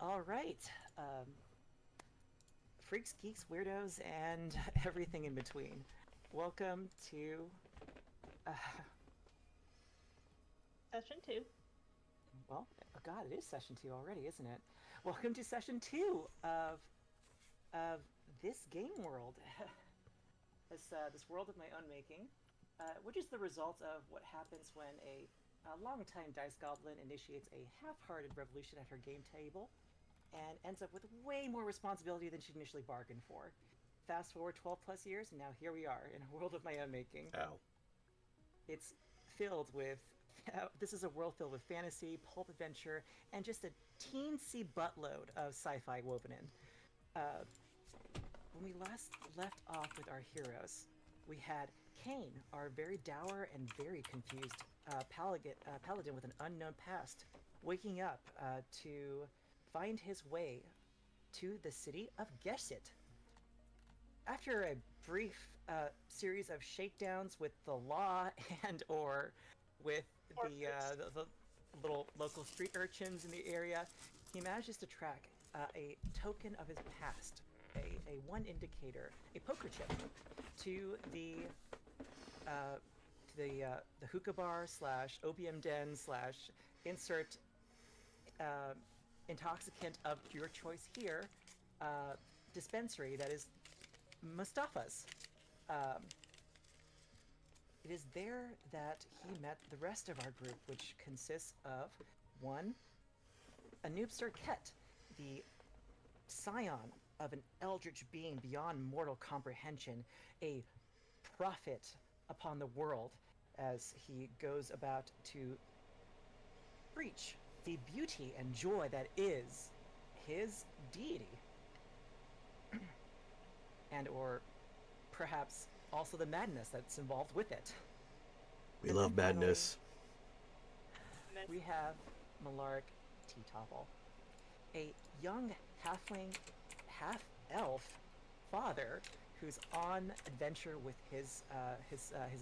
All right. Um, Freaks, geeks, weirdos, and everything in between. Welcome to. Uh, Session 2. well, oh God, it is session two already, isn't it? Welcome to session two of this game world. This world of my own making, which is the result of what happens when a longtime dice goblin initiates a half-hearted revolution at her game table and ends up with way more responsibility than she initially bargained for. Fast forward 12 plus years, and now here we are in a world of my own making. Ow. It's filled with. This is a world filled with fantasy, pulp adventure, and just a teensy buttload of sci fi woven in. Uh, when we last left off with our heroes, we had Kane, our very dour and very confused paladin with an unknown past, waking up to find his way to the city of Gesit. After a brief series of shakedowns with the law and or with the little local street urchins in the area, he manages to track a token of his past, a one indicator, a poker chip, to the hookah bar slash opium den slash insert intoxicant of your choice here dispensary that is Mustafa's. Um, it is there that he met the rest of our group, which consists of one, Anoopsir Ket, the scion of an eldritch being beyond mortal comprehension, a prophet upon the world as he goes about to preach the beauty and joy that is his deity. And or perhaps also the madness that's involved with it. We And love then finally, madness. we have Malark Teetopple, a young halfling, half-elf father who's on adventure with his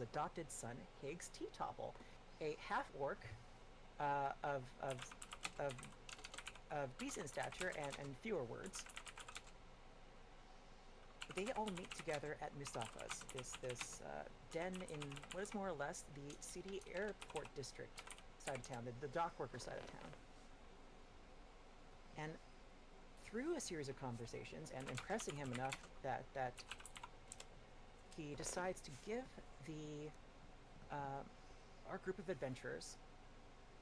adopted son Higgs Teetopple, a half-orc of decent stature and fewer words. They all meet together at Mustafa's, this den in what is more or less the city airport district side of town, the dock worker side of town. And through a series of conversations and impressing him enough that he decides to give our group of adventurers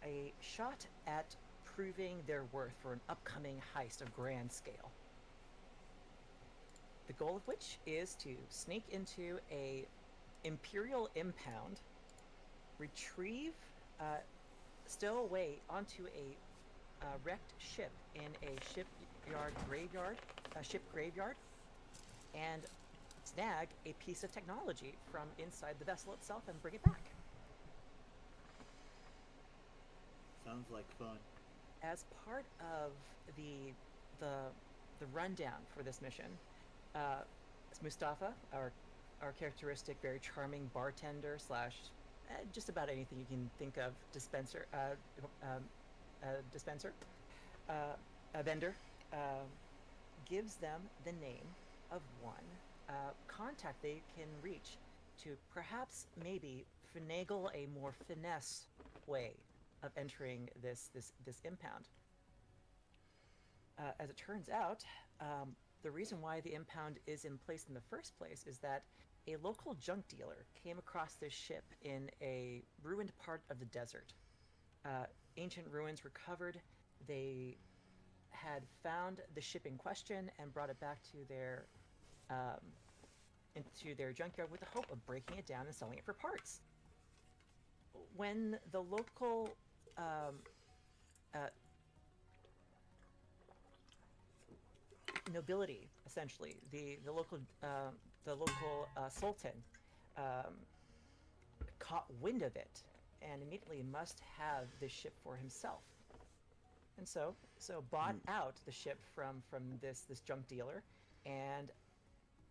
a shot at proving their worth for an upcoming heist of grand scale. The goal of which is to sneak into a Imperial impound, retrieve stow away onto a wrecked ship in a ship graveyard, and snag a piece of technology from inside the vessel itself and bring it back. Sounds like fun. As part of the rundown for this mission, it's Mustafa, our characteristic, very charming bartender slash just about anything you can think of dispenser, a vendor, gives them the name of one contact they can reach to perhaps maybe finagle a more finesse way of entering this impound. As it turns out, the reason why the impound is in place in the first place is that a local junk dealer came across this ship in a ruined part of the desert. Ancient ruins recovered. They had found the ship in question and brought it back to into their junkyard with the hope of breaking it down and selling it for parts. When the local nobility, essentially the local sultan, caught wind of it and immediately must have this ship for himself, and so bought out the ship from this junk dealer and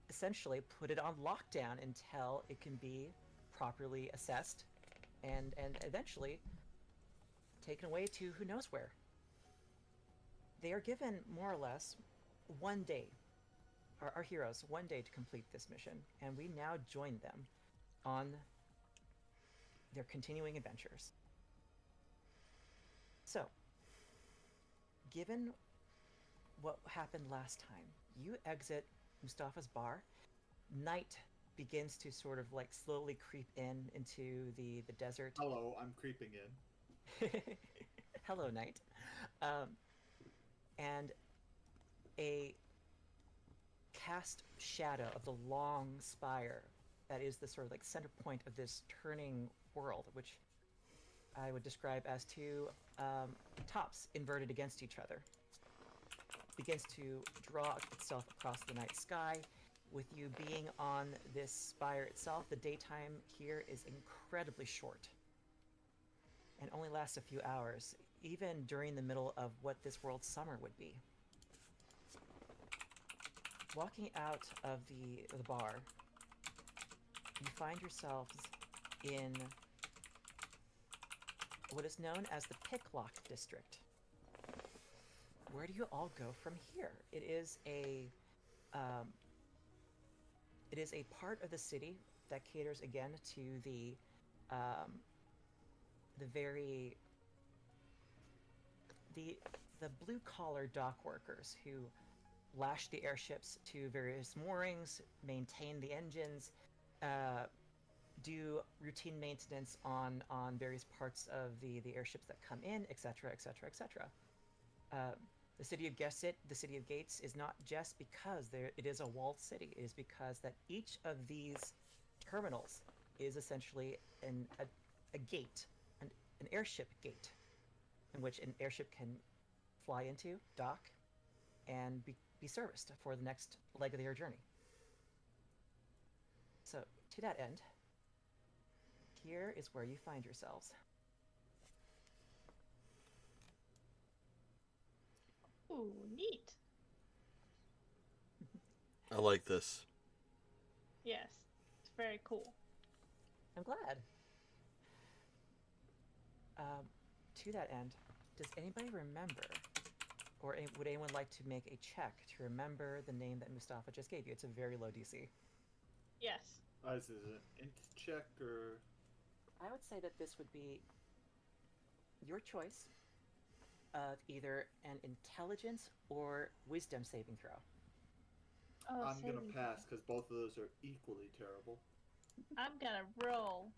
essentially put it on lockdown until it can be properly assessed and eventually taken away to who knows where. they are given more or less 1 day, our heroes, 1 day to complete this mission, and we now join them on their continuing adventures. So, given what happened last time, you exit Mustafa's bar. Night begins to sort of like slowly creep into the desert. Hello, I'm creeping in. Hello, night. And a cast shadow of the long spire that is the sort of like center point of this turning world, which I would describe as two tops inverted against each other, begins to draw itself across the night sky. With you being on this spire itself, the daytime here is incredibly short and only lasts a few hours, even during the middle of what this world's summer would be. Walking out of the bar, you find yourselves in what is known as the Picklock District. Where do you all go from here? It is a part of the city that caters again to the blue collar dock workers who lash the airships to various moorings, maintain the engines, do routine maintenance on various parts of the airships that come in, etc., etc., etc. The city of the city of Gates is not just because it is a walled city. It is because that each of these terminals is essentially a gate, an airship gate, in which an airship can fly into, dock, and be serviced for the next leg of their journey. So, to that end, here is where you find yourselves. Ooh, neat. I like this. Yes, it's very cool. I'm glad. To that end, does anybody remember, or would anyone like to make a check to remember the name that Mustafa just gave you? It's a very low DC. Yes. Is it an int check or? I would say that this would be your choice of either an intelligence or wisdom saving throw. Oh, I'm gonna pass because both of those are equally terrible. I'm gonna roll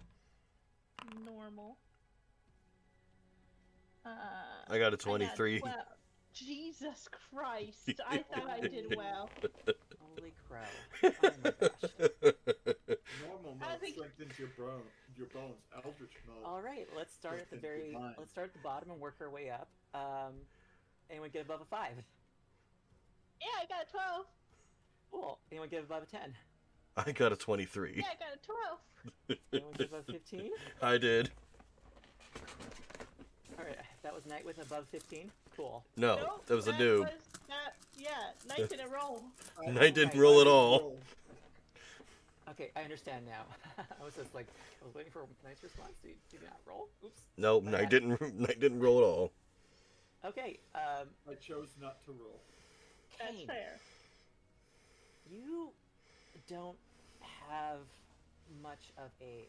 normal. I got a 23. Well, Jesus Christ! I thought I did well. Holy crow. Oh my gosh. Normal mode strengthens your bones. Eldritch mode. All right, let's start at the bottom and work our way up. Anyone get above a 5? Yeah, I got a 12. Cool. Anyone get above a 10? I got a 23. Yeah, I got a 12. Anyone get above 15? I did. All right, that was Knight with above 15. Cool. No, Nope, that was a noob. Knight didn't roll. Knight didn't roll at all. Okay, I understand now. I was just like, I was waiting for a nice response. Did you not roll? Oops. Nope, Knight didn't roll at all. Okay. I chose not to roll. That's Kane, fair. you don't have much of a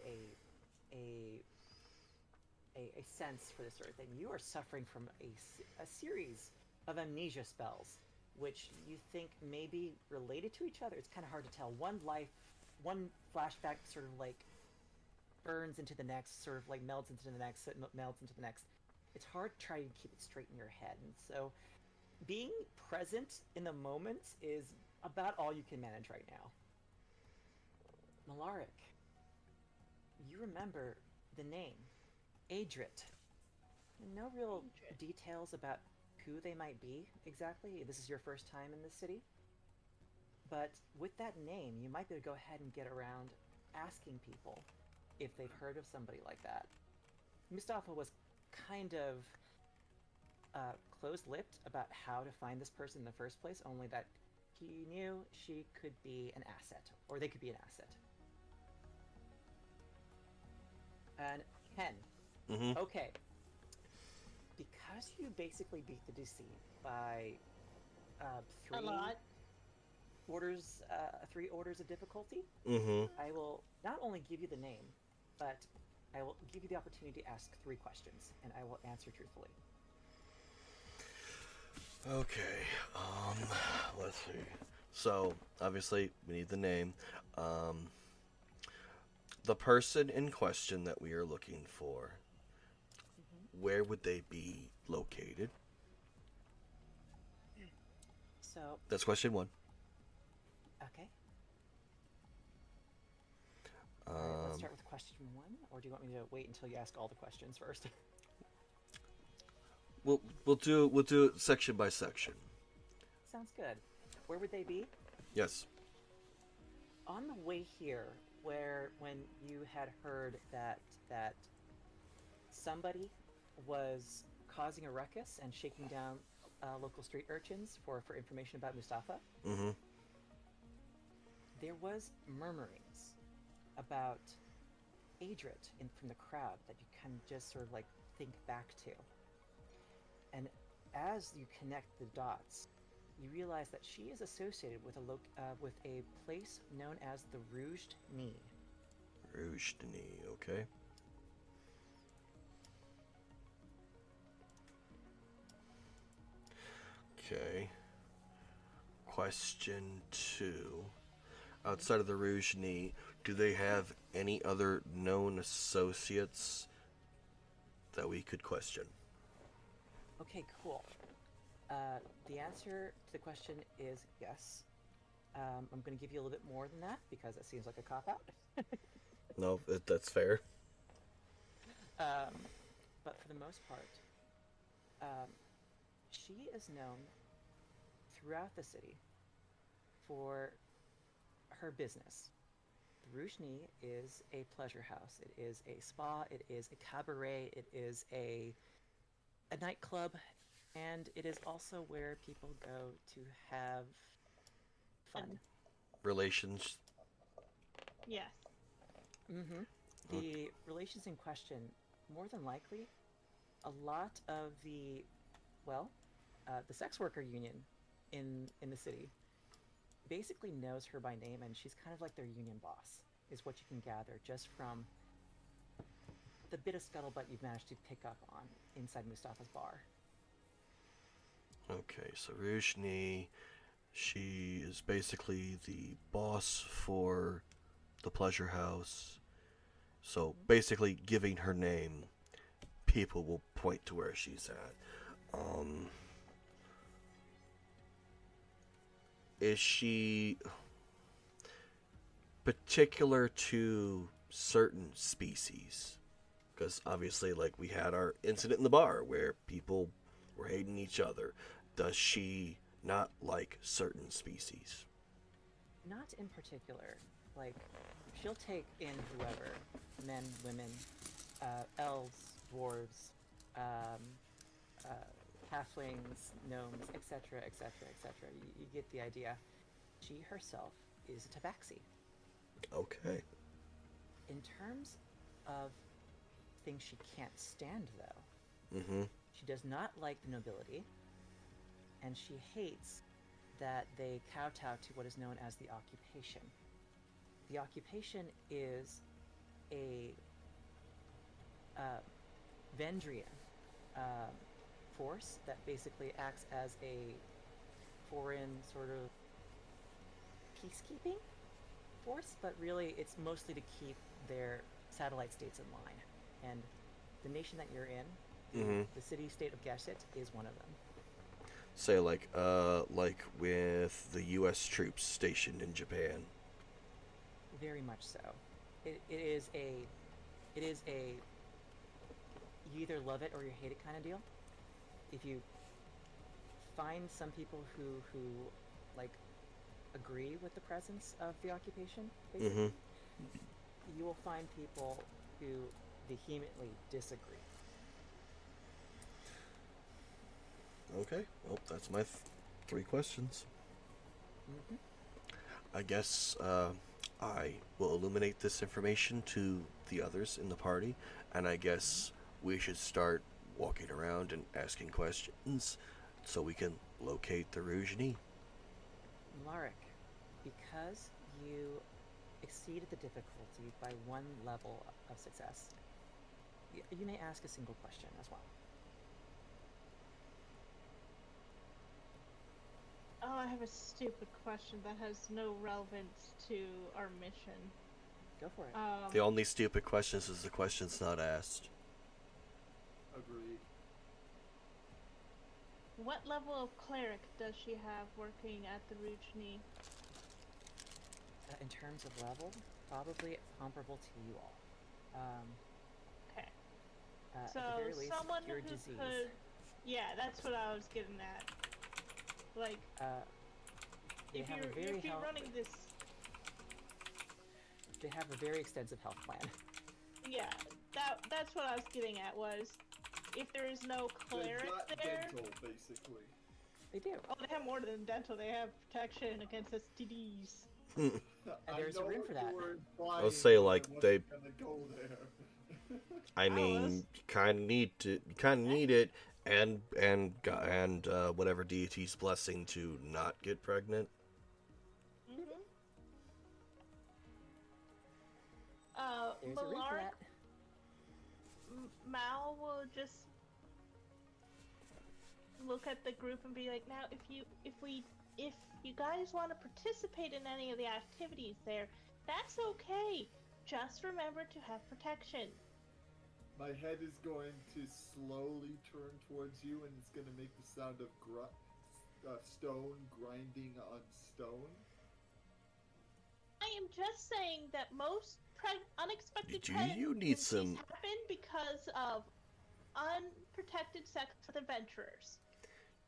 sense for this sort of thing. You are suffering from a series of amnesia spells, which you think may be related to each other. It's kind of hard to tell. One flashback sort of like burns into the next, sort of like melds into the next, melds into the next. It's hard to try to keep it straight in your head. And so being present in the moment is about all you can manage right now. Malaric, you remember the name, Adrit. No real details about who they might be exactly. This is your first time in the city. But with that name, you might be able to go ahead and get around asking people if they've heard of somebody like that. Mustafa was kind of closed-lipped about how to find this person in the first place, only that he knew she could be an asset, or they could be an asset. And Ken, Mm-hmm. okay, because you basically beat the DC, by A lot. three orders of difficulty. Mm-hmm. I will not only give you the name, but I will give you the opportunity to ask 3 questions, and I will answer truthfully. Okay. Let's see. So, obviously, we need the name. The person in question that we are looking for, where would they be located? So, That's question 1. okay. All right, let's start with question 1, or do you want me to wait until you ask all the questions first? We'll do it section by section. Sounds good. Where would they be? Yes. On the way here, when you had heard that somebody was causing a ruckus and shaking down local street urchins for information about Mustafa, Mm-hmm. there was murmurings about Adrit from the crowd that you can just sort of like think back to. And as you connect the dots, you realize that she is associated with a place known as the Rouged Knee. Rouge de Nez, okay. Okay. Question 2. Outside of the Rouge Knee, do they have any other known associates that we could question? Okay, cool. The answer to the question is yes. I'm going to give you a little bit more than that because it seems like a cop-out. No, that's fair. But for the most part, she is known throughout the city for her business. The Rouge Knee is a pleasure house. It is a spa. It is a cabaret. It is a nightclub, and it is also where people go to have fun. Relations. Yes. Mm-hmm. The relations in question, more than likely, a lot of the sex worker union in the city basically knows her by name, and she's kind of like their union boss, is what you can gather just from the bit of scuttlebutt you've managed to pick up on inside Mustafa's bar. Okay, so Rouge Knee, she is basically the boss for the pleasure house. So basically, giving her name, people will point to where she's at. Is she particular to certain species? Because obviously, like, we had our incident in the bar where people were hating each other. Does she not like certain species? Not in particular. Like, she'll take in whoever, men, women, elves, dwarves, halflings, gnomes, etc., etc., etc. You get the idea. She herself is a tabaxi. Okay. In terms of things she can't stand, though, she does not like the nobility, and she hates that they kowtow to what is known as the occupation. The occupation is a Vendrian force that basically acts as a foreign sort of peacekeeping force, but really it's mostly to keep their satellite states in line. And the nation that you're in, the city-state of Gasset, is one of them. Say like with the U.S. troops stationed in Japan. Very much so. It is a you either love it or you hate it kind of deal. If you find some people who like agree with the presence of the occupation, basically, you will find people who vehemently disagree. Okay, well, that's my 3 questions. I guess I will illuminate this information to the others in the party, and I guess we should start walking around and asking questions so we can locate the Rujni. Marek, because you exceeded the difficulty by 1 level of success, you may ask a single question as well. Oh, I have a stupid question that has no relevance to our mission. Go for it. The only stupid questions is the questions not asked. Agreed. What level of cleric does she have working at the Rujni? In terms of level, probably comparable to you all. Okay. At So the very least, someone your who disease. could... Yeah, that's what I was getting at. Like, They if have you're, a very if you're running this... They have a very extensive health plan. Yeah, that's what I was getting at, was if there is no cleric They've got there... dental, basically. They do. Oh, they have more than dental. They have protection against STDs. And I there's know room what for you that. were implying, I'll say, but I like, wasn't they- gonna go there. I mean, you kind of need it, and whatever deity's blessing to not get pregnant. There's a room for Malark, that. Mal will just look at the group and be like, now if you guys want to participate in any of the activities there, that's okay. Just remember to have protection. My head is going to slowly turn towards you, and it's going to make the sound of stone grinding on stone. I am just saying that most unexpected Do you need pregnancies some- happen because of unprotected sex with adventurers.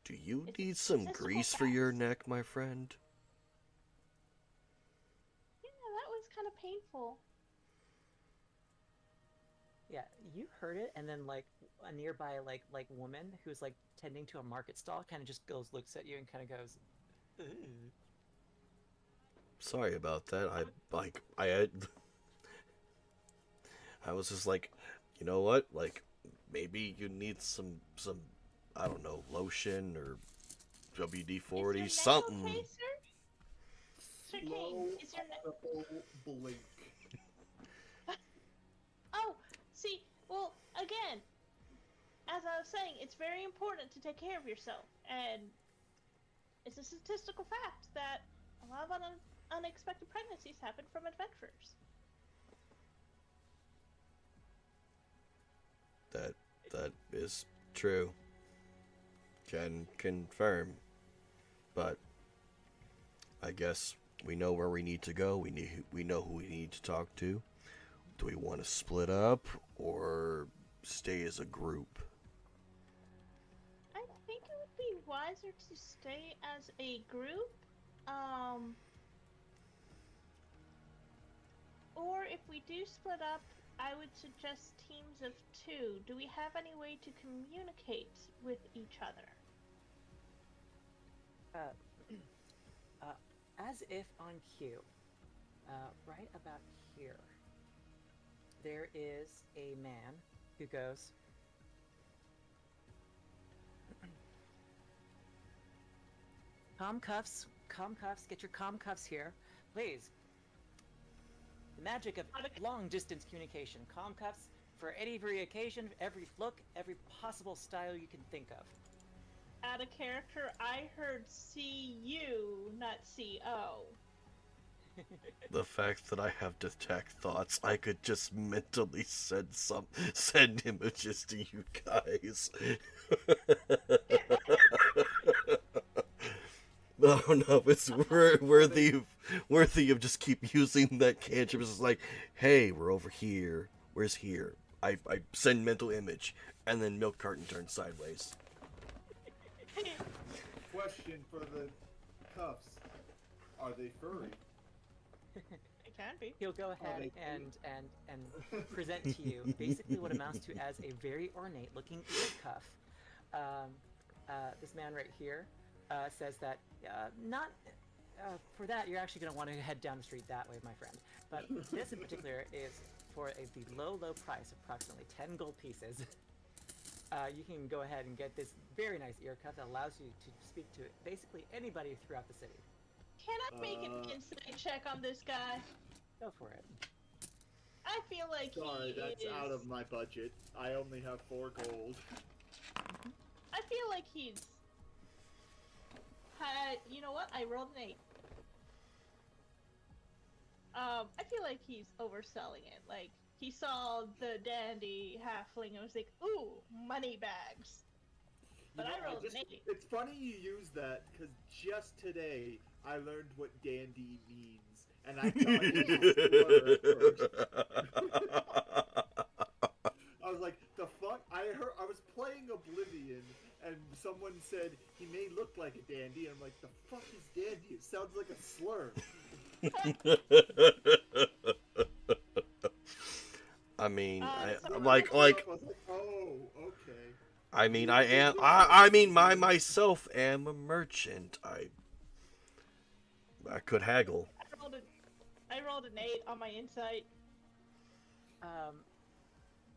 Do you It's need some statistical grease for your facts. neck, my friend? Yeah, that was kind of painful. Yeah, you heard it, and then like a nearby like woman who's like tending to a market stall kind of just looks at you and kind of goes, "Ooh." Sorry about that. I was just like, you know what? Like, maybe you need some I don't know, lotion or WD-40, Is your something. neck okay, sir? Sir Slow Kane, is your neck... blink. Oh, see, well, again, as I was saying, it's very important to take care of yourself, and it's a statistical fact that a lot of unexpected pregnancies happen from adventurers. That is true. Can confirm. But I guess we know where we need to go. We know who we need to talk to. Do we want to split up or stay as a group? I think it would be wiser to stay as a group. Or if we do split up, I would suggest teams of 2. Do we have any way to communicate with each other? As if on cue, right about here, there is a man who goes, "Comm cuffs, get your comm cuffs here, please. The magic of long-distance communication. Comm cuffs for every occasion, every look, every possible style you can think of." Out of character, I heard C-U, not C-O. The fact that I have detect thoughts, I could just mentally send images to you guys. No, it's worthy of just keep using that cantrip. It's just like, hey, we're over here. Where's here? I send mental image, and then milk carton turns sideways. Question for the cuffs. Are they furry? It can be. He'll go ahead they and present to you basically what amounts to as a very ornate-looking ear cuff. This man right here says that not for that you're actually going to want to head down the street that way, my friend. But this in particular is for the low price, approximately 10 gold pieces. you can go ahead and get this very nice ear cuff that allows you to speak to basically anybody throughout the city. Can I make an insight check on this guy? Go for it. I feel like Sorry, he that's is... out of my budget. I only have 4 gold. I feel like he's... You know what? I rolled an 8. I feel like he's overselling it. Like, he saw the dandy halfling and was like, ooh, money bags. But I rolled an 8. It's funny you use that, because just today I learned what dandy means, and I thought it was a slur at first. I was like, the fuck? I was playing Oblivion, and someone said he may look like a dandy, and I'm like, the fuck is dandy? It sounds like a slur. I mean, so like, I was like, oh, okay. I mean, myself am a merchant. I could haggle. I rolled an 8 on my insight.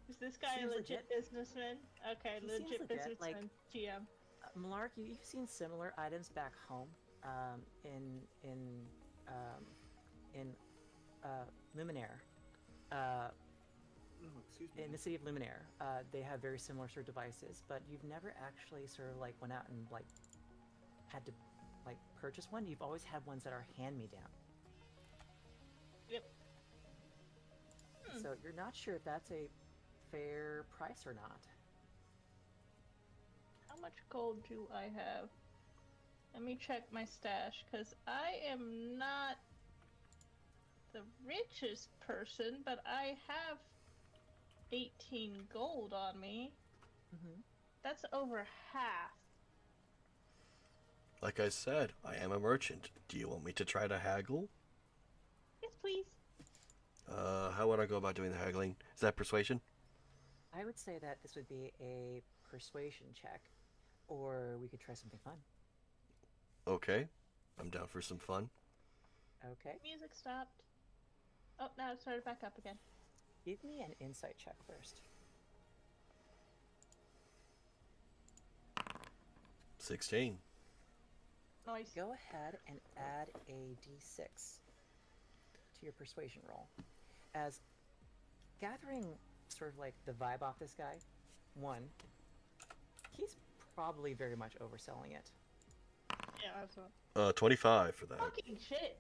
Is this guy a Seems legit businessman? Okay, He seems legit legit, businessman. like- GM. Malark, you've seen similar items back home, in Luminaire. Oh, excuse me. In the city of Luminaire, they have very similar sort of devices, but you've never actually sort of like went out and like had to like purchase one. You've always had ones that are hand-me-down. Yep. So you're not sure if that's a fair price or not. How much gold do I have? Let me check my stash, because I am not the richest person, but I have 18 gold on me. Mm-hmm. That's over half. Like I said, I am a merchant. Do you want me to try to haggle? Yes, please. How would I go about doing the haggling? Is that persuasion? I would say that this would be a persuasion check, or we could try something fun. Okay, I'm down for some fun. Okay, Music stopped. Oh, now it started back up again. give me an insight check first. 16. Nice. Go ahead and add a d6 to your persuasion roll. As gathering sort of like the vibe off this guy, one, he's probably very much overselling it. Yeah, that's what. 25 for that. Fucking shit.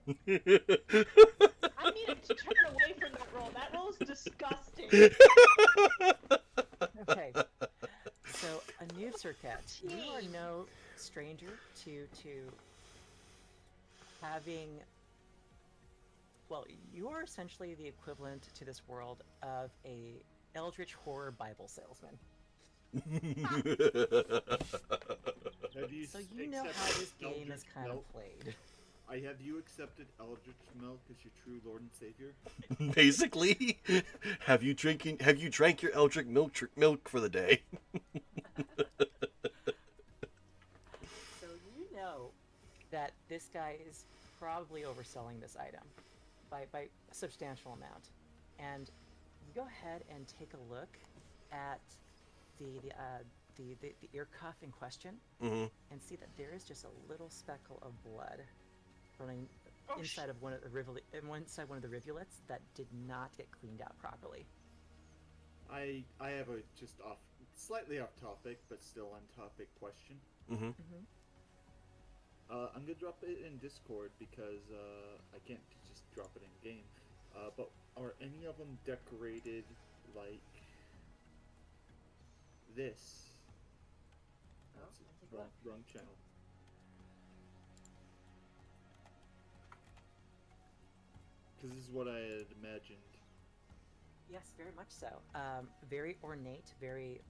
I needed to turn away from that roll. That roll is disgusting. Okay, so Anub Cirquette, you are no stranger to having. Well, you are essentially the equivalent to this world of a Eldritch Horror Bible salesman. Have you So you know how accepted this game is Eldritch kind Milk? of played. Have you accepted Eldritch Milk as your true Lord and Savior? Basically, have you drank your Eldritch milk for the day? So you know that this guy is probably overselling this item by a substantial amount, and you go ahead and take a look at the ear cuff in question, Mm-hmm. and see that there is just a little speckle of blood running Oh, inside of one of the rivulets that did not get cleaned out properly. I have a just slightly off topic, but still on topic question. Mm-hmm. Mm-hmm. I'm gonna drop it in Discord because I can't just drop it in game. But are any of them decorated like this? Oh, That's I think wrong channel. Because this is what I had imagined. Yes, very much so. Very ornate, very.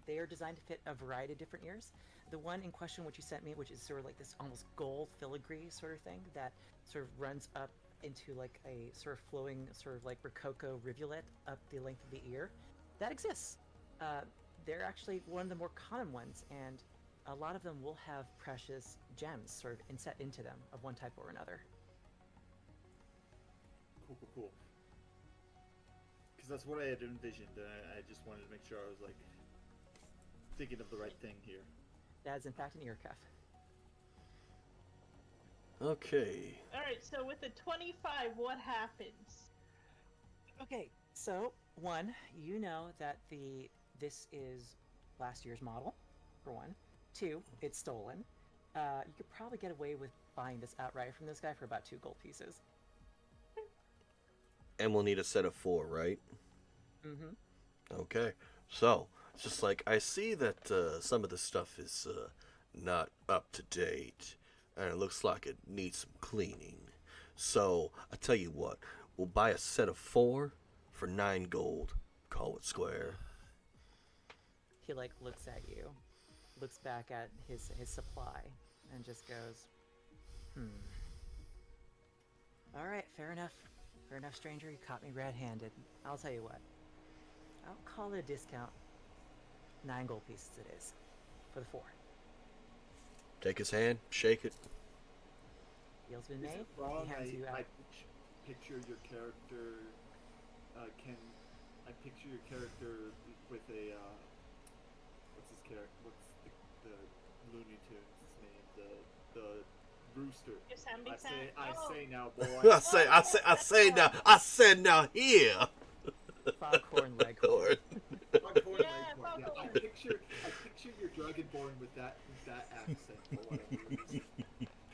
They are designed to fit a variety of different ears. The one in question, which you sent me, which is sort of like this almost gold filigree sort of thing that sort of runs up into like a sort of flowing, sort of like rococo rivulet up the length of the ear, that exists. They're actually one of the more common ones, and a lot of them will have precious gems sort of inset into them of one type or another. Cool. Because that's what I had envisioned, and I just wanted to make sure I was like, thinking of the right thing here. That is in fact an ear cuff. Okay. Alright, so with the 25, what happens? Okay, so one, you know that this is last year's model, for one. Two, it's stolen. You could probably get away with buying this outright from this guy for about 2 gold pieces. And we'll need a set of 4, right? Mm-hmm. Okay. So, it's just like, I see that some of the stuff is not up to date, and it looks like it needs some cleaning. So, I tell you what, we'll buy a set of 4 for 9 gold. Call it square. He like looks at you, looks back at his supply, and just goes, Alright, fair enough. Fair enough, stranger. You caught me red-handed. I'll tell you what. I'll call it a discount. 9 gold pieces it is. For the 4. Take his hand, shake it. Deal's been Is made. it wrong? He hands you I out. picture your character. Can I picture your character with a what's his character? What's the Looney Tunes name? The rooster. Yosemite I Sam? say now, boy. I said now here. Foghorn Leghorn. Foghorn Yeah, Leghorn. Yeah, Foghorn. I picture your Dragonborn with that accent for whatever reason.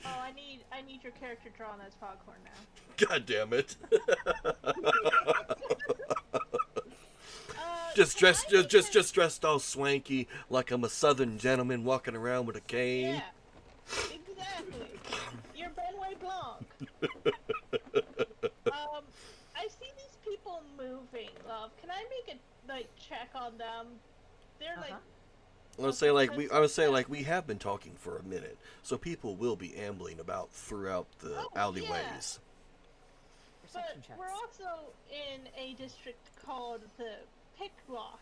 Oh, I need your character drawn as Foghorn now. God damn it. Can I Just dressed all swanky like I'm a southern gentleman walking around with a cane. Yeah, exactly. You're Benway Blanc. I see these people moving. Can I make a check on them? They're like. I would say like we have been talking for a minute, so people will be ambling about throughout the alleyways. But Perception checks. we're also in a district called the Pick Block.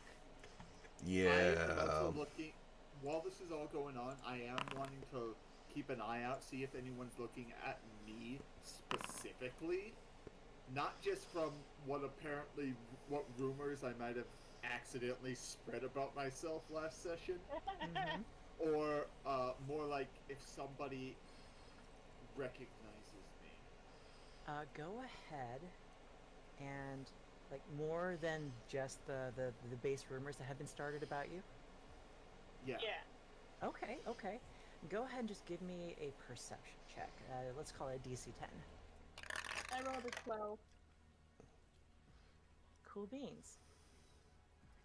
Yeah. I'm also looking. While this is all going on, I am wanting to keep an eye out, see if anyone's looking at me specifically, not just from what rumors I might have accidentally spread about myself last session, Mhm. or more like if somebody recognizes me. Go ahead and like more than just the base rumors that have been started about you. Yeah. Yeah. Okay. Go ahead and just give me a perception check. Let's call it a DC 10. I rolled a 12. Cool beans.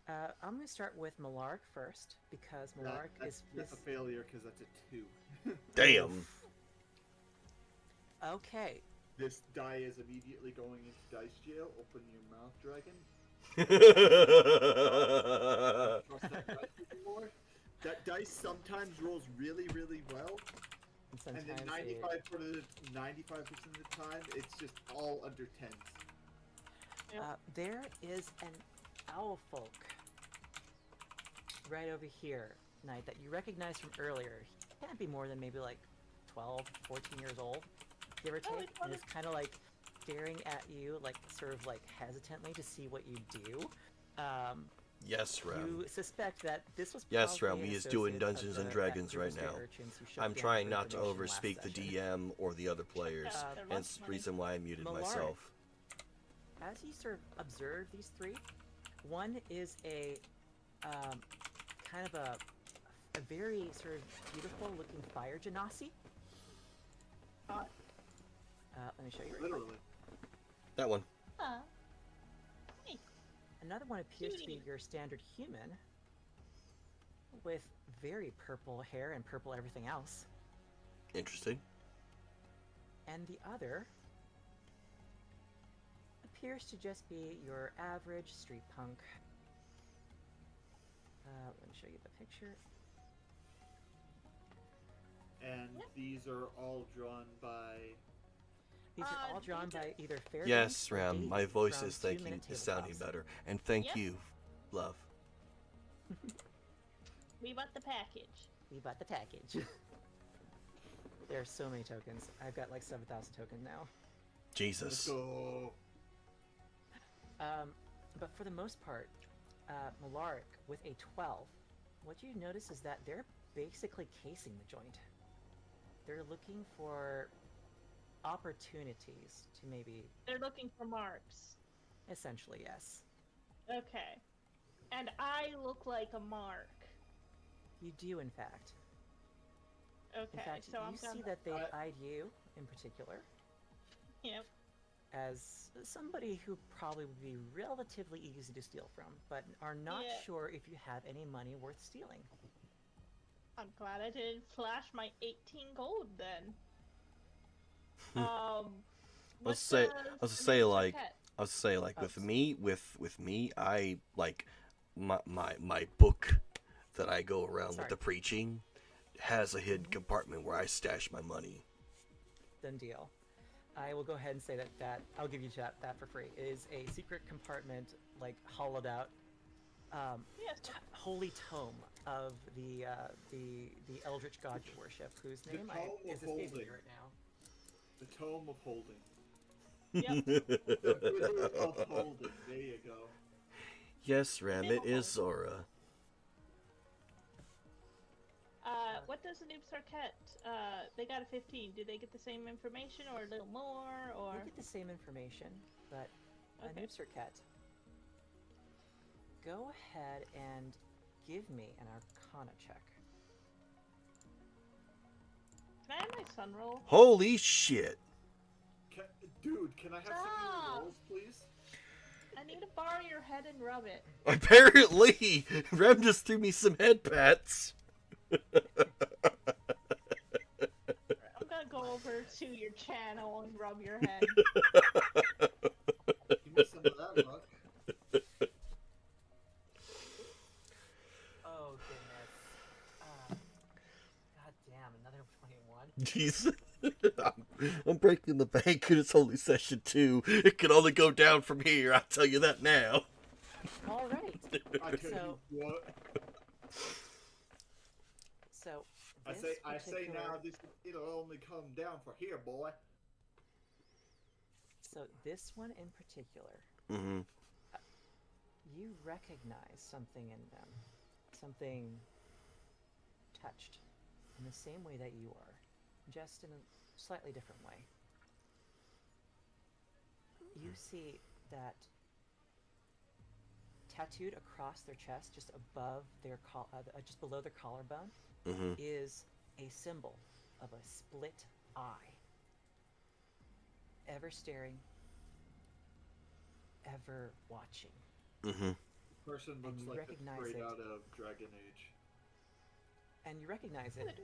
I'm going to start with Malark first, because Malark That's a failure because that's a 2. Damn. Okay. This die is immediately going into dice jail. Open your mouth, dragon. Trust that dice anymore. That dice sometimes rolls really, really well, And and then sometimes 95% of the time, it's just all under 10s. there is an owl folk right over here, Knight, that you recognize from earlier. He can't be more than maybe like 12, 14 years old, give or take, and it's kind of like staring at you, like sort of like hesitantly to see what you do. Yes, Rem. You suspect that this was Yes, probably Rem. an He is doing associate Dungeons of and that Dragons group right of stray now. urchins who shook I'm down trying for not to information last overspeak the session. DM or the other players, They're hence the money. reason why I muted Malark. myself. As you sort of observe these three, one is a kind of a very sort of beautiful looking fire genasi. Let me show you. Real quick. Literally. That one. Another one appears to be Cutie. your standard human, with very purple hair and purple everything else. Interesting. And the other appears to just be your average street punk. Let me show you the picture. And these are all drawn by. These are all drawn by either Fair Yes, or Ram. Daisy My voice from is 2 thanking Minute is sounding Tabletops. better, and thank Yep. you, love. We bought the package. We bought the package. There are so many tokens. I've got like 7,000 tokens now. Jesus. So But for the most part, Malark with a 12 what you notice is that they're basically casing the joint. They're looking for opportunities to maybe, They're looking for marks. essentially, yes. Okay. And I look like a mark. You do, in fact. Okay, In fact, so you I'm see gonna... that they eyed you, in particular, Yep. as somebody who probably would be relatively easy to steal from, but are not Yeah. sure if you have any money worth stealing. I'm glad I didn't flash my 18 gold then. Let's say, like, with Oh, me, I like my book that I go around with Sorry. the preaching has a hidden compartment where I stash my money. Done deal. I will go ahead and say that I'll give you that for free. It is a secret compartment, like hollowed out, Yes. holy tome of the eldritch god you worship, whose The name Tome is of escaping me Holding. right now. The Tome of Holding. Yep. The Wizard of Holding. There you go. Yes, Ram, it is Zora. What does the Noob Sarkette? They got a 15. Do they get the same information or a little more, or? You get the same information, but Okay. Noob Circuit, go ahead and give me an Arcana check. Can I have my sun roll? Holy shit! Dude, can I have some of Stop. your rolls, please? I need to borrow your head and rub it. Apparently, Ram just threw me some head pats. I'm gonna go over to your channel and rub your head. Give me some of that luck. Oh goodness. God damn, another 21. Jeez. I'm breaking the bank and it's only session 2. It can only go down from here, I'll tell you that now. All right. I tell So- you what. So I this say now, particular- it'll only come down for here, boy. So this one in particular, Mm-hmm. you recognize something in them, something touched, in the same way that you are, just in a slightly different way. You see that tattooed across their chest, just above their just below their collarbone, Mm-hmm. is a symbol of a split eye, ever staring, ever watching. Mm-hmm. Person looks you like recognize it's straight it. out of Dragon Age. And you recognize it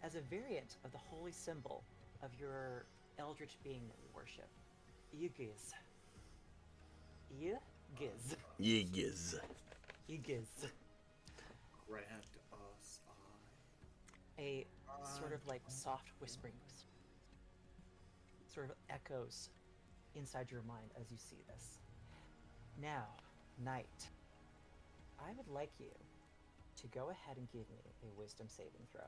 as a variant of the holy symbol of your eldritch being that you worship, Ygiz. Ygiz. Yes. Ygiz. Grant us A sort of like soft whispering, sort of echoes inside your mind as you see this. Now, Knight, I would like you to go ahead and give me a wisdom saving throw.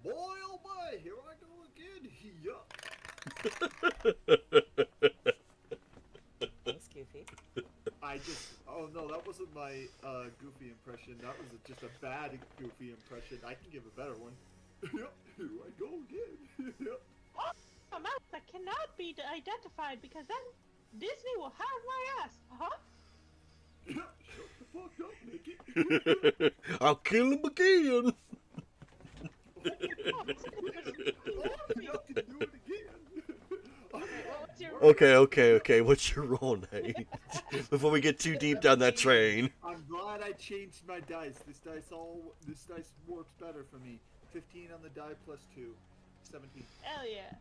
Boy, oh boy, here I go again. Thanks, Goofy. Oh no, that wasn't my Goofy impression. That was just a bad Goofy impression. I can give a better one. Here I go again. A mouth that cannot be identified because then Disney will have my ass. Huh? Shut the fuck up, Mickey. I'll kill him again. Oh, you have to do it again. What's your Okay. What's your roll, Nate? Before we get too deep down that train. I'm glad I changed my dice. This dice works better for me. 15 on the die plus 2. 17. Hell yeah.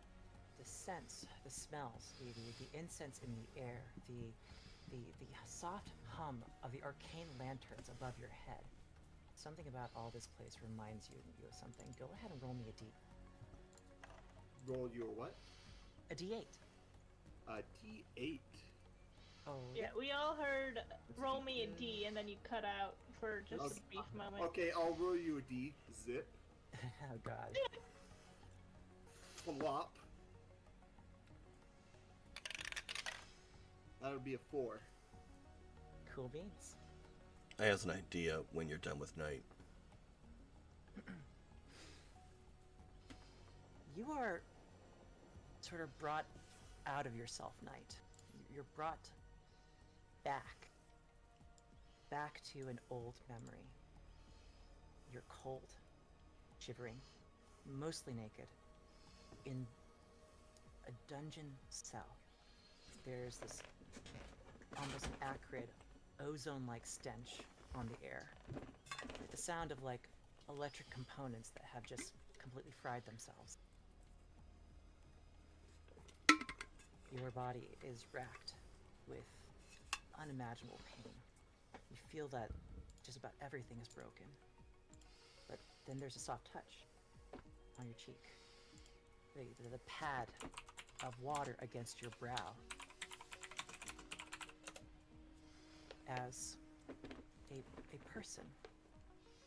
The scents, the smells, the incense in the air, the soft hum of the arcane lanterns above your head. Something about all this place reminds you of something. Go ahead and roll me a D. Roll your what? A D8. A D8. Oh, Yeah, we all heard roll me a D and then you cut out for just a brief moment. Okay, I'll roll you a D. Zip. Oh god. Flop. That would be a 4. Cool beans. I has an idea when you're done with night. You are sort of brought out of yourself, Night. You're brought back to an old memory. You're cold, shivering, mostly naked, in a dungeon cell. There's this almost an acrid, ozone-like stench on the air. The sound of like electric components that have just completely fried themselves. Your body is racked with unimaginable pain. You feel that just about everything is broken. But then there's a soft touch on your cheek. The pad of water against your brow. As a person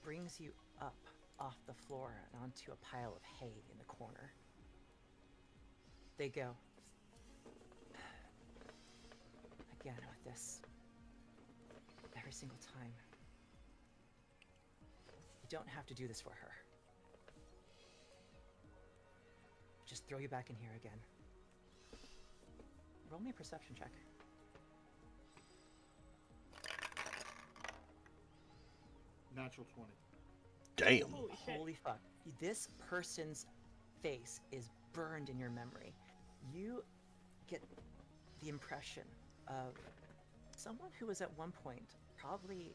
brings you up off the floor and onto a pile of hay in the corner. They go, again with this, every single time. You don't have to do this for her. Just throw you back in here again. Roll me a perception check. Natural 20. Damn. Holy shit. Holy fuck. This person's face is burned in your memory. You get the impression of someone who was at one point probably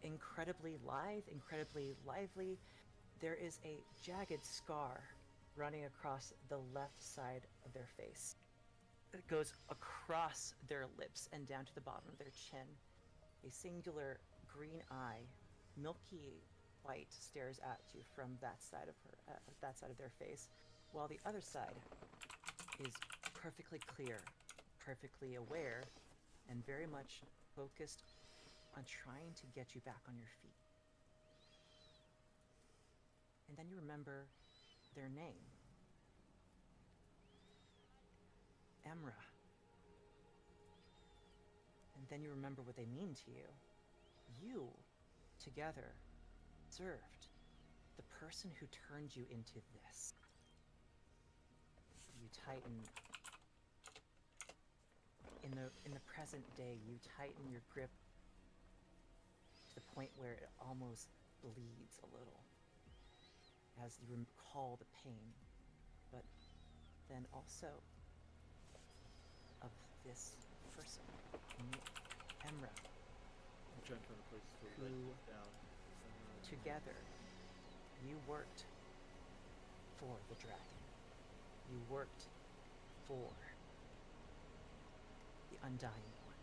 incredibly lithe, incredibly lively. There is a jagged scar running across the left side of their face. It goes across their lips and down to the bottom of their chin. A singular green eye, milky white, stares at you from that side of their face, while the other side is perfectly clear, perfectly aware, and very much focused on trying to get you back on your feet. And then you remember their name. Emra. And then you remember what they mean to you. You, together, served the person who turned you into this. You tighten... In the present day, you tighten your grip to the point where it almost bleeds a little as you recall the pain, but then also of this person, Emra, I'm trying to find a place to write Who- this down. together you worked for the dragon. You worked for the Undying One.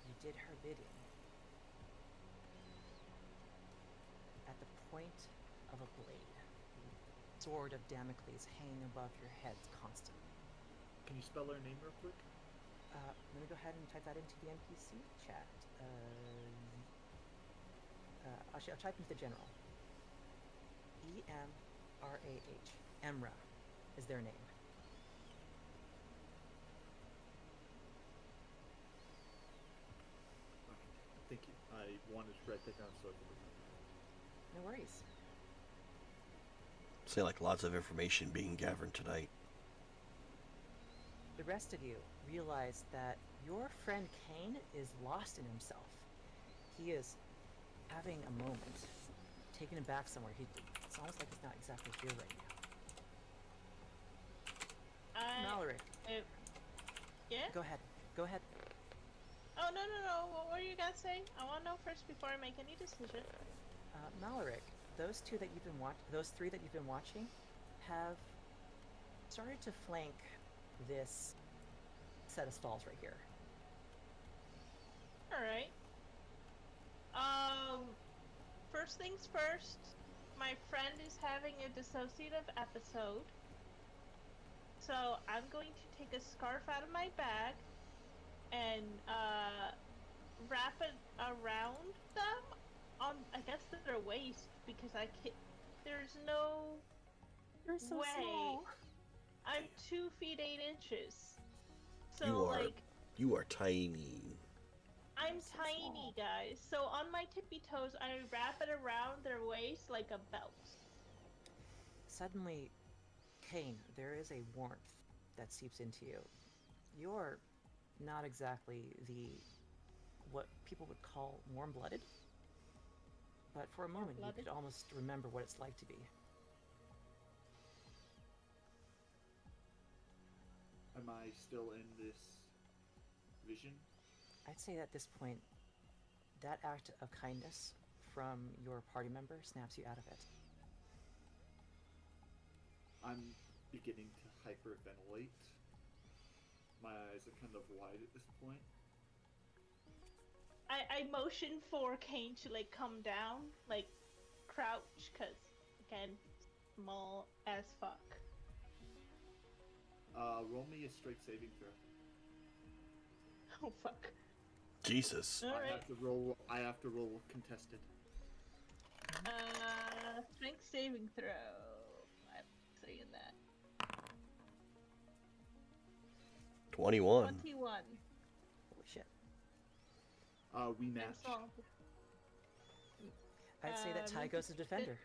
You did her bidding at the point of a blade. The sword of Damocles hanging above your heads constantly. Can you spell her name real quick? Let me go ahead and type that into the NPC chat. Actually, I'll type into the general. E-M-R-A-H. Emra is their name. Okay, thank you. I wanted to write that down so I could remember. No worries. Seems like lots of information being gathered tonight. The rest of you realize that your friend Kane is lost in himself. He is having a moment, taken aback somewhere. It's almost like he's not exactly here right now. Mallory, Yeah? go ahead. Go ahead. Oh, no. What were you guys saying? I want to know first before I make any decision. Mallory, those three that you've been watching have started to flank this set of stalls right here. Alright. First things first, my friend is having a dissociative episode. So I'm going to take a scarf out of my bag and wrap it around them on, I guess, their waist, because there's no You're so way. small. I'm 2 feet 8 inches. So You are- like You are tiny. I'm So tiny, small. guys. So on my tippy toes, I wrap it around their waist like a belt. Suddenly, Kane, there is a warmth that seeps into you. You're not exactly what people would call warm-blooded, but for a moment you Warm-blooded? could almost remember what it's like to be. Am I still in this vision? I'd say at this point, that act of kindness from your party member snaps you out of it. I'm beginning to hyperventilate. My eyes are kind of wide at this point. I motion for Kane to like come down, like crouch, cause again, small as fuck. Roll me a straight saving throw. Oh fuck. Jesus. All I right. have to roll contested. Strength saving throw. I'm saying that. 21. 21. Holy shit. We And match. so, I'd say that Ty make goes it to defender.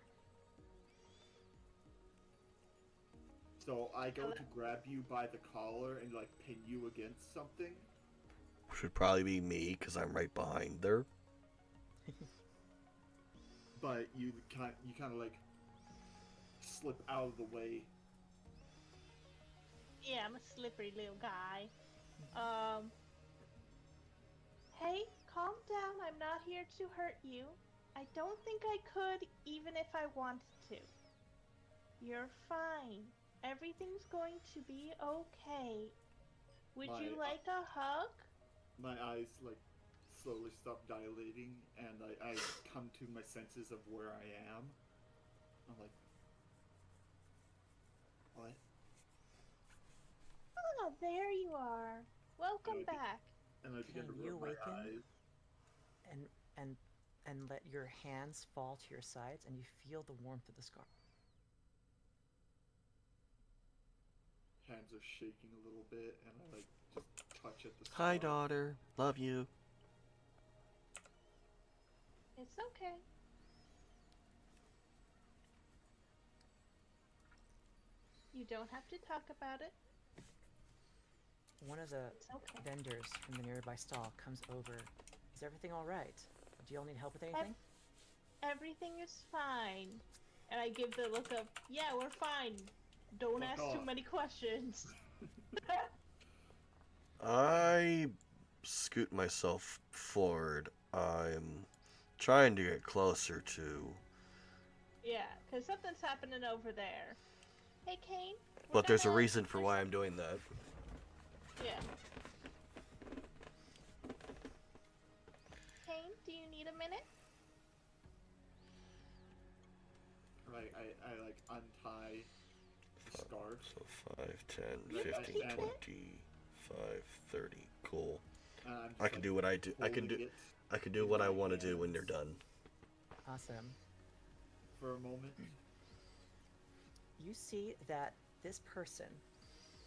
So I go to grab you by the collar and like pin you against something. Should probably be me, because I'm right behind her. But you kind of like slip out of the way. yeah, I'm a slippery little guy. Hey, calm down. I'm not here to hurt you. I don't think I could, even if I wanted to. You're fine. Everything's going to be okay. Would you like a hug? My eyes like slowly stop dilating, and I come to my senses of where I am. I'm like, what? Oh, there you are. Welcome Okay. back. And I begin to Can you rub my awaken? eyes. And let your hands fall to your sides, and you feel the warmth of the scar. Hands are shaking a little bit, and I like just touch at the Hi, scar. daughter. Love you. It's okay. You don't have to talk about it. One of the It's okay. vendors from the nearby stall comes over. Is everything all right? Do y'all need help with anything? Everything is fine. And I give the look of, yeah, we're fine. Don't Fuck ask too off. many questions. I scoot myself forward. I'm trying to get closer to... Yeah, because something's happening over there. Hey, Kane. But there's a reason for why I'm doing that. Yeah. Kane, do you need a minute? Like I like untie the scarf. So 5, 10, You 15, can keep 20, it. 5, 30. Cool. And I'm just, I can do what I do. I can holding do. it I can do in what I my want to do when you're hands done. Awesome. for a moment. You see that this person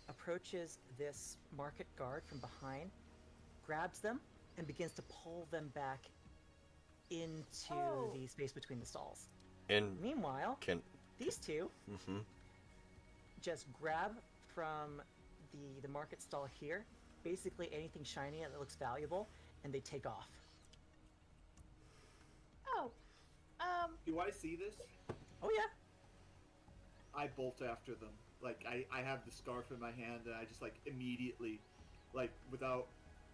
approaches this market guard from behind, grabs them, and begins to pull them back into Oh. the space between the stalls. And Meanwhile, can. these two Mm-hmm. just grab from the market stall here, basically anything shiny that looks valuable, and they take off. Oh. Do I see this? Oh yeah. I bolt after them. Like I have the scarf in my hand, and I just like immediately, like without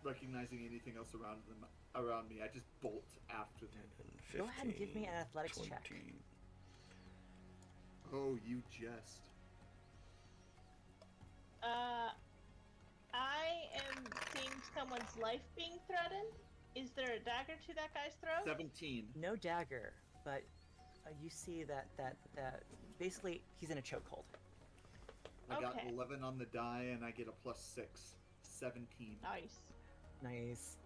recognizing anything else around me, I just bolt after them. 15, Go ahead and give me an athletics 20. check. Oh, you jest. I am seeing someone's life being threatened. Is there a dagger to that guy's throat? 17. No dagger, but you see that basically he's in a chokehold. I got Okay. 11 on the die, and I get a +6. 17. Nice. Nice.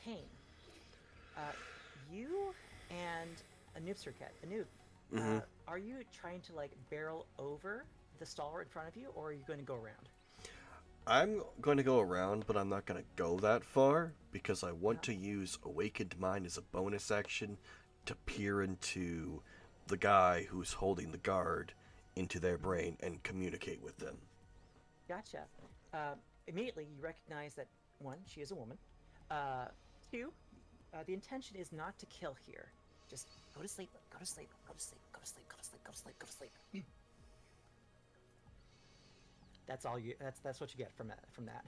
Kane, you and Anoop Sirket, Anoop, Mhm. are you trying to like barrel over the stall in front of you, or are you going to go around? I'm going to go around, but I'm not going to go that far because I want to use Awakened Mind as a bonus action to peer into the guy who's holding the guard into their brain and communicate with them. Gotcha. Immediately, you recognize that, one, she is a woman. Two, the intention is not to kill here. Just go to sleep, go to sleep, go to sleep, go to sleep, go to sleep, go to sleep, go to sleep. That's all you. That's what you get from that.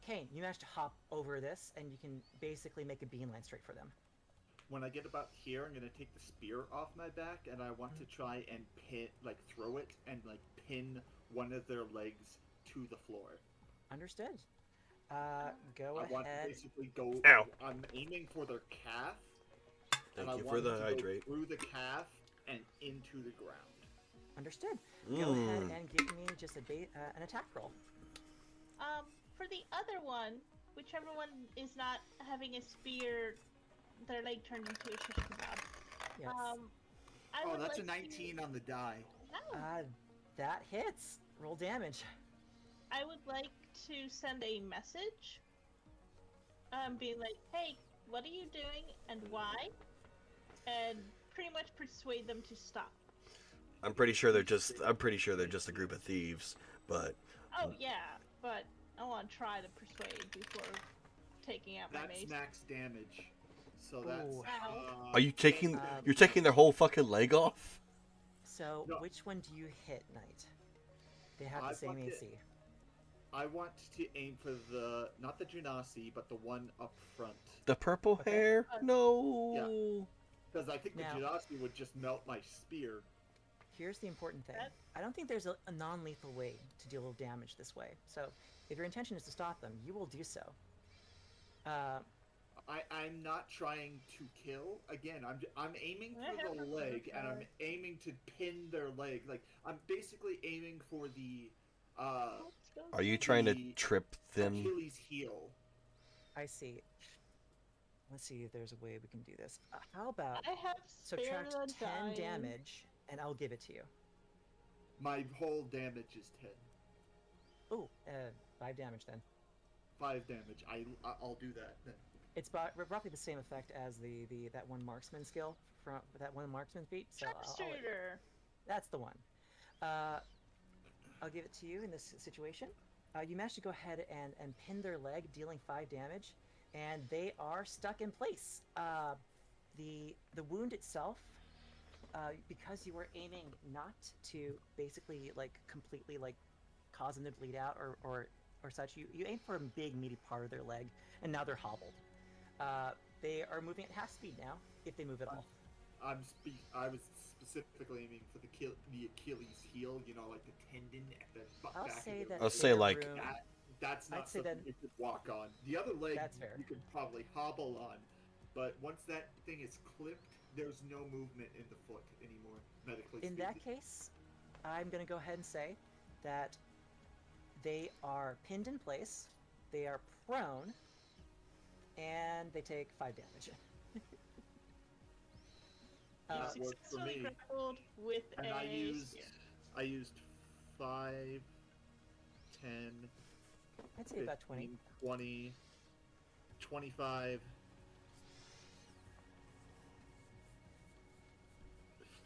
Kane, you managed to hop over this, and you can basically make a beeline straight for them. When I get about here, I'm gonna take the spear off my back, and I want to try and throw it, and pin one of their legs to the floor. Understood. Go I ahead. want to basically go. Ow. I'm aiming for their calf. Thank and I you for want the to hydrate. Go through the calf and into the ground. Understood. Go ahead and give me just an attack roll. For the other one, whichever one is not having a spear, their leg turned into a shish kebab. Yes. I would That's like a 19 on the die. That hits. Roll damage. I would like to send a message, being like, "Hey, what are you doing and why?" And pretty much persuade them to stop. I'm pretty sure they're just a group of thieves, but Oh yeah, but I want to try to persuade before taking out my That's mace. max damage. So that's. Ooh. are you taking Um, you're taking their whole fucking leg off? So, No. which one do you hit, Knight? They have the I same want AC. I want to aim for not the Genasi, but the one up front. The purple Okay. hair? No. Because I think Now- the Genasi would just melt my spear. Here's the important thing. That- I don't think there's a non-lethal way to deal with damage this way. So, if your intention is to stop them, you will do so. I'm not trying to kill. Again, I'm aiming for the leg, and I'm aiming to pin their leg. I'm basically aiming for the Are you trying to The trip them? Achilles heel. I see. Let's see if there's a way we can do this. How about I have spared subtract the 10 dying. damage, and I'll give it to you. My whole damage is 10. Ooh, 5 damage then. 5 damage. I'll do that then. It's roughly the same effect as that one marksman skill from that one marksman feat. So Sharpshooter. that's the one. I'll give it to you in this situation. You managed to go ahead and pin their leg, dealing 5 damage, and they are stuck in place. The wound itself, because you were aiming not to basically completely cause them to bleed out or such, you aim for a big meaty part of their leg, and now they're hobbled. They are moving at half speed now, if they move at all. I was specifically aiming for the Achilles heel. You know, the tendon at the I'll back say of that. I'll their say, like- room- That's not I'd say something that- you could walk on. The other leg That's fair. you could probably hobble on, but once that thing is clipped, there's no movement in the foot anymore, medically In speaking. that case, I'm going to go ahead and say that they are pinned in place, they are prone, and they take 5 damage. That You worked for successfully me. grappled with And a I used spear. 5, 10, I'd say about 20. 15, 20, 25,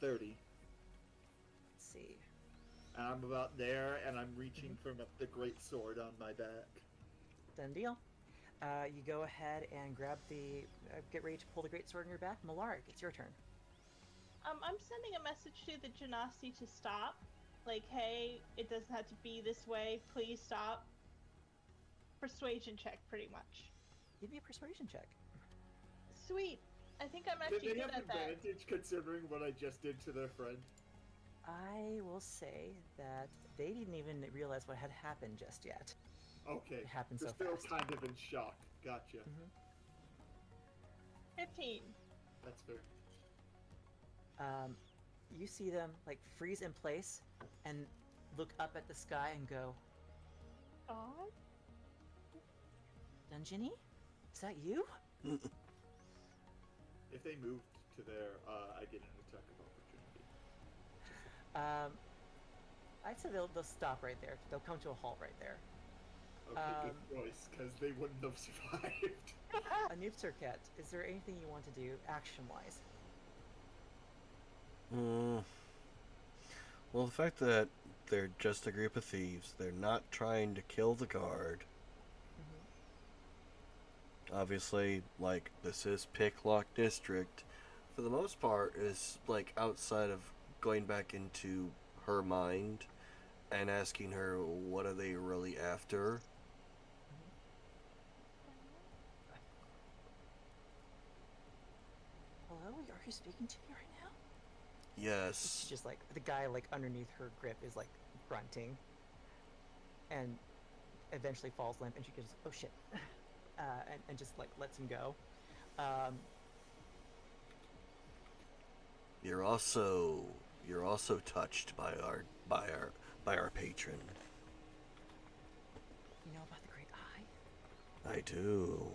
30. Let's see. And I'm about there, and I'm reaching for the great sword on my back. Done deal. You go ahead and grab get ready to pull the great sword in your back. Malaric, it's your turn. I'm sending a message to the Genasi to stop. Like, hey, it doesn't have to be this way. Please stop. Persuasion check, pretty much. Give me a persuasion check. Sweet. I think I'm Did actually they good have at that. advantage considering what I just did to their friend? I will say that they didn't even realize what had happened just yet. Okay. It happened so They're still fast. kind of in shock. Gotcha. 15. That's fair. You see them freeze in place and look up at the sky and go, Oh. Dungeony? Is that you? If they moved to there, I get an attack of opportunity. I'd say they'll stop right there. They'll come to a halt right there. Okay, good choice, because they wouldn't have survived. Anoop Circuit, is there anything you want to do action-wise? Well, the fact that they're just a group of thieves, they're not trying to kill the guard. Obviously, like, this is Picklock District. For the most part, is like outside of going back into her mind and asking her what are they really after. Hello, are you speaking to me right now? Yes. She's just like, the guy like underneath her grip is like grunting. And eventually falls limp and she goes, oh shit. And just like lets him go. You're also touched by our patron. You know about the Great Eye? I do.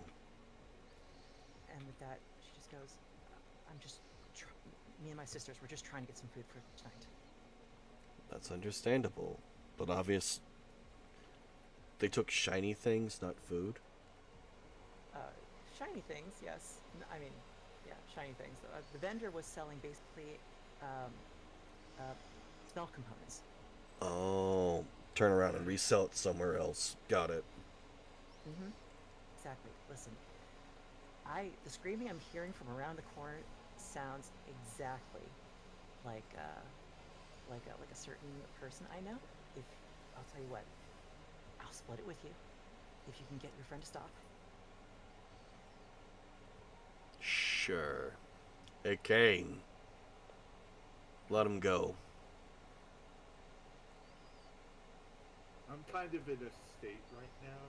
And with that, she just goes, me and my sisters, we're just trying to get some food for tonight. That's understandable, but obvious. They took shiny things, not food. Shiny things, yes. I mean, yeah, shiny things. The vendor was selling basically spell components. Oh, turn around and resell it somewhere else. Got it. Exactly. Listen, the screaming I'm hearing from around the corner sounds exactly like a certain person I know. If I'll tell you what, I'll split it with you if you can get your friend to stop. Sure. Hey, Kane. Let him go. I'm kind of in a state right now,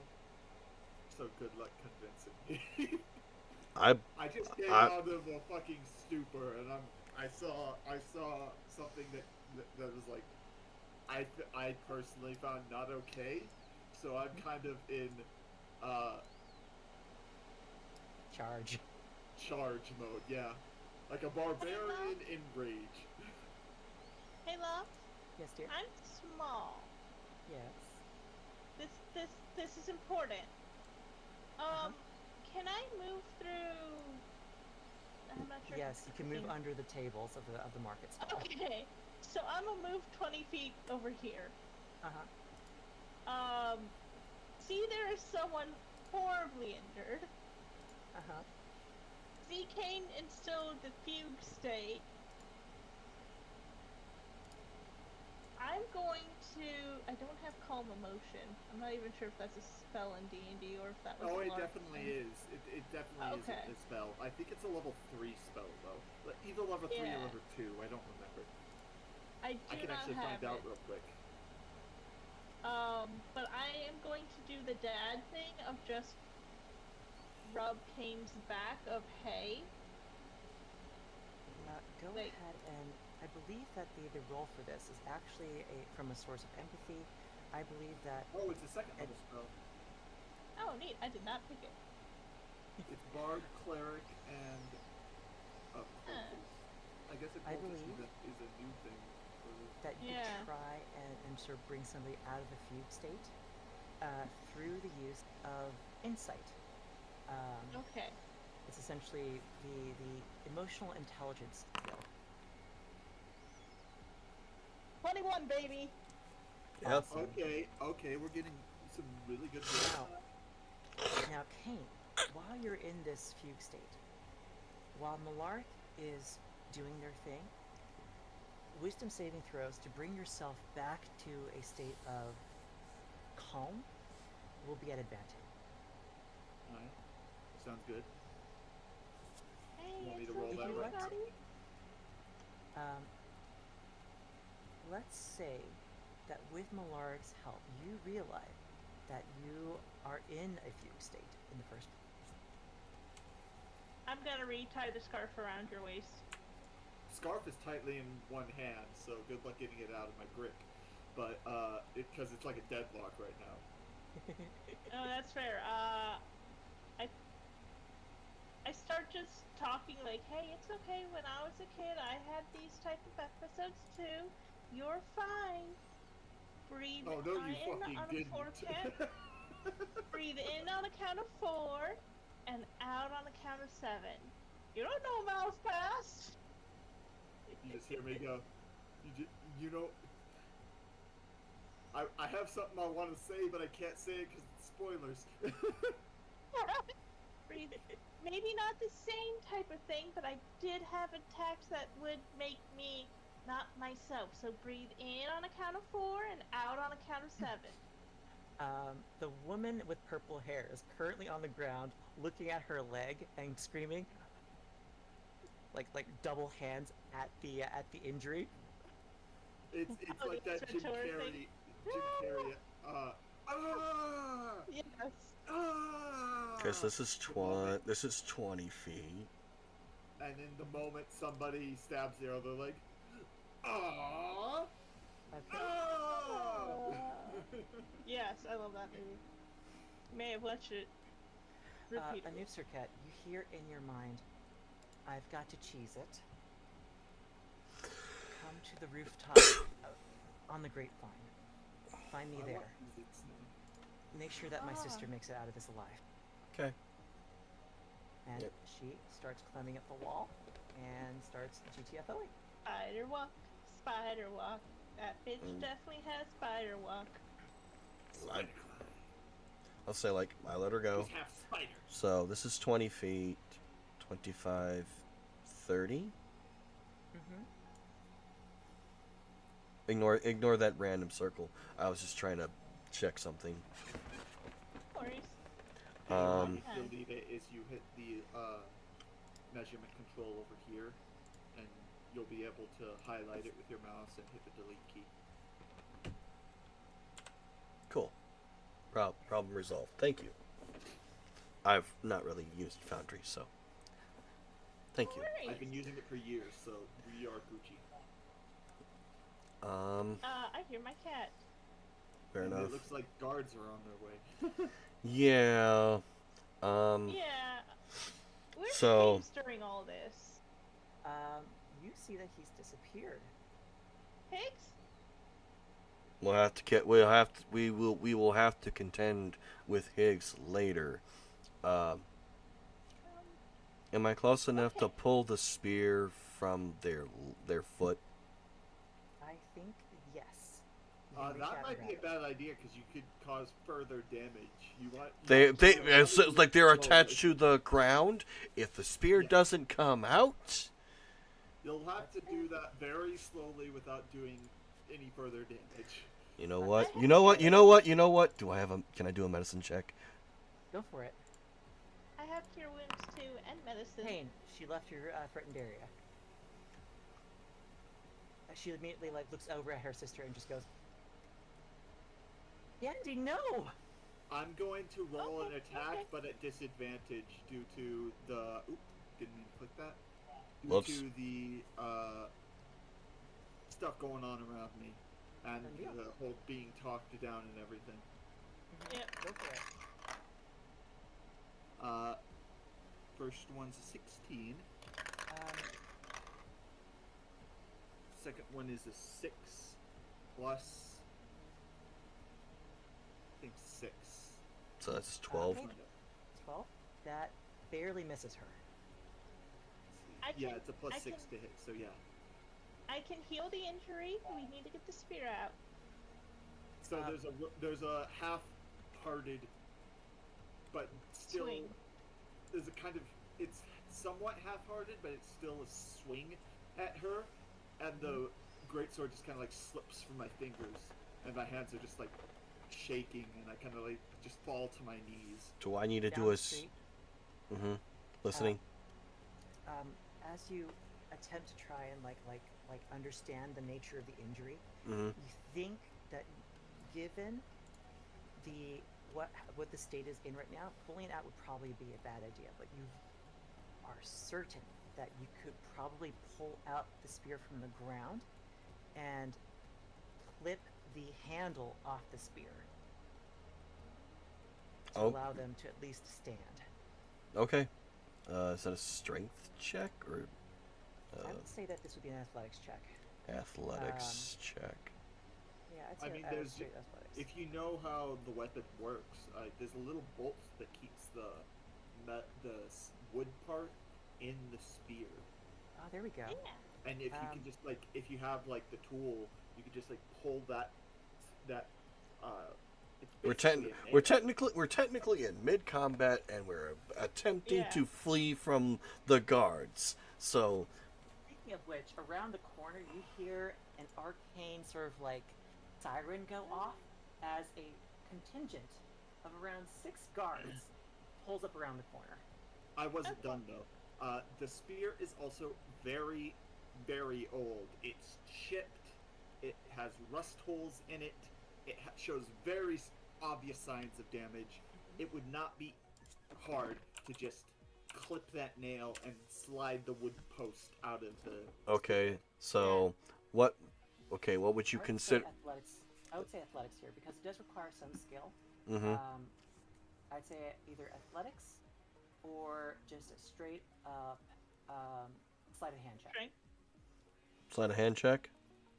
so good luck convincing me. I just came out of a fucking stupor, and I saw something that was like, I personally found not okay, so I'm kind of in charge mode, yeah, like a barbarian in rage. Hey, love. Yes, dear. I'm small. Yes. This is important. Can I move through? I'm not sure. Yes, you can move under the tables of the market stall. Okay, so I'm gonna move 20 feet over here. See, there is someone horribly injured. See, Kane instilled the fugue state. I'm going to. I don't have calm emotion. I'm not even sure if that's a spell in D&D or if that was. Oh, it a definitely is. It definitely is a spell. I think it's a level 3 spell though. Either level 3 or level 2. I don't remember. I can actually find out real quick. But I am going to do the dad thing of just rub Kane's back of hay. Go ahead, and I believe that the roll for this is actually from a source of empathy. I believe that... Oh, it's a second level spell. Oh, neat. I did not pick it. It's Bard, Cleric, and... I guess a cultist is a new thing. That you could try and sort of bring somebody out of the fugue state through the use of insight. Okay. It's essentially the emotional intelligence skill. 21, baby! Yep. Awesome. Okay, we're getting some really good Now, Kane, while you're in this fugue state, while Malark is doing their thing, wisdom saving throws to bring yourself back to a state of calm will be at advantage. Alright. Sounds good. Hey, Want me to roll that right? Let's say that with Malark's help, you realize that you are in a fugue state in the first place. I'm gonna retie the scarf around your waist. Scarf is tightly in one hand, so good luck getting it out of my grip. But, because it's like a deadlock right now. Oh, that's fair. I start just talking like, hey, it's okay, when I was a kid, I had these type of episodes too. You're fine. Breathe Oh no, you in fucking on a didn't. 4 count. Breathe in on a count of 4 and out on a count of 7. You don't know mouse fast. You just hear me go. You know. I have something I want to say, but I can't say it because it's spoilers. Breathe. Maybe not the same type of thing, but I did have attacks that would make me not myself. So breathe in on a count of 4 and out on a count of 7. The woman with purple hair is currently on the ground, looking at her leg and screaming, like double hands at the injury. It's Oh, like the that Jim Ventura Carrey. thing. Jim Carrey. Yes. Because this is 20 feet. And in the moment somebody stabs the other leg, ah, Okay. Yes, I love that movie. You may have watched it repeatedly. Anub Surkat, you hear in your mind, I've got to cheese it. Come to the rooftop on the grapevine. Find me there. Make sure that my sister makes it out of this alive. Okay. And Yep. she starts climbing up the wall and starts GTFOing. Spider walk, spider walk. That bitch definitely has spider walk. I'll say, like, I let her go. He's half spider. So this is 20 feet, 25, 30. Mm-hmm. Ignore that random circle. I was just trying to check something. No worries. How you delete it is you hit the measurement control over here, and you'll be able to highlight it with your mouse and hit the delete key. Cool. Problem resolved. Thank you. I've not really used Foundry, so thank you. I've been using it for years, so we are Gucci. I hear my cat. Fair And enough. it looks like guards are on their way. Yeah. Yeah. Where's So- James during all this? You see that he's disappeared. Higgs? We will have to contend with Higgs later. Am I close enough to pull the spear from their foot? I think yes. You can reach That out might and be a grab it. bad idea because you could cause further damage. It's like they're attached to the ground. If the spear doesn't come out, You'll have to do that very slowly without doing any further damage. you know what? Can I do a medicine check? Go for it. I have cure wounds too, and medicine. Pain. She left your threatened area. She immediately looks over at her sister and just goes, Yandy, no! I'm going to roll an Okay, attack, okay. but at disadvantage due to the. Oop, didn't mean to click that. Due Whoops. to the stuff going on around me, and Yeah. the whole being talked down and everything. Yep. Go for it. First one's a 16. Second one is a 6 plus. I think 6. So that's 12. Okay. 12? That barely misses her. Yeah, it's a plus I 6 can- to hit, so yeah. I can heal the injury. We need to get the spear out. So there's a half-hearted, but still Swing. there's a kind of it's somewhat half-hearted, but it's still a swing at her, and the greatsword just kind of slips from my fingers, and my hands are just shaking, and I kind of just fall to my knees. Do I need to Down do a? the street, Listening. as you attempt to try and understand the nature of the injury, Mm-hmm. you think that given the what the state is in right now, pulling it out would probably be a bad idea. But you are certain that you could probably pull out the spear from the ground and clip the handle off the spear to Oh. allow them to at least stand. Okay. Is that a strength check or I would say that this would be an athletics check. athletics check? Yeah, I'd I say mean, there's straight athletics. if you know how the weapon works, there's a little bolt that keeps wood part in the spear, Oh, there we go. Yeah. and if you can Um, just like if you have like the tool, you can just like pull that it's We're basically a we're nail. technically in mid combat, and we're attempting Yeah. to flee from the guards. So Speaking of which, around the corner you hear an arcane sort of like siren go off as a contingent of around 6 guards pulls up around the corner. I wasn't done though. The spear is also very, very old. It's chipped. It has rust holes in it. It shows very obvious signs of damage. It would not be hard to just clip that nail and slide the wood post out of the. okay, so what? Okay, what would you I would say consider? athletics. I would say athletics here because it does require some skill. Mm-hmm. I'd say either athletics or just a straight up sleight of hand check. Strength. Sleight of hand check.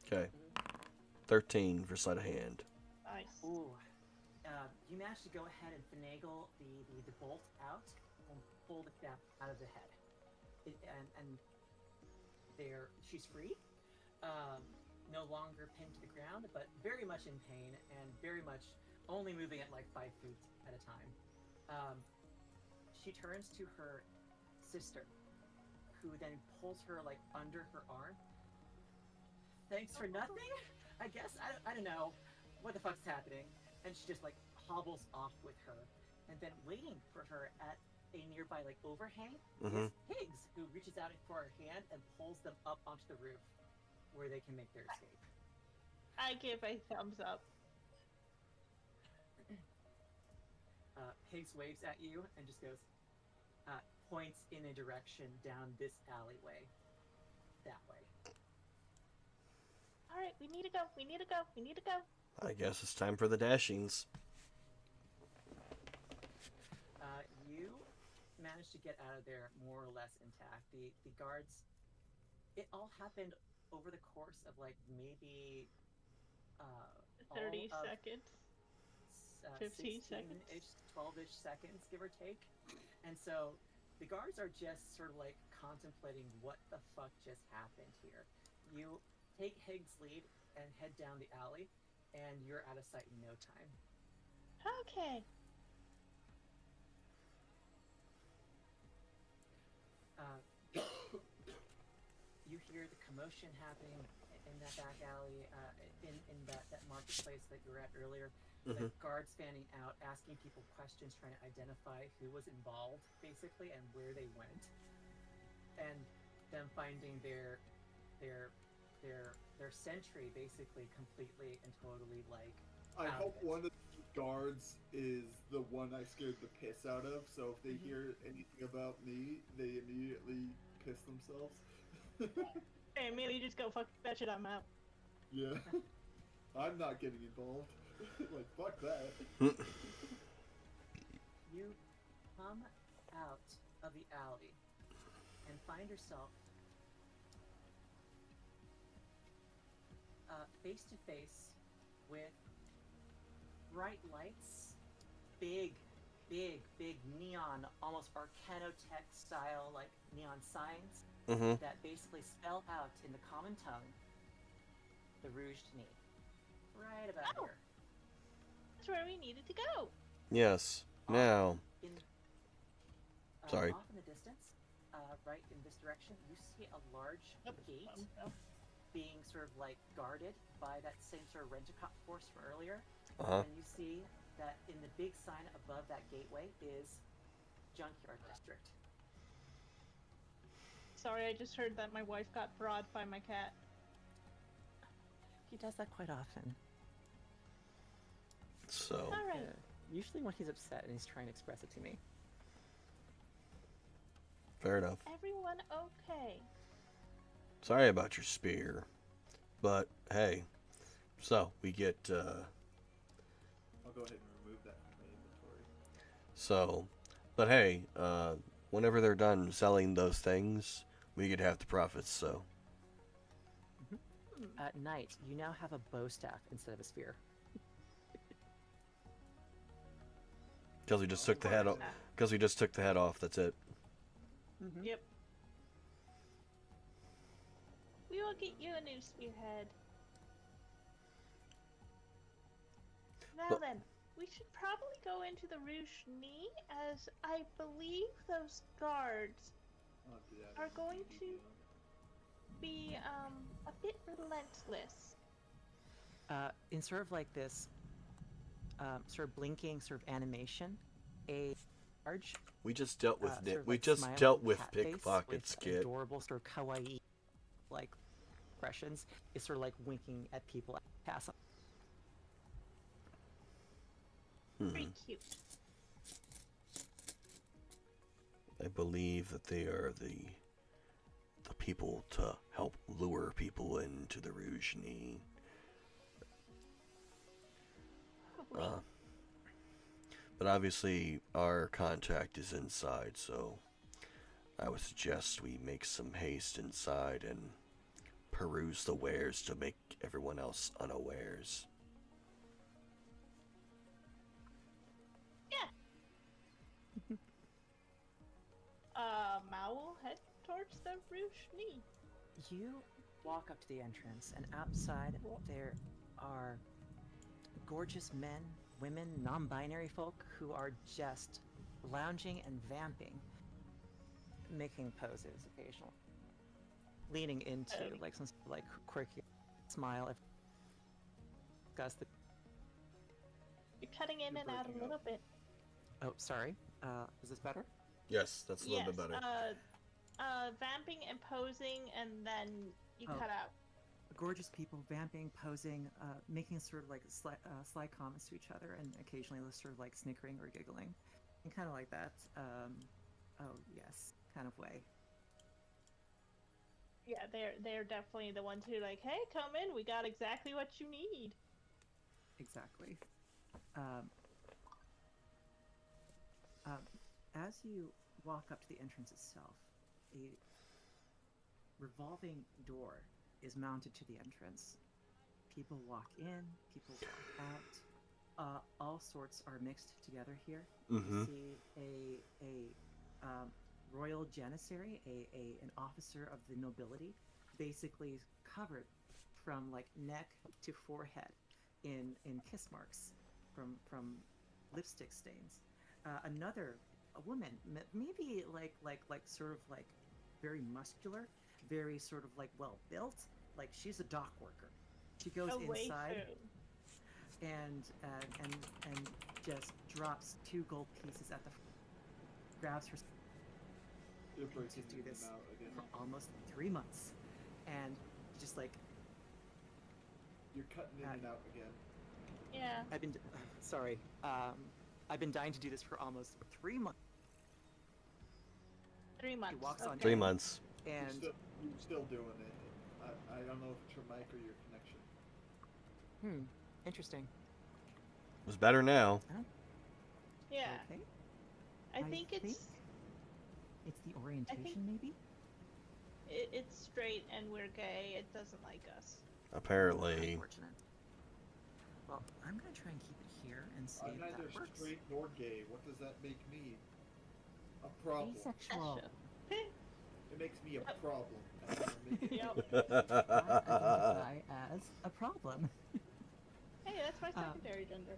Okay, Mhm. 13 for sleight of hand. Nice. Ooh. You managed to go ahead and finagle the bolt out and pull the cap out of the head. And there, she's free. No longer pinned to the ground, but very much in pain and very much only moving at like 5 feet at a time. She turns to her sister, who then pulls her like under her arm. Thanks for nothing, I guess. I don't know what the fuck's happening. And she just like hobbles off with her. And then waiting for her at a nearby like overhang is Higgs, who reaches out for her hand and pulls them up onto the roof where they can make their escape. I give a thumbs up. Higgs waves at you and just goes, points in a direction down this alleyway. That way. All right, we need to go. We need to go. We need to go. I guess it's time for the dashings. You managed to get out of there more or less intact. The guards, it all happened over the course of like maybe 30 all of, seconds. 15 seconds. 16-ish, 12-ish seconds, give or take. And so the guards are just sort of like contemplating what the fuck just happened here. You take Higgs' lead and head down the alley, and you're out of sight in no time. Okay. You hear the commotion happening in that back alley, in that marketplace that you were at earlier. The guards fanning out, asking people questions, trying to identify who was involved, basically, and where they went, and them finding their sentry basically completely and totally like. I hope one of the guards is the one I scared the piss out of. So if they hear anything about me, they immediately piss themselves. Hey, immediately just go fuck that shit. I'm out. Yeah, I'm not getting involved. Like fuck that. You come out of the alley and find yourself face to face with bright lights, big neon, almost Arcanotech style like neon signs that basically spell out in the common tongue the Rouge to Knee. Right about here. That's where we needed to go. Yes. Now. Sorry. Off in the distance, right in this direction, you see a large gate being sort of like guarded by that same sort of Rent-A-Cop force from earlier. And you see that in the big sign above that gateway is Junkyard District. Sorry, I just heard that my wife got broad by my cat. He does that quite often. So. All right. Usually when he's upset and he's trying to express it to me. Fair enough. Everyone okay? Sorry about your spear, but hey. So we get. I'll go ahead and remove that from my inventory. So, but hey, whenever they're done selling those things, we get half the profits. So. Knight, you now have a bow staff instead of a spear. Because we just took the head off. Because we just took the head off. That's it. Mm-hmm. Yep. We will get you a new spearhead. Now But- then, we should probably go into the Rouge-Ni, as I believe those guards I'll have to do that are in going D&D to Beyond. be a bit relentless. In sort of like this, sort of blinking sort of animation, a large, We just dealt with sort of we like just smiling dealt with cat face pickpockets, with kid. adorable sort of kawaii, like expressions, is sort of like winking at people as they pass. Pretty cute. I believe that they are the people to help lure people into the Rouge-Ni. Probably. But obviously, our contact is inside, so I would suggest we make some haste inside and peruse the wares to make everyone else unawares. Mao will head towards the Rouge-Ni. You walk up to the entrance, and outside there are gorgeous men, women, non-binary folk who are just lounging and vamping, making poses occasionally, leaning into like some sort of, like quirky smile. If discuss the You're cutting in You're and out a breaking little up. bit. oh, sorry, is this better? Yes, that's a little Yes, bit better. vamping and posing, and then you Oh. cut out. Gorgeous people vamping, posing, making sort of like sly comments to each other, and occasionally they're sort of like snickering or giggling, and kind of like that. Oh yes, kind of way. Yeah, they're definitely the ones who are like, hey, come in, we got exactly what you need. Exactly. As you walk up to the entrance itself, a revolving door is mounted to the entrance. People walk in, people walk out. All sorts are mixed together here. Mm-hmm. You see a royal janissary, an officer of the nobility, basically covered from like neck to forehead in kiss marks from lipstick stains. A woman, maybe like sort of like very muscular, very sort of like well built, like she's a dock worker. She goes inside and just drops 2 gold pieces at the grabs her You're to breaking do in this and out again. for almost 3 months, and just like You're cutting in and out again. Yeah. I've been sorry, I've been dying to do this for almost 3 months. 3 months. walks on okay. 3 months. And You're still doing it. I don't know if it's your mic or your connection. Interesting. It was better now. Yeah. Okay. I think it's it's the orientation, maybe. it's straight and we're gay. It doesn't like us. Apparently. Unfortunate. Well, I'm gonna try and keep it here and see I'm if neither that works. straight nor gay. What does that make me? A problem. Asexual. It makes me a problem. That's what I'm making Yep. it. I identify as a problem. Hey, that's my secondary gender.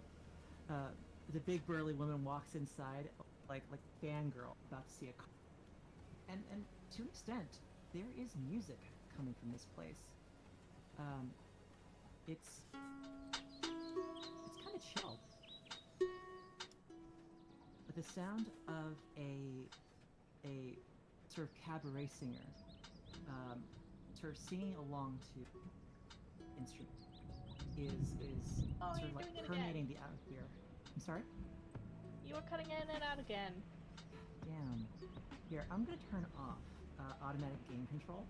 The big burly woman walks inside like fangirl about to see a and to an extent there is music coming from this place. It's kind of chill, but the sound of a sort of cabaret singer sort of singing along to instrument is Oh, sort you're of like doing it permeating the atmosphere. I'm sorry? You were cutting in and out again. Damn. Here, I'm gonna turn off automatic game control.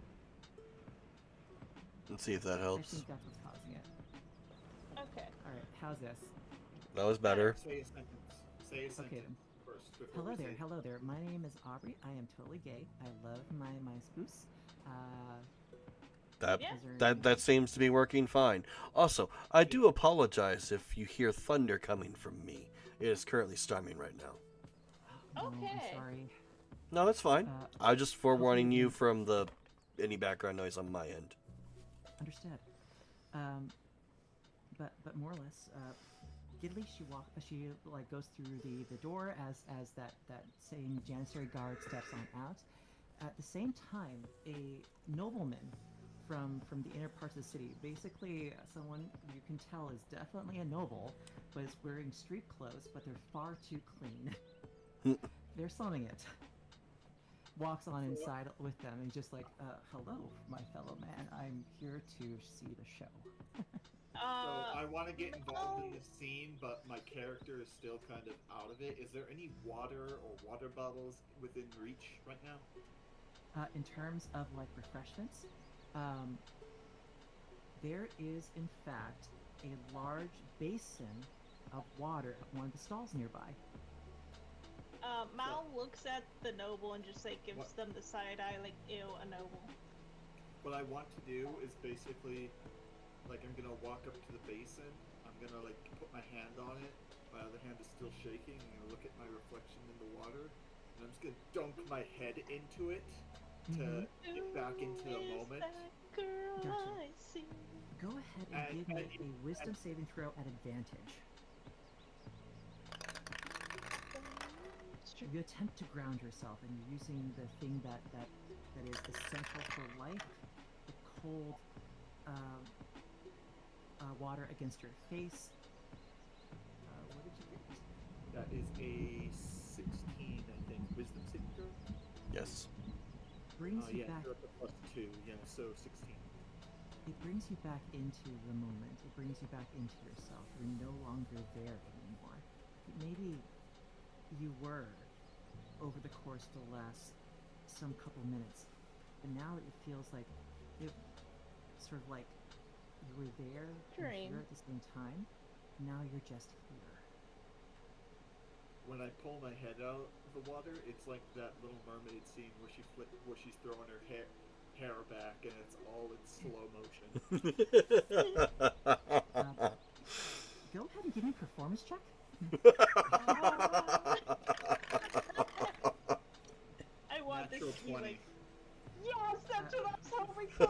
Let's see if that I helps. think that's what's causing it. Okay. Alright, how's this? That was better. Say a sentence. Say a sentence then. first. before Hello we there, say- hello there. My name is Aubrey. I am totally gay. I love my spoos. That Yeah. Is there that any- that seems to be working fine. Also, I do apologize if you hear thunder coming from me. It is currently storming right now. No, Okay. I'm sorry. No, that's fine. I'm just forewarning hopefully you you- from any background noise on my end. Understood. But more or less, Gidley, she like goes through the door as that same janissary guard steps on out. At the same time, a nobleman from the inner parts of the city, basically someone you can tell is definitely a noble, but is wearing street clothes, but they're far too clean. They're slumming it. Walks on inside with them and just like, hello, my fellow man. I'm here to see the show. So I want to get involved in the scene, but my character is still kind of out of it. Is there any water or water bottles within reach right now? In terms of like refreshments, there is in fact a large basin of water at one of the stalls nearby. Mal looks at the noble and just like gives What? them the side eye, like, ew, a noble. What I want to do is basically, like, I'm gonna walk up to the basin. I'm gonna like put my hand on it. My other hand is still shaking. I'm gonna look at my reflection in the water, and I'm just gonna dunk my head into it to get back into the Who is moment. that girl Gotcha. I see? Go ahead and give me a wisdom saving throw at advantage. You attempt to ground yourself, and you're using the thing that is essential for life, the cold water against your face. What did you get? That is a 16, I think. Wisdom saving throw? Yes. Brings you Yeah, back. you're up to +2. Yeah, so 16. It brings you back into the moment. It brings you back into yourself. You're no longer there anymore. Maybe you were over the course of the last some couple minutes, but now it feels like it sort of like you were there and Dream. here at the same time. Now you're just here. When I pull my head out of the water, it's like that Little Mermaid scene where she's throwing her hair back, and it's all in slow motion. Go ahead and give me a performance check. I want this Natural to be 20. like, yes, that's what I was hoping for.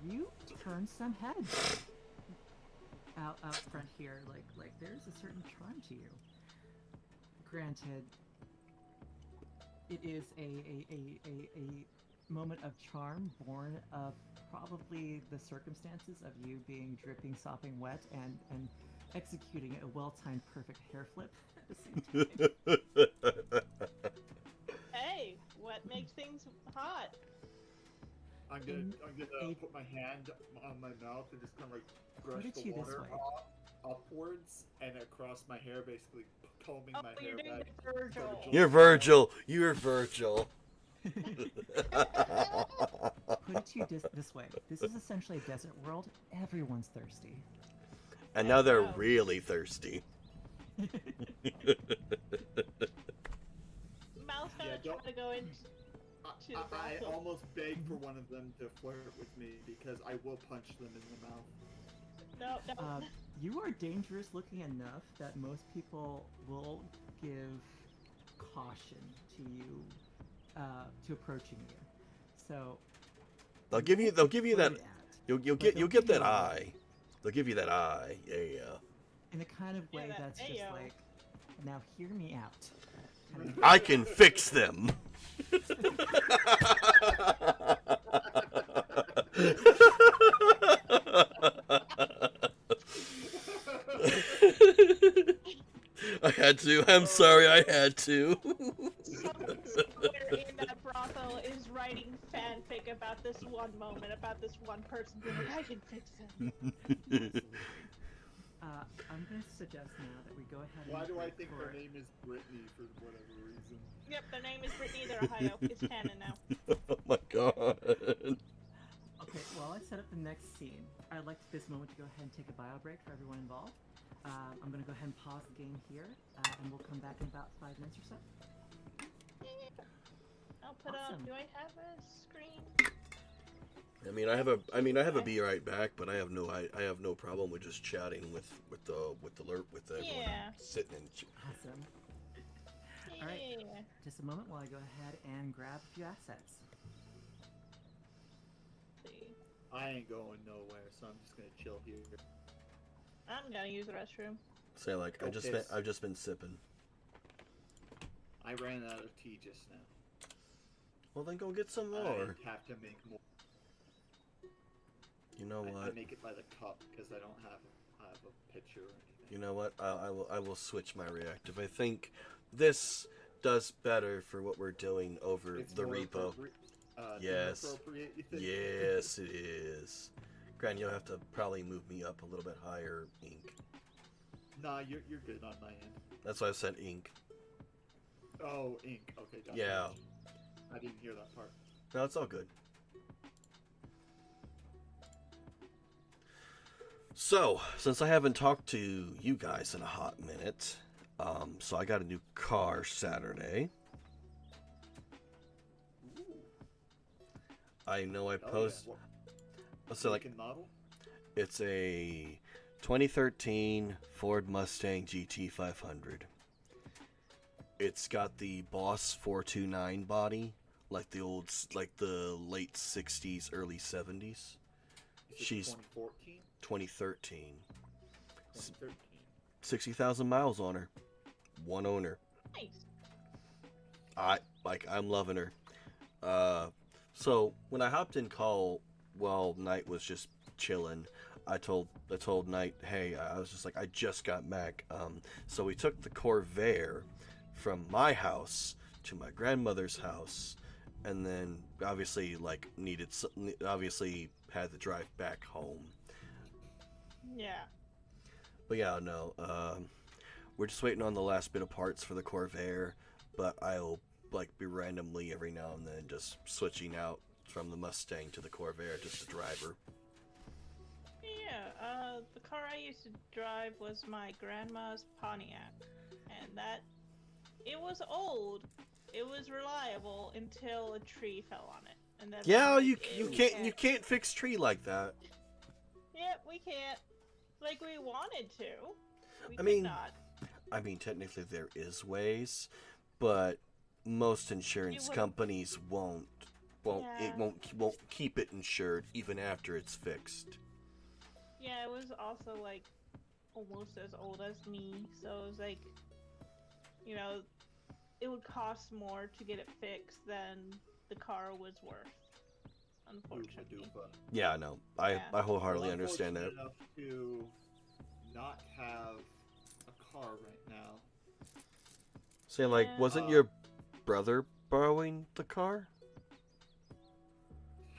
You turn some heads out front here. Like there's a certain charm to you. Granted, it is a moment of charm born of probably the circumstances of you being dripping, sopping wet, and executing a well-timed perfect hair flip at the same time. Hey, what makes things hot? I'm gonna put my hand on my mouth and just kind of like brush Put it the to you this water way. upwards and across my hair, basically combing Oh, my you're hair doing back. the Virgil. You're Virgil. You're Virgil. Put it to you this way. This is essentially a desert world. Everyone's thirsty. And now they're Wow. really thirsty. Mal's gonna Yeah, try don't- to go in. To the I brothel. almost beg for one of them to flirt with me because I will punch them in the mouth. No. You are dangerous looking enough that most people will give caution to you, to approaching you. So They'll give you that. flirted at, You'll But get they'll get give that you a- eye. They'll give you that eye. Yeah. in the kind of way Yeah, that that's just ayo. like, now hear me out. Kind of- I can fix them. I had to. I'm sorry. I had to. Someone somewhere in that brothel is writing fanfic about this one moment, about this one person being like, I can fix him. I'm going to suggest now that we go ahead and Why do I wait think for- her name is Brittany for whatever reason? Yep, their name is Brittany, they're Ohio. It's canon now. Oh my god. Okay, while I set up the next scene, I'd like this moment to go ahead and take a bio break for everyone involved. I'm going to go ahead and pause the game here, and we'll come back in about 5 minutes or so. I'll put Awesome. up. Do I have a screen? I have a be right back, but I have no problem with just chatting with everyone Yeah. sitting in. Awesome. Yeah. All right. Just a moment while I go ahead and grab a few assets. See. I ain't going nowhere, so I'm just gonna chill here. I'm gonna use the restroom. Say like Go piss. I've just been sipping. I ran out of tea just now. Well, then go get some I more. have to make more. You know I what? make it by the cup because I don't have a pitcher or anything. You know what? I will switch my reactive. I think this does better for what we're doing over It's the more repo. Yes. Appropriate, you think? Yes, it is. Gran, you'll have to probably move me up a little bit higher, Ink. Nah, you're good on my end. That's why I said Ink. Oh, ink. Okay, gotcha. Yeah. I didn't hear that part. No, it's all good. So, since I haven't talked to you guys in a hot minute, so I got a new car Saturday. I know I post. Yeah. So like, Make and model? it's a 2013 Ford Mustang GT 500. It's got the Boss 429 body, like the late 60s, early 70s. Is it She's 2014? 2013. 2013. 60,000 miles on her. One owner. Nice. I'm loving her. So when I hopped in call while Knight was just chilling, I told Knight, hey, I was just like, I just got back. So we took the Corvair from my house to my grandmother's house, and then obviously had to drive back home. Yeah. But yeah, no, we're just waiting on the last bit of parts for the Corvair, but I'll be randomly every now and then just switching out from the Mustang to the Corvair just to drive her. Yeah, the car I used to drive was my grandma's Pontiac, and it was old, it was reliable until a tree fell on it, and then Yeah, like, you can't fix tree like that. Yep, we can't. Like we wanted to. We I could mean, not. I mean, technically there is ways, but most insurance companies won't keep it insured even after it's fixed. Yeah, it was also like almost as old as me, so it was like, it would cost more to get it fixed than the car was worth. Unfortunately. Yeah, no, I wholeheartedly understand that. Enough to not have a car right now. Say, wasn't your brother borrowing the car?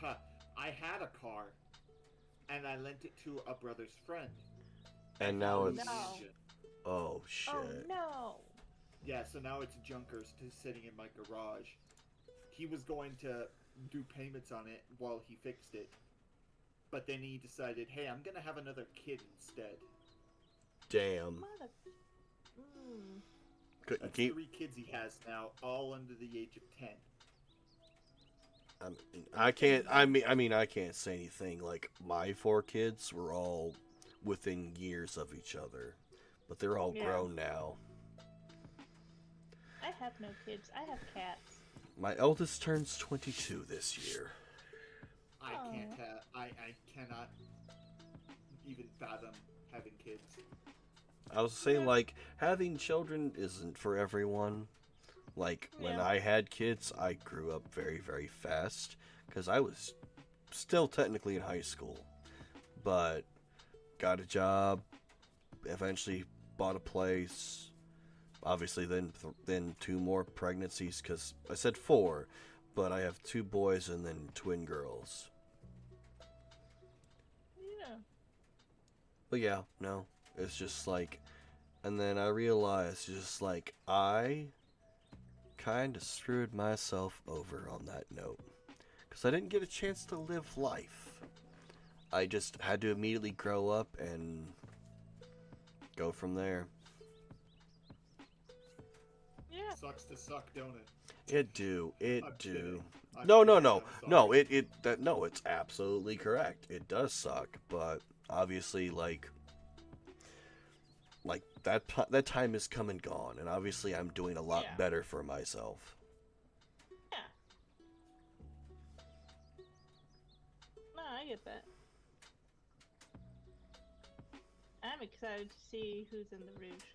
Huh. I had a car, and I lent it to a brother's friend. And now it's... No. Oh, shit. Oh, no. Yeah, so now it's junkers sitting in my garage. He was going to do payments on it while he fixed it. But then he decided, hey, I'm going to have another kid instead. Damn. That's 3 kids he has now, all under the age of 10. I can't say anything. Like, my 4 kids were all within years of each other. But they're all grown now. I have no kids. I have cats. My eldest turns 22 this year. I cannot even fathom having kids. I was saying, having children isn't for everyone. When I had kids, I grew up very, very fast. Because I was still technically in high school. But got a job, eventually bought a place. Obviously, then 2 more pregnancies, because I said 4, but I have 2 boys and then twin girls. Yeah. But yeah, no, it's just and then I realized I kind of screwed myself over on that note, because I didn't get a chance to live life. I just had to immediately grow up and go from there. Yeah. Sucks to suck, don't it? It do. It I'm do. kidding. I'm No, kidding, no. I'm No, sorry. it's absolutely correct. It does suck, but obviously, like that time is come and gone, and obviously I'm doing a lot Yeah. better for myself. Yeah. No, I get that. I'm excited to see who's in the Rouge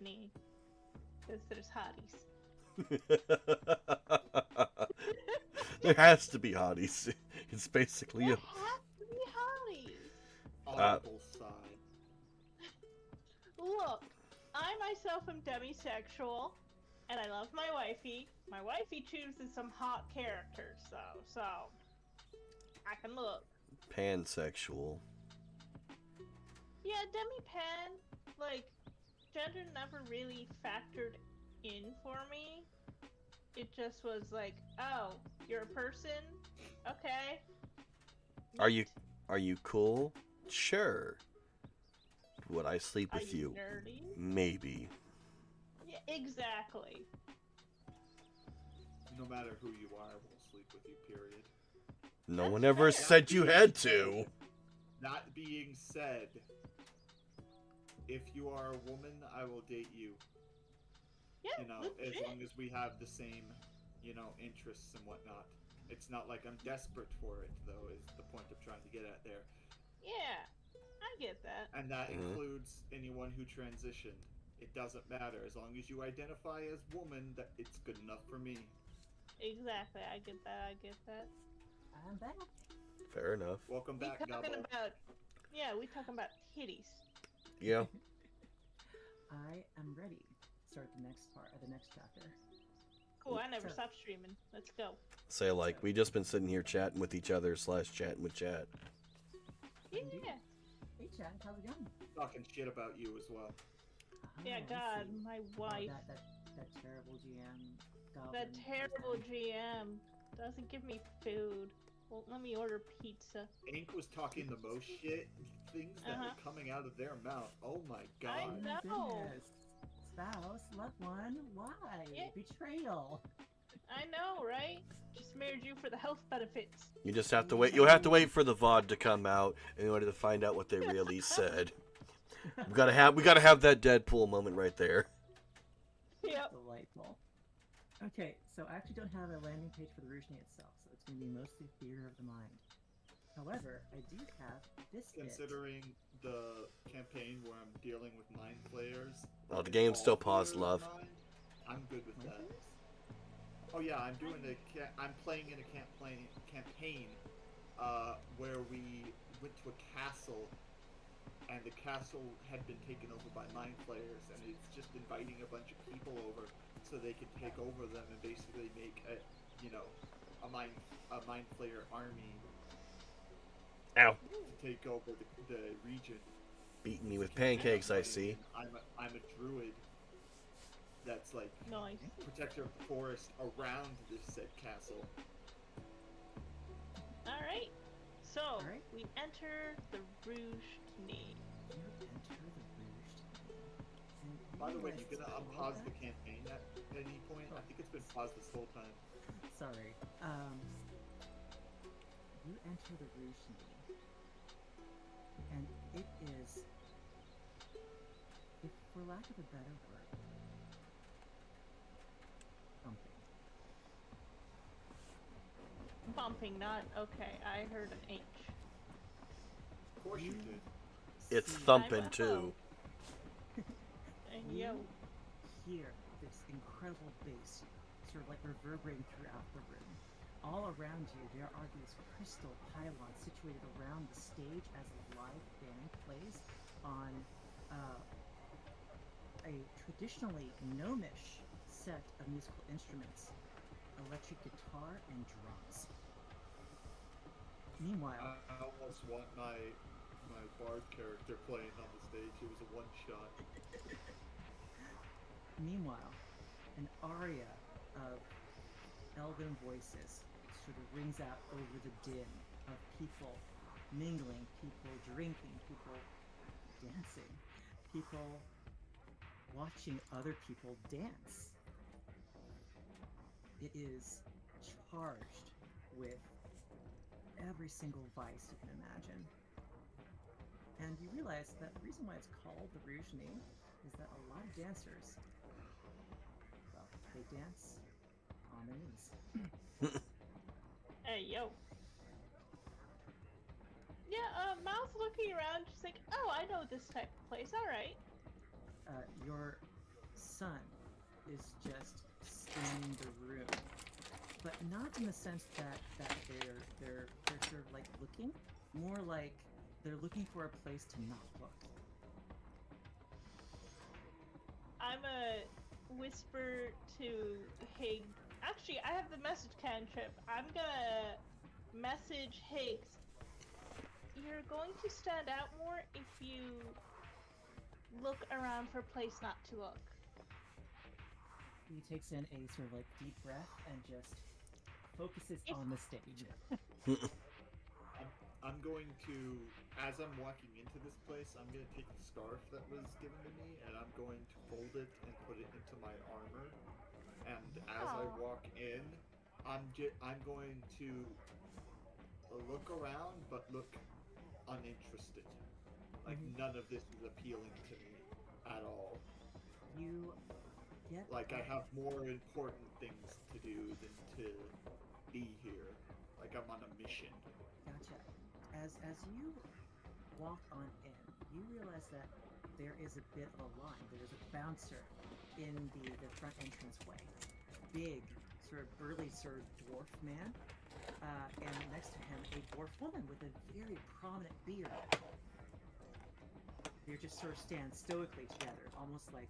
because there's hotties. There has to be hotties. It's basically There a have to be hotties. Audible sigh. Look, I myself am demisexual, and I love my wifey. My wifey chooses some hot characters, so I can look. pansexual. Yeah, demi-pan, like, gender never really factored in for me. It just was like, oh, you're a person? Okay. Are you cool? Sure. Would I sleep Are with you you? nerdy? Maybe. Yeah, exactly. No matter who you are, I won't sleep with you, period. No That's one ever fair. said you had to. That being said, if you are a woman, I will date you. Yeah, You know, legit. as long as we have the same, interests and whatnot. It's not like I'm desperate for it, though, is the point I'm trying to get at there. Yeah, I get that. And that Mhm. includes anyone who transitioned. It doesn't matter. As long as you identify as woman, that it's good enough for me. Exactly, I get that. I'm back. Fair enough. Welcome We back, talking Gobble. about, yeah, we talking about titties. Yeah. I am ready. Start the next part of the next chapter. Cool, I never So- stopped streaming. Let's go. Say like we just been sitting here chatting with each other / chatting with chat. Indeed. Yeah, Hey, Chad, how's it going? Talking shit about you as well. yeah, Oh, I God, see. my Oh, wife. that terrible GM. That Goblin terrible person. GM doesn't give me food. Won't let me order pizza. Ink was talking the most shit things that Uh-huh. were coming out of their mouth. Oh my I god. Oh my know. goodness. Spouse, loved one, why? Yeah. Betrayal. I know, right? Just married you for the health benefits. You just have to wait. You'll have to wait for the VOD to come out in order to find out what they really said. We gotta have that Deadpool moment right there. Yep. Delightful. Okay, so I actually don't have a landing page for the Rougeny itself, so it's going to be mostly theater of the mind. However, I do have this bit. Considering the campaign where I'm dealing with mind flayers. Oh, the it's game's all still paused, theater of love. mind, I'm good with Mind that. flayers? Oh yeah, I'm playing in a campaign where we went to a castle, and the castle had been taken over by mind flayers, and it's just inviting a bunch of people over so they can take over them and basically make a mind flayer army Ow. to take over the region. Beating me with pancakes, I see. I'm a druid that's like Nice. protector of the forest around this said castle. Alright. So, Alright. we enter the Rouge Knee. You enter the Rougeny. And By the way, yes, you gonna I unpause love the that. campaign at any point? I think it's been paused this whole time. Sorry. You enter the Rougeny, and it is, if for lack of a better word, something. Bumping, not okay. I heard an H. Of course you did. It's See thumping I'm too. And You yo, hear this incredible bass sort of like reverberating throughout the room. All around you, there are these crystal pylons situated around the stage as a live band plays on a traditionally gnomish set of musical instruments, electric guitar and drums. Meanwhile, I almost want my bard character playing on the stage. It was a one shot. Meanwhile, an aria of elven voices sort of rings out over the din of people mingling, people drinking, people dancing, people watching other people dance. It is charged with every single vice you can imagine. And you realize that the reason why it's called the Rouge Nez is that a lot of dancers, well, they dance on their knees. Hey, yo. Yeah, Mal's looking around, just like, oh, I know this type of place, alright. Your son is just in the room, but not in the sense that they're sort of like looking, more like they're looking for a place to not look. I'm a whisper to Higgs. Actually, I have the message cantrip. I'm gonna message Higgs. You're going to stand out more if you look around for a place not to look. He takes in a sort of like deep breath and just focuses on the stage. I'm going to, as I'm walking into this place, I'm going to take the scarf that was given to me and I'm going to fold it and put it into my armor. And as I walk in, I'm going to look around but look uninterested. Like none of this is appealing to me at all. You get Like I have more important things to do than to be here. Like I'm on a mission. Gotcha. As you walk on in, you realize that there is a bit of a line. There is a bouncer in the front entranceway. Big, sort of burly, sort of dwarf man. And next to him, a dwarf woman with a very prominent beard. They just sort of stand stoically together, almost like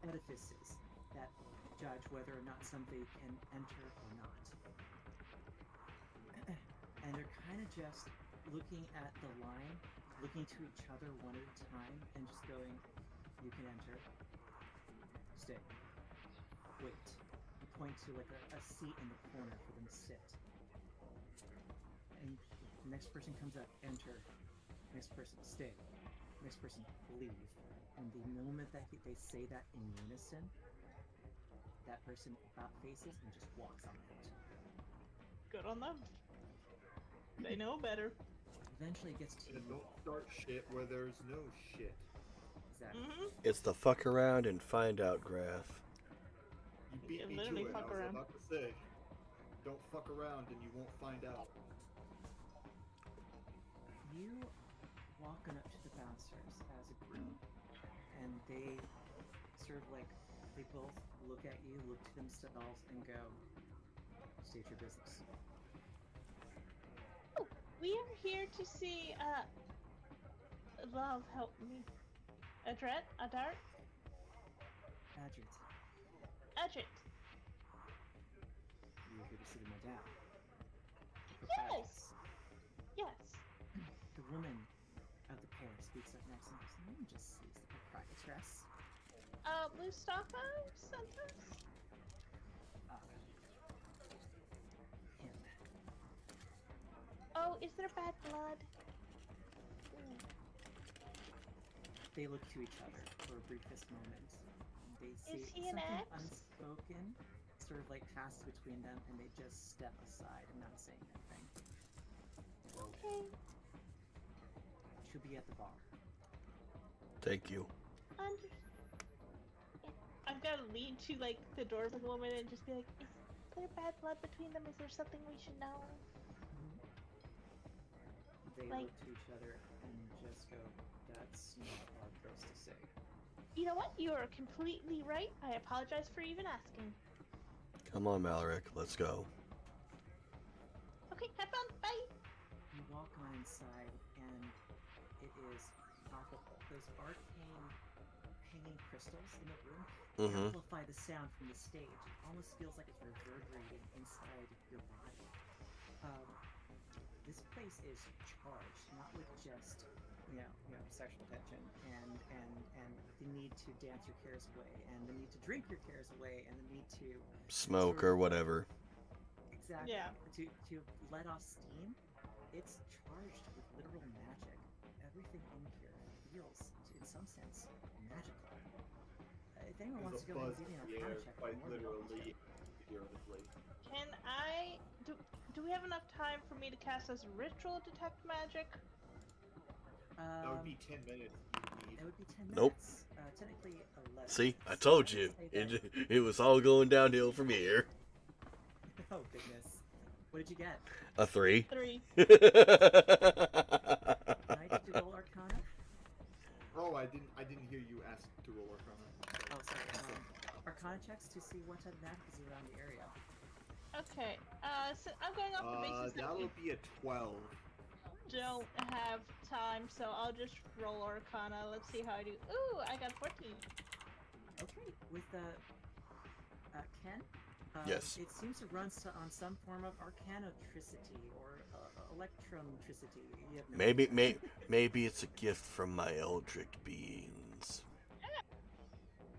edifices that judge whether or not somebody can enter or not. And they're kind of just looking at the line, looking to each other one at a time, and just going, "You can enter. Stay. Wait." You point to like a seat in the corner for them to sit. And the next person comes up, enter. Next person, stay. Next person, leave. And the moment that they say that in unison, that person about faces and just walks on out. Good on them. They know better. Eventually it gets to And you. don't start shit where there's no shit. Exactly. It's the fuck around and find out graph. You beat can me to literally it. fuck I was around. about to say, don't fuck around and you won't find out. You walking up to the bouncers as a group, and they sort of like, they both look at you, look to themselves, and go, "State your business." Oh, we are here to see, love help me. Adret? Adart? Adrit, Adret. you're here to see my dad. Yes! Yes. The woman of the pair speaks up next and goes, "Let me just see the proprietress." Mustafa sent us? Him. Oh, is there bad blood? They look to each other for a briefest moment. They see Is he an something ex? unspoken sort of like pass between them, and they just step aside and not say anything. Okay. She'll be at the bar. Thank you. I've got to lean to like the door of the woman and just be like, is there bad blood between them? Is there something we should know? They Like- look to each other and just go, "That's not our place to say." You know what? You are completely right. I apologize for even asking. Come on, Malaric, let's go. Okay, have fun. Bye. You walk on inside, and it is palpable. Those arcane hanging crystals in the room amplify the sound from the stage. It almost feels like it's reverberating inside your body. This place is charged, not with just sexual tension and the need to dance your cares away, and the need to drink your cares away, and the need to Smoke or whatever. exactly Yeah. to let off steam. It's charged with literal magic. Everything in here feels, in some sense, magical. If anyone There's wants a to go ahead buzz and give me in an the arcana air, check, quite I'm more than welcome literally, to. figuratively. Can I do we have enough time for me to cast as ritual detect magic? That would be 10 minutes. It would be 10 Nope. minutes. Technically 11. See, I So told would you. say that- It was all going downhill from here. Oh goodness. What did you get? A 3. 3. Knight, did you roll Arcana? Oh, I didn't hear you ask to roll Arcana. Oh, sorry. Arcana checks to see what type of magic is around the area. Okay. So I'm going off the basis that we that'll be a 12. don't have time, so I'll just roll Arcana. Let's see how I do. Ooh, I got 14. Okay, with Ken? Yes. It seems to run on some form of arcanotricity or electronicity. You have no idea. Maybe it's a gift from my eldritch beings.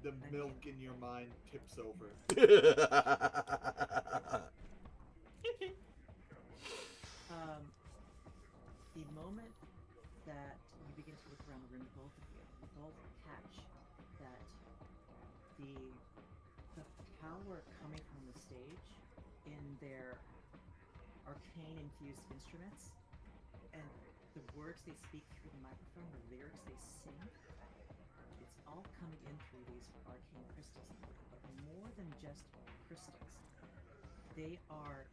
The milk in your mind tips over. The moment that you begin to look around the room, both of you both catch that the power coming from the stage in their arcane-infused instruments and the words they speak through the microphone, the lyrics they sing, it's all coming in through these arcane crystals. But more than just crystals, they are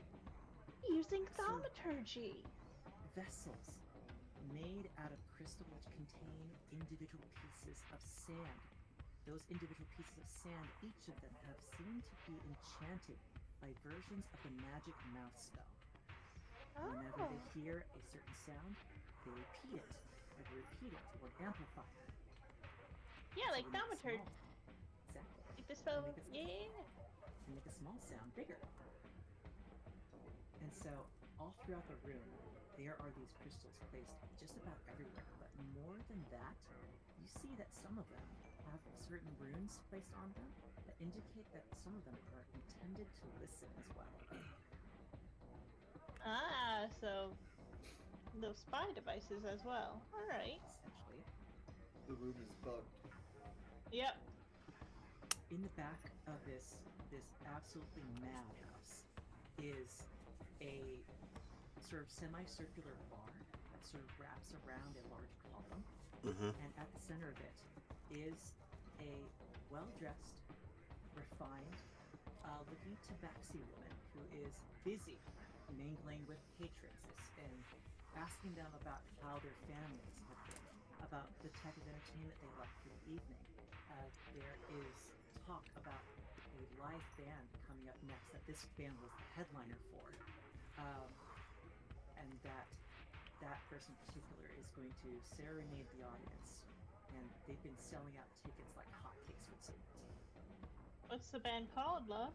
Using thaumaturgy. vessels made out of crystal which contain individual pieces of sand. Those individual pieces of sand, each of them have seemed to be enchanted by versions of the magic mouth spell. Whenever they hear a certain sound, they repeat it, or amplify it. Yeah, like So they make it thaumaturgy. small. Exactly. Like the spell. They make it small. Yeah. They make a small sound bigger. And so, all throughout the room, there are these crystals placed just about everywhere. But more than that, you see that some of them have certain runes placed on them that indicate that some of them are intended to listen as well. Ah, so those spy devices as well. All right. Essentially. The room is bugged. Yep. In the back of this absolutely madhouse is a sort of semicircular bar that sort of wraps around a large column. Mm-hmm. And at the center of it is a well-dressed, refined, looking tabaxi woman who is busy mingling with patrons and asking them about how their families have been, about the type of entertainment they like for the evening. There is talk about a live band coming up next that this band was the headliner for, and that person in particular is going to serenade the audience, and they've been selling out tickets like hotcakes for this event. What's the band called, love?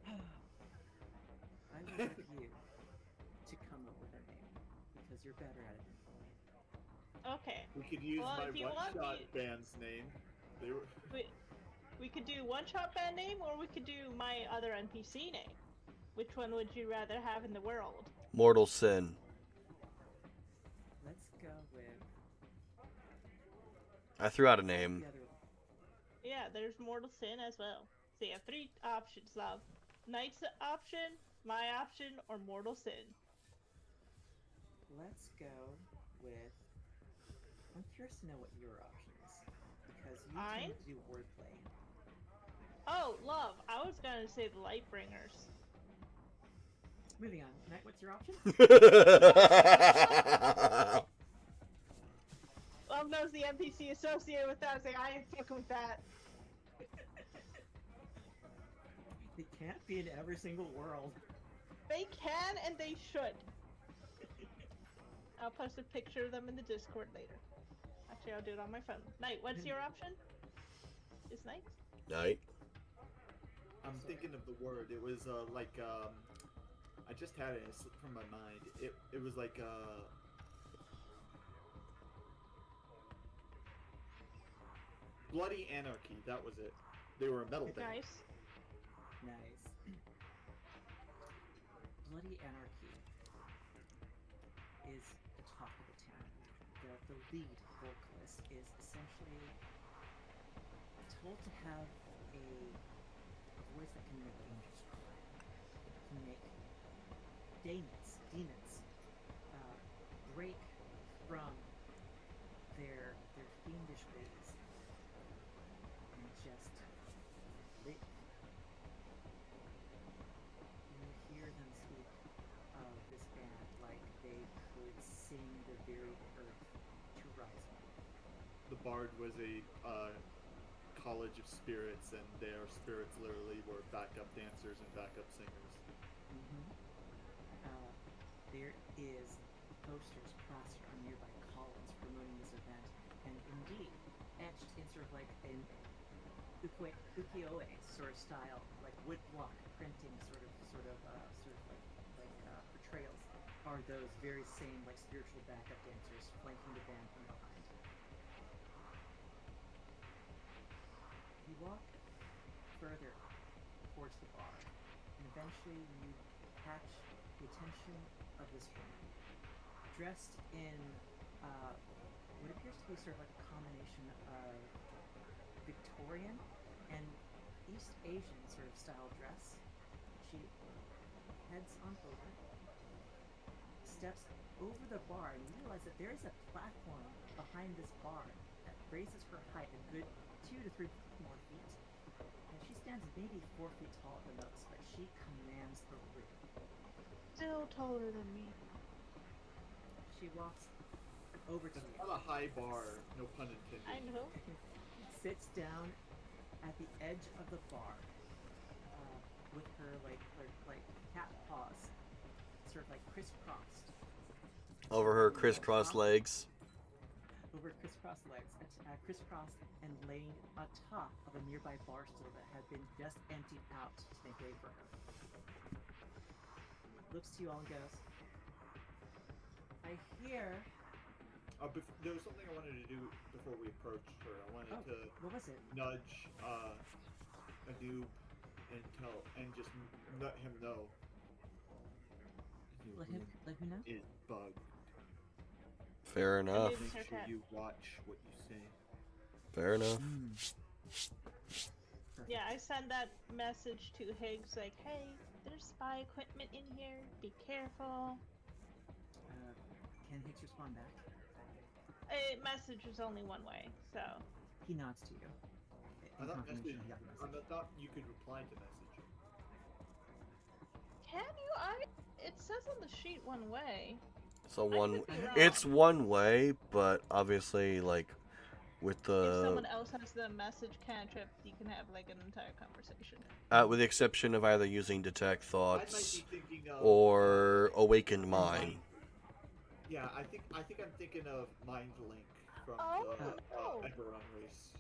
I would like you to come up with a name because you're better at it than me. Okay. We could use Well, my if you want one-shot me- band's name. They were... We could do one-shot band name, or we could do my other NPC name. Which one would you rather have in the world? Mortal Sin. Let's go with I threw out a name. the other one. Yeah, there's Mortal Sin as well. So you have 3 options, love. Knight's option, my option, or Mortal Sin. Let's go with. I'm curious to know what your option is because you Mine? tend to do wordplay. Oh, love, I was gonna say the Lightbringers. Moving on. Knight, what's your option? Love knows the NPC associated with that. I was like, I ain't fucking with that. They can't be in every single world. They can and they should. I'll post a picture of them in the Discord later. Actually, I'll do it on my phone. Knight, what's your option? Is Knight? Night. I'm thinking of the word. It was I just had it. It slipped from my mind. It was like Bloody Anarchy. That was it. They were a metal band. Nice. Nice. Bloody Anarchy is the talk of the town. The lead vocalist is essentially told to have a voice that can make angels cry, can make demons break from their fiendish ways and just live. You hear them speak of this band like they could sing the very earth to rise up. The Bard was a college of spirits, and their spirits literally were backup dancers and backup singers. Mm-hmm. There is posters plastered on nearby columns promoting this event, and indeed etched in sort of like an ukiyo-e sort of style, like woodblock printing sort of portrayals, are those very same like spiritual backup dancers flanking the band from behind. You walk further towards the bar, and eventually you catch the attention of this woman, dressed in what appears to be sort of like a combination of Victorian and East Asian sort of style dress. She heads on over, steps over the bar, and you realize that there is a platform behind this bar that raises her height a good 2 to 3 more feet. And she stands maybe 4 feet tall at the most, but she commands the room. Still taller than me. She walks over to It's you. not a high bar, no pun intended. I know. Sits down at the edge of the bar with her like cat paws sort of like crisscrossed Over her crisscross legs. over crisscrossed legs, crisscrossed and laying atop of a nearby bar stool that had been just emptied out to make way for her. Looks to you all and goes, I hear. There was something I wanted to do before we approached her. I wanted to What was it? nudge Adoob and just let him know. The Let him know. is bugged. Fair enough. Maybe- Make sure you watch what you say. Fair enough. Perfect. Yeah, I send that message to Higgs like, hey, there's spy equipment in here. Be careful. Can Hicks respond back? A message is only one way, so. He nods to you. I In thought, confirmation he got the message. thought you could reply to message. Can you? It says on the sheet one way. So one, could be wrong. it's one way, but obviously, like, with If the, someone else has the message cantrip, you can have like an entire conversation. with the exception of either using detect I thoughts might be thinking of or awakened mind. Yeah, I think I'm thinking of Mind Link from Oh, the no. Eberron race.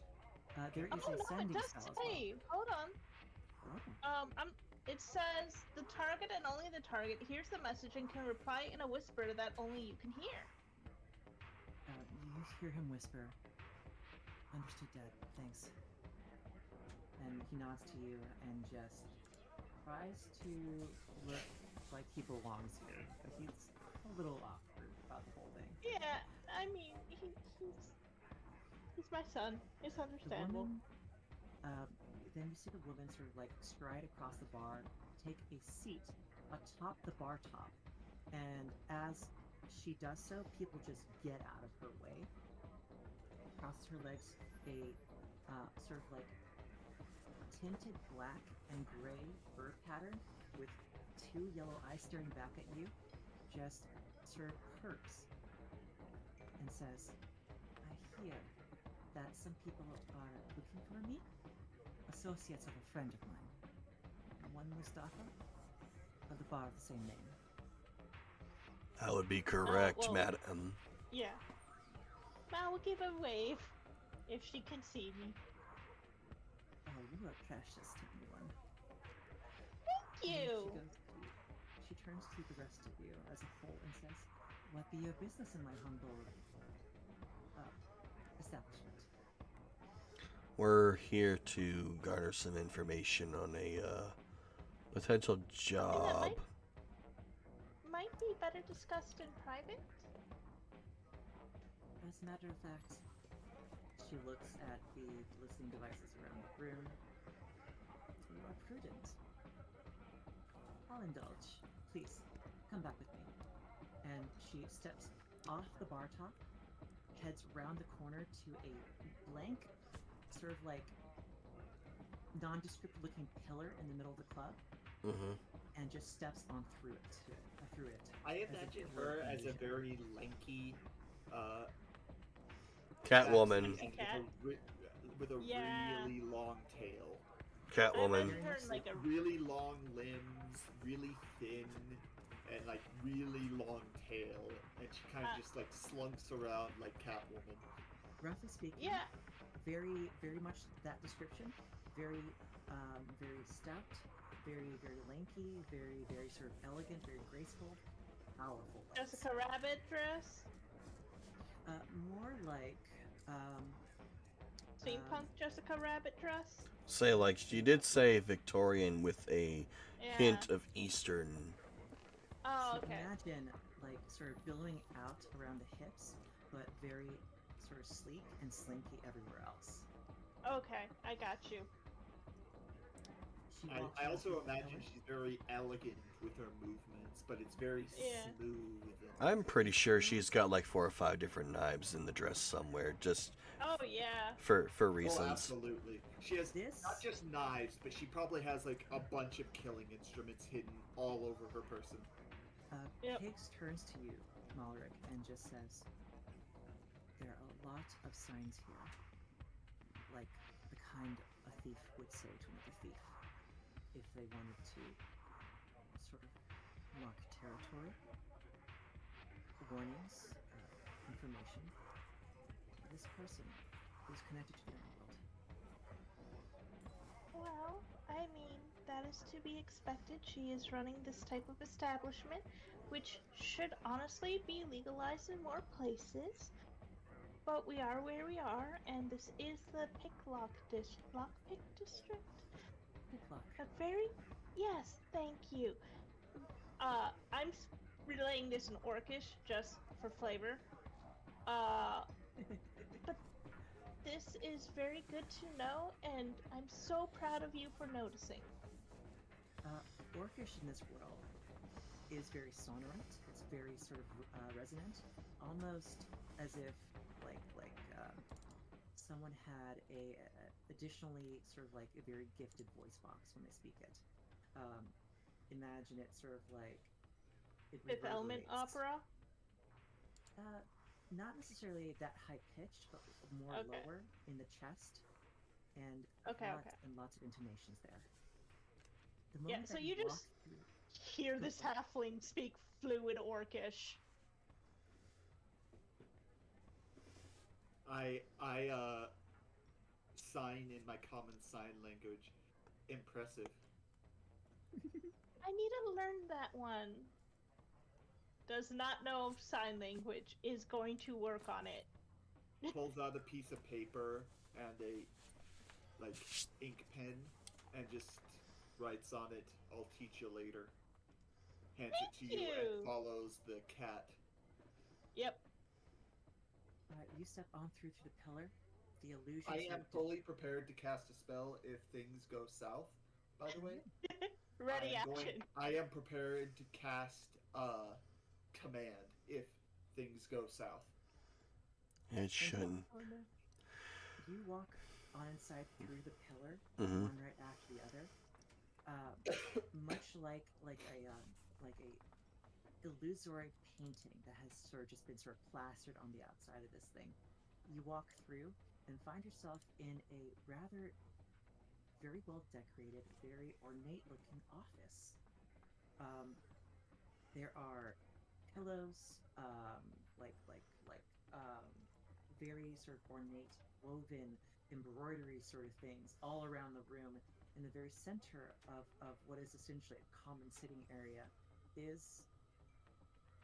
There is Oh a no, it sending does spell as well. say. Hold on. Oh. It says the target and only the target hears the message and can reply in a whisper that only you can hear. You hear him whisper, Understood, Dad. Thanks. And he nods to you and just tries to look like he belongs here, but he's a little awkward about the whole thing. Yeah, I mean, he's my son. It's The understandable. woman, then you see the woman sort of like stride across the bar, take a seat atop the bar top, and as she does so, people just get out of her way. Crosses her legs, a sort of like tinted black and gray bird pattern with two yellow eyes staring back at you, just sort of perks and says, I hear that some people are looking for me, associates of a friend of mine, one Mustafa, of the bar of the same name. That would be correct, well- madam. Yeah. I will give a wave if she can see me. Oh, you are precious to me, one. Thank you. She turns to the rest of you as a whole and says, what be your business in my humble establishment? We're here to garner some information on a potential job. Might be better discussed in private. As a matter of fact, She looks at the listening devices around the room. You are prudent. I'll indulge. Please, come back with me. And she steps off the bar top, heads round the corner to a blank, sort of like nondescript looking pillar in the middle of the club, and just steps on through it. I imagine her as a very lanky Catwoman. with a really long tail. Catwoman. I imagine her in like a Really long limbs, really thin, and like really long tail, and she kind of just like slunks around like Catwoman. Roughly speaking, yeah. very, very much that description. Very, very stout, very, very lanky, very, very sort of elegant, very graceful, powerful. legs. Jessica Rabbit dress. More like Steampunk Jessica Rabbit dress. Say, like, you did say Victorian with a Yeah. hint of Eastern. Oh, so okay. imagine like sort of billowing out around the hips, but very sort of sleek and slinky everywhere else. Okay, I got you. She walks I out also through the imagine pillar. she's very elegant with her movements, but it's very Yeah. smooth. And I'm pretty sure she's got like 4 or 5 different knives in the dress somewhere, just Oh yeah. for Oh, reasons. absolutely. She has This not just knives, but she probably has like a bunch of killing instruments hidden all over her person. Yep. Higgs turns to you, Malric, and just says, "There are a lot of signs here, like the kind a thief would say to another thief, if they wanted to sort of mark territory, warnings, information. This person is connected to the underworld." Well, I mean, that is to be expected. She is running this type of establishment, which should honestly be legalized in more places. But we are where we are, and this is the Lockpick district. Picklock. A very yes, thank you. I'm relaying this in Orcish just for flavor. But this is very good to know, and I'm so proud of you for noticing. Orcish in this world is very sonorant. It's very sort of resonant, almost as if someone had a additionally sort of like a very gifted voice box when they speak it. Imagine it sort of like it Fifth Element reverberates. opera. Not necessarily that high pitched, but more Okay. lower in the chest, and Okay, lots of intonations there. The Yeah, moment so that you walk just through, hear this halfling speak fluid Orcish. I sign in my common sign language. Impressive. I need to learn that one. Does not know sign language. Is going to work on it. Pulls out a piece of paper and a like ink pen and just writes on it, "I'll teach you later." Hands it to Thank you and you. follows the cat. Yep. you step on through to the pillar. The illusion. I sort am of fully prepared to cast a spell if things go south, by the way. Ready action. I am prepared to cast command if things go south. It shouldn't. You walk on inside through the pillar, Mhm. one right after the other. Much like a illusory painting that has sort of just been sort of plastered on the outside of this thing. You walk through and find yourself in a rather very well decorated, very ornate looking office. There are pillows, very sort of ornate, woven embroidery sort of things all around the room. In the very center of what is essentially a common sitting area is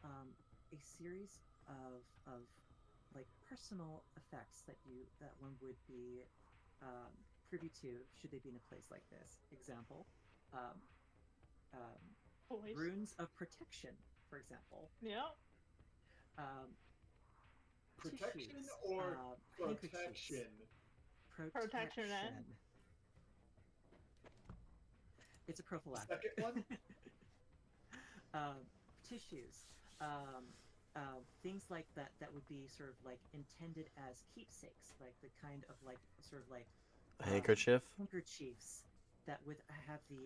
a series of like personal effects that one would be privy to should they be in a place like this. Example, Boys. runes of protection, for example. Yep. Protection tissues, or handkerchiefs. protection? Protection, eh? It's a The prophylactic. second one? Tissues, things like that would be sort of like intended as keepsakes, like the kind of like sort of like Handkerchief. handkerchiefs that would have the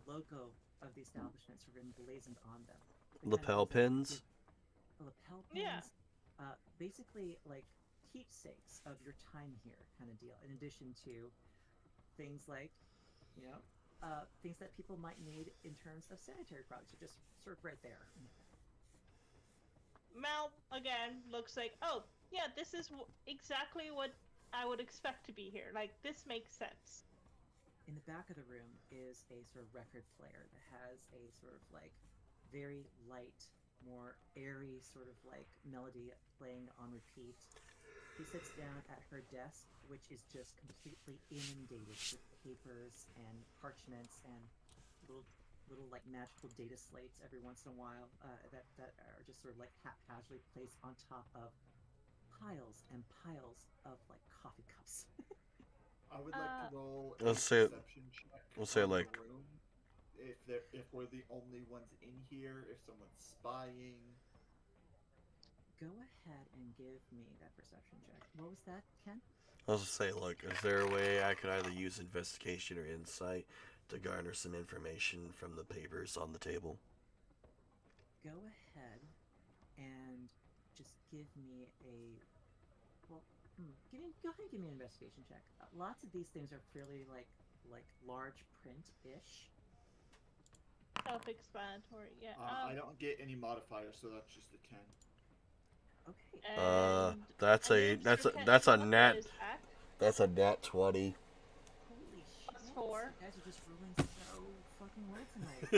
logo of the establishment sort of emblazoned on them. The kind of Lapel things that pins. lapel Yeah. pins, basically like keepsakes of your time here, kind of deal. In addition to things like, you know, things that people might need in terms of sanitary products, are just sort of right there. Mal again looks like, oh yeah, this is exactly what I would expect to be here. Like this makes sense. In the back of the room is a sort of record player that has a sort of like very light, more airy sort of like melody playing on repeat. He sits down at her desk, which is just completely inundated with papers and parchments and little like magical data slates every once in a while that are just sort of like haphazardly placed on top of piles and piles of like coffee cups. I would like to roll a Let's say- perception check. we'll say, on the like- room. If we're the only ones in here, if someone's spying. Go ahead and give me that perception check. What was that, Ken? I'll just say, look, is there a way I could either use investigation or insight to garner some information from the papers on the table? Go ahead and just give me a go ahead and give me an investigation check. Lots of these things are fairly like large print-ish. Self-explanatory, yeah. I don't get any modifiers, so that's just a 10. Okay. And That's a Mr. that's a Ken that's a Schmuck nat is at that's a nat 20. Holy shit! +4. You guys are just rolling so fucking well tonight.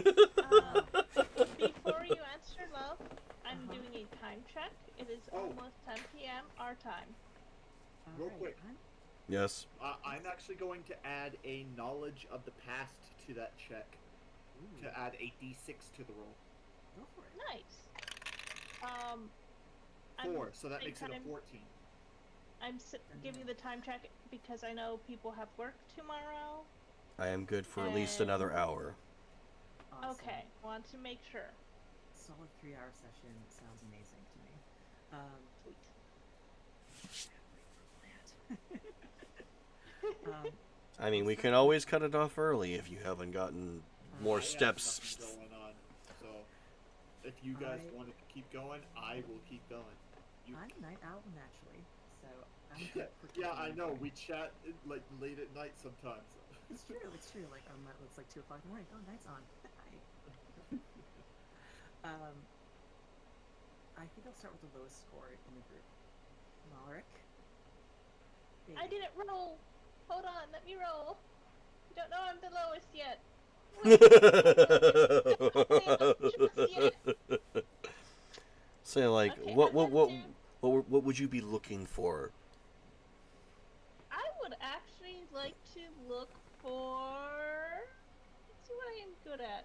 Before you answer, love, I'm Uh-huh. doing a time check. It is Oh. almost 10 p.m. our time. Real Alright, quick. Yes. I'm actually going to add a knowledge of the past to that check Ooh, to add a d6 to the roll. go for it. Nice. I'm 4, so that big makes it a time- 14. I'm giving the time check because I know people have work tomorrow. I am good for at least And- another hour. Awesome. Okay, want to make sure. Solid 3-hour session sounds amazing to me. Sweet. I mean, we can always cut it off early if you haven't gotten more I have steps. nothing going on, so if you guys I- want to keep going, I will keep going. You I'm a night owl naturally, so I'm good for yeah, I keeping know. going. We chat like late at night sometimes. It's true. It's true. Like it's like 2 o'clock in the morning. Oh, night's on. Hi. I think I'll start with the lowest score in the group. Malric. I didn't roll. Hold on, let me roll. You don't know I'm the lowest yet. Say like, Okay, what I'm what gonna what do- what would you be looking for? I would actually like to look for. Let's see what I am good at.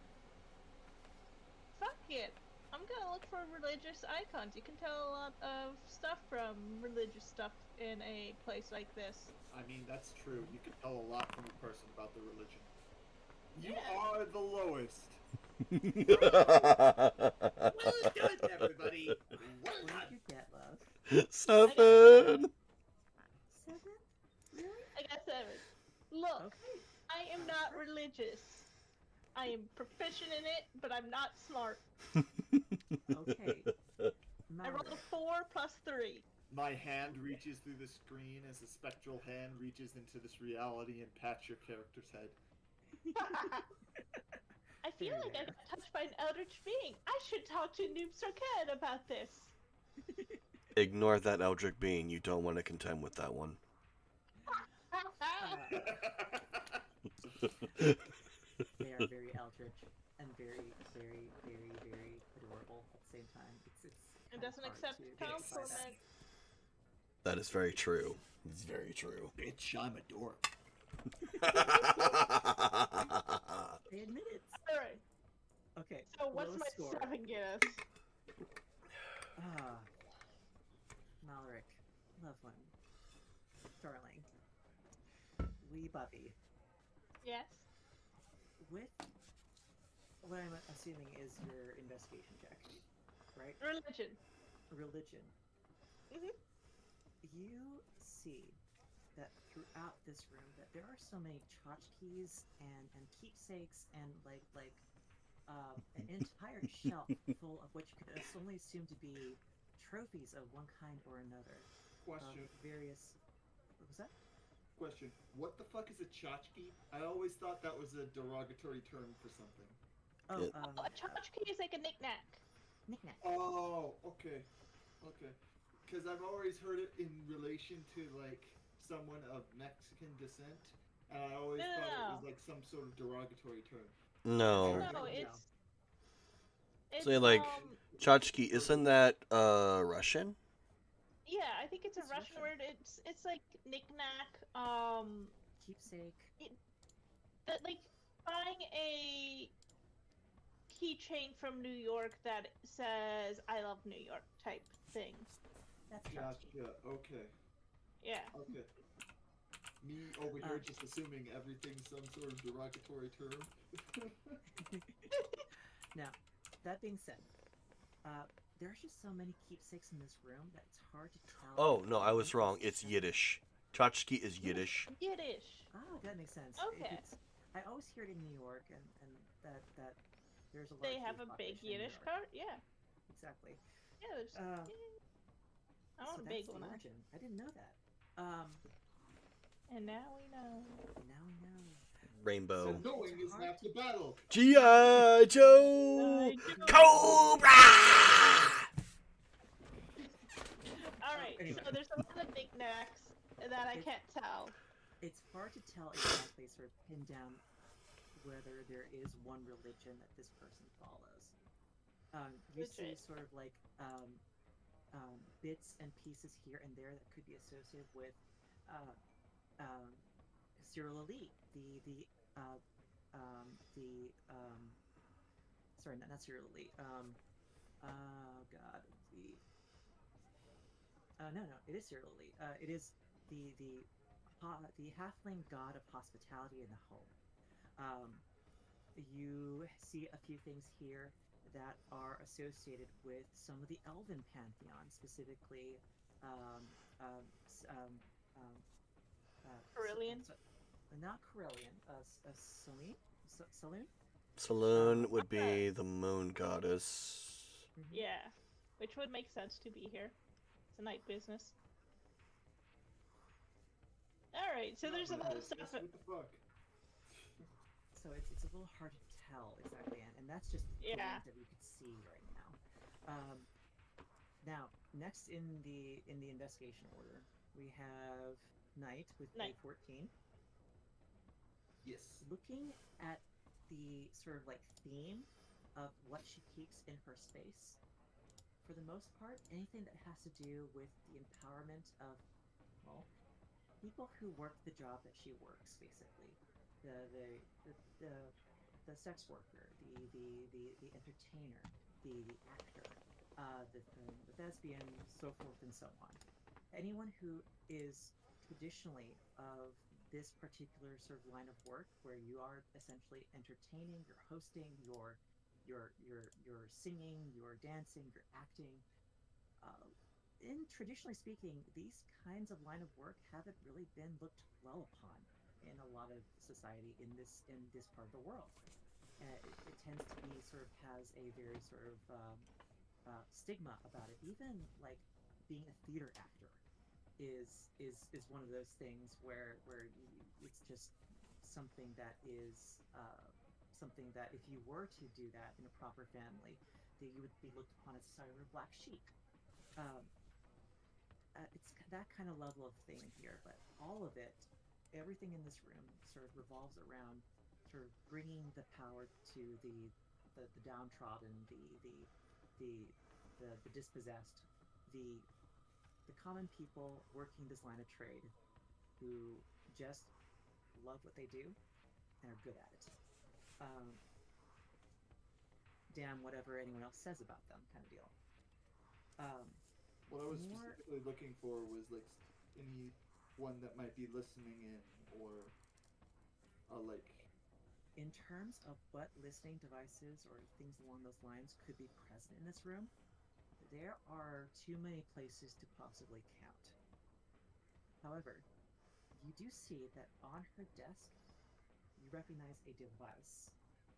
Fuck it. I'm gonna look for religious icons. You can tell a lot of stuff from religious stuff in a place like this. I mean, that's true. You can tell a lot from a person about their religion. You Yeah. are the lowest. Well Well done, everybody. Well What did done. you get, love? 7. 7? Really? I got 7. Look, Okay. I am not religious. I am proficient in it, but I'm not smart. Okay. I rolled a 4 plus 3. My hand reaches through the screen as a spectral hand reaches into this reality and pats your character's head. I feel Very like I rare. got touched by an eldritch being. I should talk to Noob Sarkad about this. Ignore that Eldritch being. You don't want to contend with that one. They are very eldritch and very, very, very, very adorable at the same time. It's It kinda doesn't hard accept to identify that. compliment. That is very true. It's very true. Bitch, I'm a dork. They admit it. Alright, Okay. so what's lowest my score? 7 get us? Malric. wee Bubby. Yes. With what I'm assuming is your investigation check, right? Religion. Religion. Mhm. You see that throughout this room that there are so many tchotchkes and keepsakes and an entire shelf full of what you could only assume to be trophies of one kind or another. Question. Various. What was that? Question. What the fuck is a tchotchke? I always thought that was a derogatory term for something. Oh, A tchotchke is like a knick-knack. knick-knack. Oh, okay. Okay. Because I've always heard it in relation to, like, someone of Mexican descent, and I always thought it was, like, some sort of derogatory term. No. No, it's Say, like, tchotchke, isn't that Russian? Yeah, I think it's a It's Russian Russian. word. It's like knick-knack. Keepsake. That like buying a keychain from New York that says "I love New York" type thing. That's tchotchke. Gotcha. Okay. Yeah. Okay. Me over here just assuming everything's some sort of derogatory term. Now, that being said, there's just so many keepsakes in this room that it's hard to tell. Oh, no, I was wrong. It's Yiddish. Tchotchke is Yiddish. Yiddish. Oh, that makes sense. Okay. I always hear it in New York, and that there's a lot. They have a big Yiddish cart. Yeah. Exactly. Yeah. There's, I want So a big that's the one. origin. I didn't know that. And now we know. Now we know. Rainbow. So knowing is half the battle. G.I. Joe! Cobra! Alright, Anyway. so there's a lot of knickknacks that I can't tell. It's hard to tell exactly, sort of pin down whether there is one religion that this person follows. You see sort of like bits and pieces here and there that could be associated with Cyril Ali, sorry, not Cyril Ali. God, no, it is Cyril Ali. It is the halfling god of hospitality in the home. You see a few things here that are associated with some of the elven pantheon, specifically Carillion? Not Carillion, Saloon? Saloon would be the moon goddess. Mm-hmm. Yeah, which would make sense to be here. It's a night business. Alright, so there's a lot of stuff. What the fuck? So it's a little hard to tell exactly, and that's just the ones that we could see right now. Now, next in the investigation order, we have Night with A14. Yes. Looking at the sort of like theme of what she keeps in her space, for the most part, anything that has to do with the empowerment of, well, people who work the job that she works, basically. The sex worker, the entertainer, the actor, the thespian, so forth and so on. Anyone who is traditionally of this particular sort of line of work, where you are essentially entertaining, you're hosting, you're singing, you're dancing, you're acting. In traditionally speaking, these kinds of line of work haven't really been looked well upon in a lot of society in this part of the world. It tends to be sort of has a very sort of stigma about it. Even like being a theater actor is one of those things where it's just something that is something that if you were to do that in a proper family, that you would be looked upon as a sort of black sheep. It's that kind of level of thing here, but all of it, everything in this room sort of revolves around sort of bringing the power to the downtrodden, the dispossessed, the common people working this line of trade who just love what they do and are good at it. Damn whatever anyone else says about them, kind of deal. What I was specifically looking for was like anyone that might be listening in or Like, In terms of what listening devices or things along those lines could be present in this room, there are too many places to possibly count. However, you do see that on her desk, you recognize a device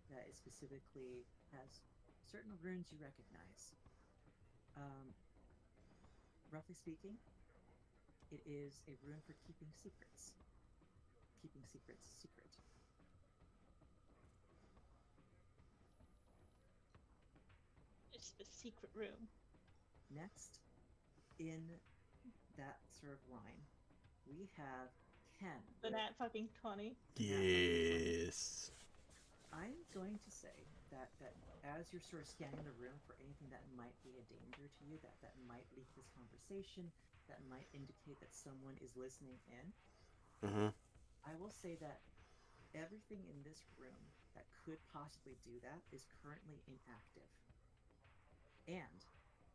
that is specifically has certain runes you recognize. Um, Roughly speaking, it is a rune for keeping secrets. Keeping secrets secret. It's the secret room. Next, in that sort of line, we have Ken. The nat fucking 20. Yes. I'm going to say that as you're sort of scanning the room for anything that might be a danger to you, that might leak this conversation, that might indicate that someone is listening in, Mm-hmm. I will say that everything in this room that could possibly do that is currently inactive. And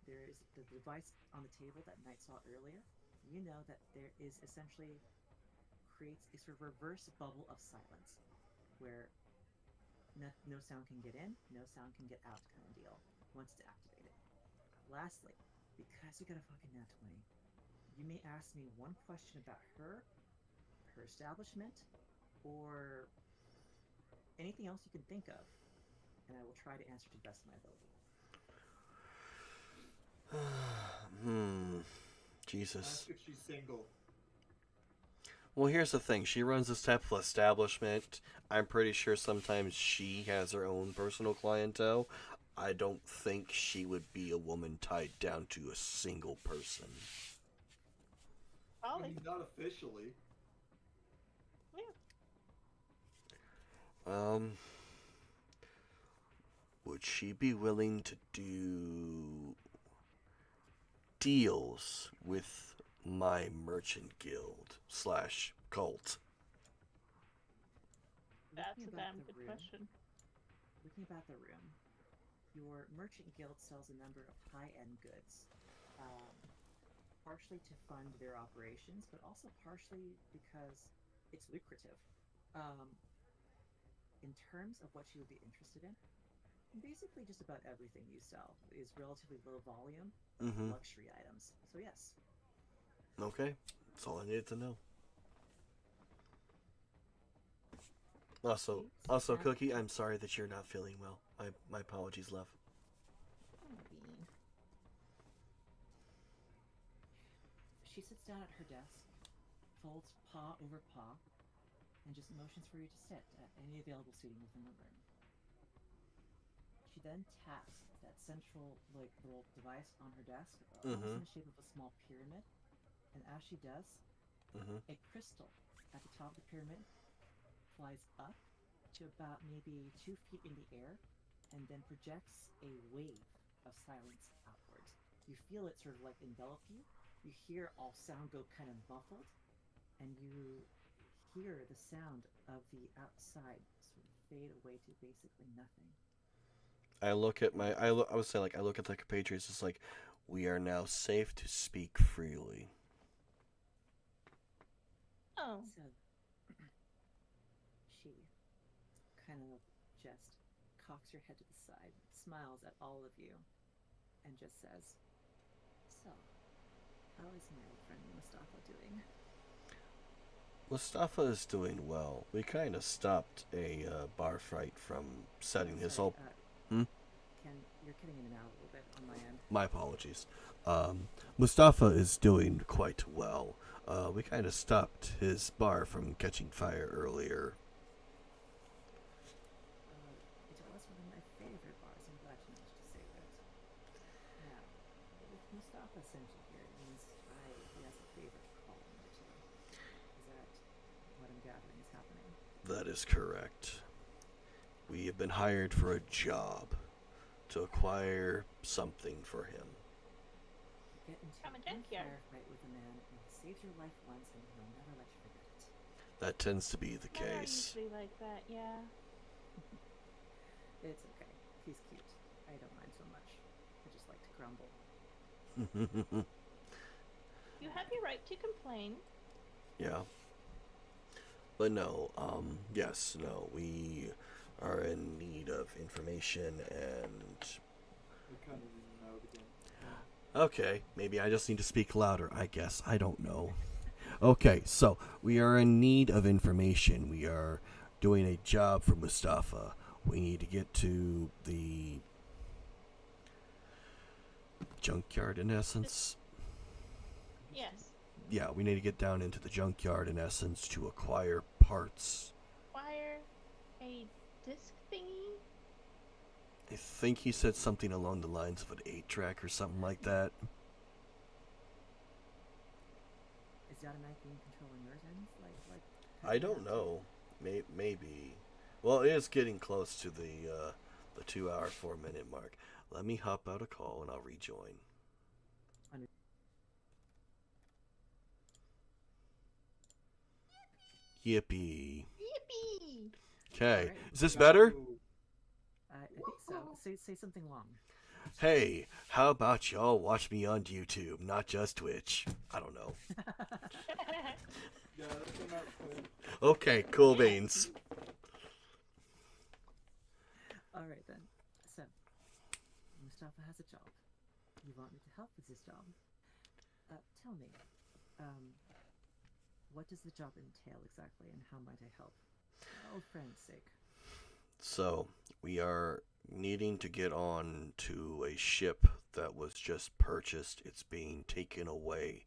there is the device on the table that Knight saw earlier. You know that there is essentially creates a sort of reverse bubble of silence where no sound can get in, no sound can get out kind of deal once it's activated. Lastly, because you got a fucking nat 20, you may ask me one question about her establishment, or anything else you can think of, and I will try to answer to the best of my ability. Jesus. ask if she's single. Well, here's the thing. She runs this type of establishment. I'm pretty sure sometimes she has her own personal clientele. I don't think she would be a woman tied down to a single person. I Probably. mean, not officially. Yeah. Would she be willing to do deals with my merchant guild / cult? That's Looking a about damn the good room- question. Looking about the room, your merchant guild sells a number of high-end goods, partially to fund their operations, but also partially because it's lucrative. In terms of what you would be interested in, basically just about everything you sell is relatively low volume, Mm-hmm. luxury items. So yes. Okay. That's all I needed to know. Also, Cookie, I'm sorry that you're not feeling well. My apologies, love. Oh, Bean. She sits down at her desk, folds paw over paw, and just motions for you to sit at any available seating within the room. She then taps that central, little device on her desk, almost in the shape of a small pyramid. And as she does, a crystal at the top of the pyramid flies up to about maybe 2 feet in the air, and then projects a wave of silence outwards. You feel it sort of envelop you. You hear all sound go kind of muffled, and you hear the sound of the outside sort of fade away to basically nothing. I look at my. I would say I look at the compatriots. It's like we are now safe to speak freely. Oh. So she kind of just cocks her head to the side, smiles at all of you, and just says, "So, how is my old friend Mustafa doing?" Mustafa is doing well. We kind of stopped a bar fight from setting his whole. Ken, you're cutting in and out a little bit on my end. My apologies. Mustafa is doing quite well. We kind of stopped his bar from catching fire earlier. It was one of my favorite bars. I'm glad you managed to save it. Now, if Mustafa sent you here, it means he has a favor to call on you to. Is that what I'm gathering is happening? That is correct. We have been hired for a job to acquire something for him. You get into From a a junkyard. firefight with a man, and he saves your life once, and he'll never let you forget it. That tends to be the Men are case. usually like that, yeah. It's okay. He's cute. I don't mind so much. I just like to grumble. You have your right to complain. Yeah. But no, yes, no, we are in need of information and We kind of know the game. okay, maybe I just need to speak louder, I guess. I don't know. Okay, so we are in need of information. We are doing a job for Mustafa. We need to get to the junkyard in essence. Yes. Yeah, we need to get down into the junkyard in essence to acquire parts. Wire a disc thingy? I think he said something along the lines of an 8-track or something like that. Is the automatic game controlling yours ends? Like I don't know. Maybe. Well, it is getting close to the 2 hour 4 minute mark. Let me hop out a call and I'll rejoin. Yippee. Yippee! Okay, Alright. is this better? Ooh. I think so. Say something long. Hey, how about y'all watch me on YouTube, not just Twitch? I don't know. Yeah, that came out quick. Okay, cool beans. All right then. So, Mustafa has a job. You want me to help with this job? Tell me, what does the job entail exactly, and how might I help? Old friend's sake. So, we are needing to get on to a ship that was just purchased. It's being taken away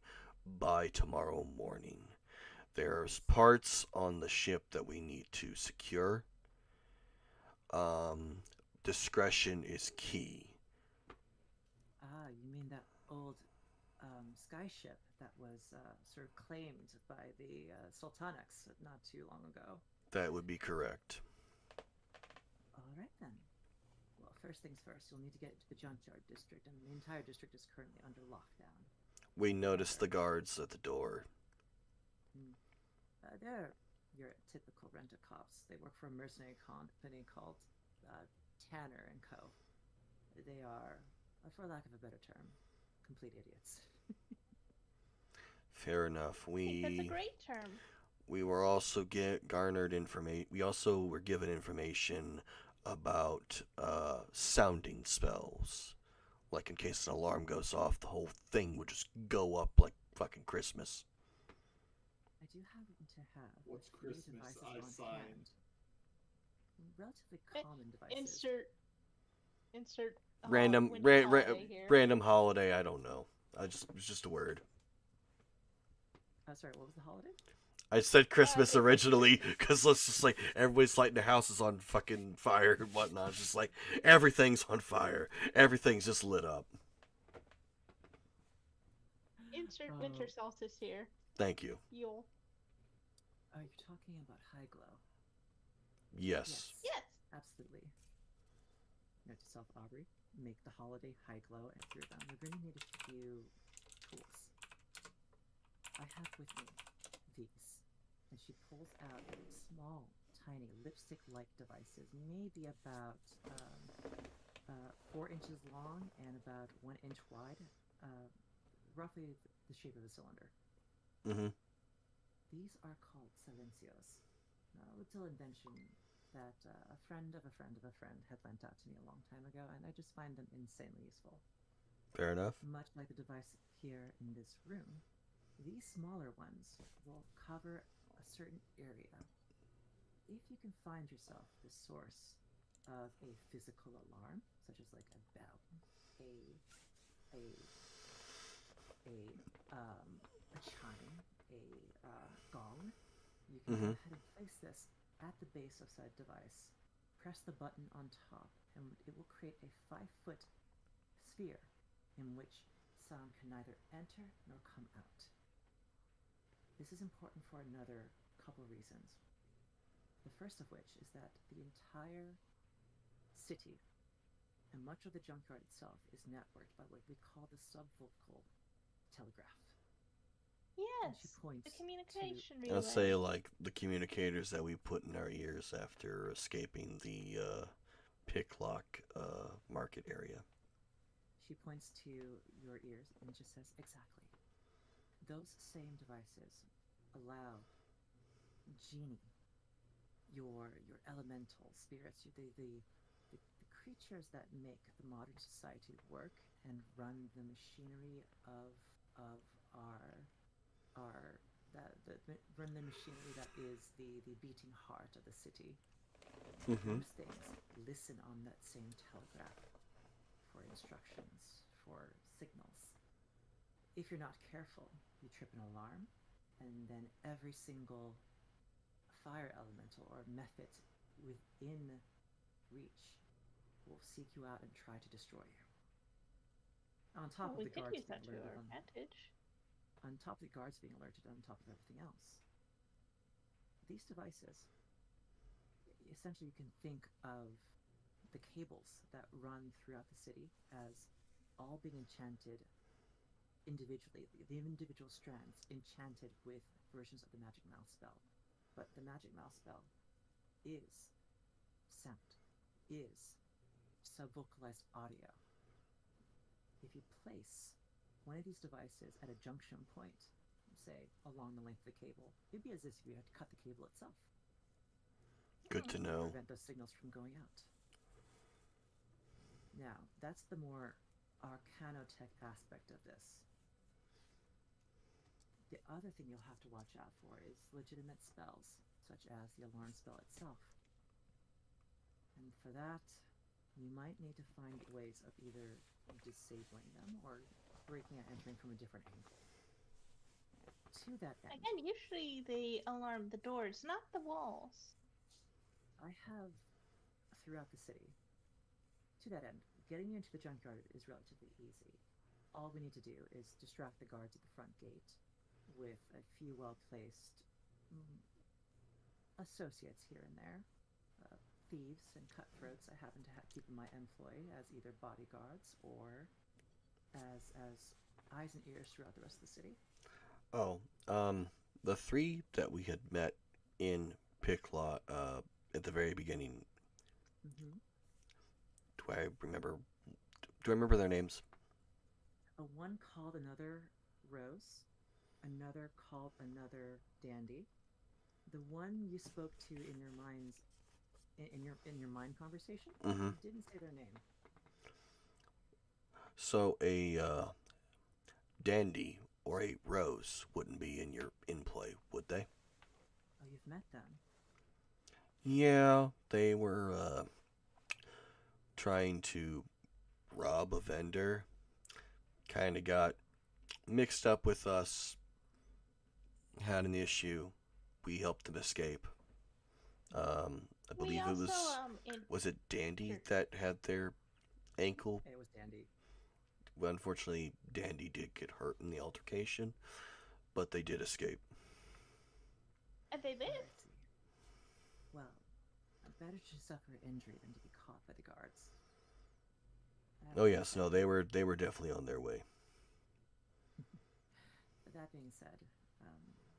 by tomorrow morning. There's parts on the ship that we need to secure. Discretion is key. Ah, you mean that old sky ship that was sort of claimed by the Sultanics not too long ago? That would be correct. All right then. Well, first things first, you'll need to get to the junkyard district, and the entire district is currently under lockdown. We noticed the guards at the door. They're your typical rent-a-cops. They work for a mercenary company called Tanner and Co. They are, for lack of a better term, complete idiots. Fair enough. I think that's a great term. We were also garnered information. We also were given information about sounding spells. Like in case an alarm goes off, the whole thing would just go up like fucking Christmas. I do happen to have What's a few Christmas? devices I on signed. hand. Relatively common devices. Insert Random winter holiday here. random holiday. I don't know. It's just a word. Sorry, what was the holiday? I said Christmas it's originally because it's just like everybody's lighting the houses on fucking fire and whatnot. It's just like everything's on fire. Everything's just lit up. Insert winter solstice here. Thank you. Yule. Are you talking about high glow? Yes. Yes. Absolutely. Note to self, Aubrey, make the holiday high glow, and through them, we're going to need a few tools. I have with me these, and she pulls out small, tiny lipstick-like devices, maybe about 4 inches long and about 1 inch wide, roughly the shape of a cylinder. Mm-hmm. These are called silencios, a little invention that a friend of a friend of a friend had lent out to me a long time ago, and I just find them insanely useful. Fair enough. Much like the device here in this room, these smaller ones will cover a certain area. If you can find yourself the source of a physical alarm, such as like a bell, a chime, a gong, you can go ahead and place this at the base of said device. Press the button on top, and it will create a 5-foot sphere in which sound can neither enter nor come out. This is important for another couple reasons. The first of which is that the entire city and much of the junkyard itself is networked by what we call the subvocal telegraph. And she Yes. points The communication relay. I'll say like the communicators that we put in our ears after escaping the picklock market area. She points to your ears and just says, exactly. Those same devices allow genie, your elemental spirits, the creatures that make the modern society work and run the machinery of our run the machinery that is the beating heart of the city. Mm-hmm. Those things listen on that same telegraph for instructions, for signals. If you're not careful, you trip an alarm, and then every single fire elemental or method within reach will seek you out and try to destroy you. On top Well, of we the could guards use being that to alerted our advantage. on top of the guards being alerted, on top of everything else. These devices, essentially, you can think of the cables that run throughout the city as all being enchanted individually, the individual strands enchanted with versions of the magic mouth spell. But the magic mouth spell is sound, is sub-vocalized audio. If you place one of these devices at a junction point, say along the length of the cable, it'd be as if you had to cut the cable itself. Good to know. Prevent those signals from going out. Now, that's the more arcanotech aspect of this. The other thing you'll have to watch out for is legitimate spells, such as the alarm spell itself. And for that, you might need to find ways of either disabling them or breaking and entering from a different angle. To that end, Again, usually they alarm the doors, not the walls. I have throughout the city. To that end, getting into the junkyard is relatively easy. All we need to do is distract the guards at the front gate with a few well-placed associates here and there, thieves and cutthroats I happen to keep in my employ as either bodyguards or as eyes and ears throughout the rest of the city. Oh, the three that we had met in Picklot at the very beginning. Mm-hmm. Do I remember their names? One called another Rose, another called another Dandy. The one you spoke to in your mind conversation, Mm-hmm. you didn't say their name. So a dandy or a rose wouldn't be in your in play, would they? Oh, you've met them. Yeah, they were trying to rob a vendor. Kind of got mixed up with us. Had an issue. We helped them escape. I believe it was it Dandy that had their ankle? It was Dandy. Well, unfortunately, Dandy did get hurt in the altercation, but they did escape. And they lived. Well, better to suffer injury than to be caught by the guards. Oh yes, no, they were definitely on their way. But that being said,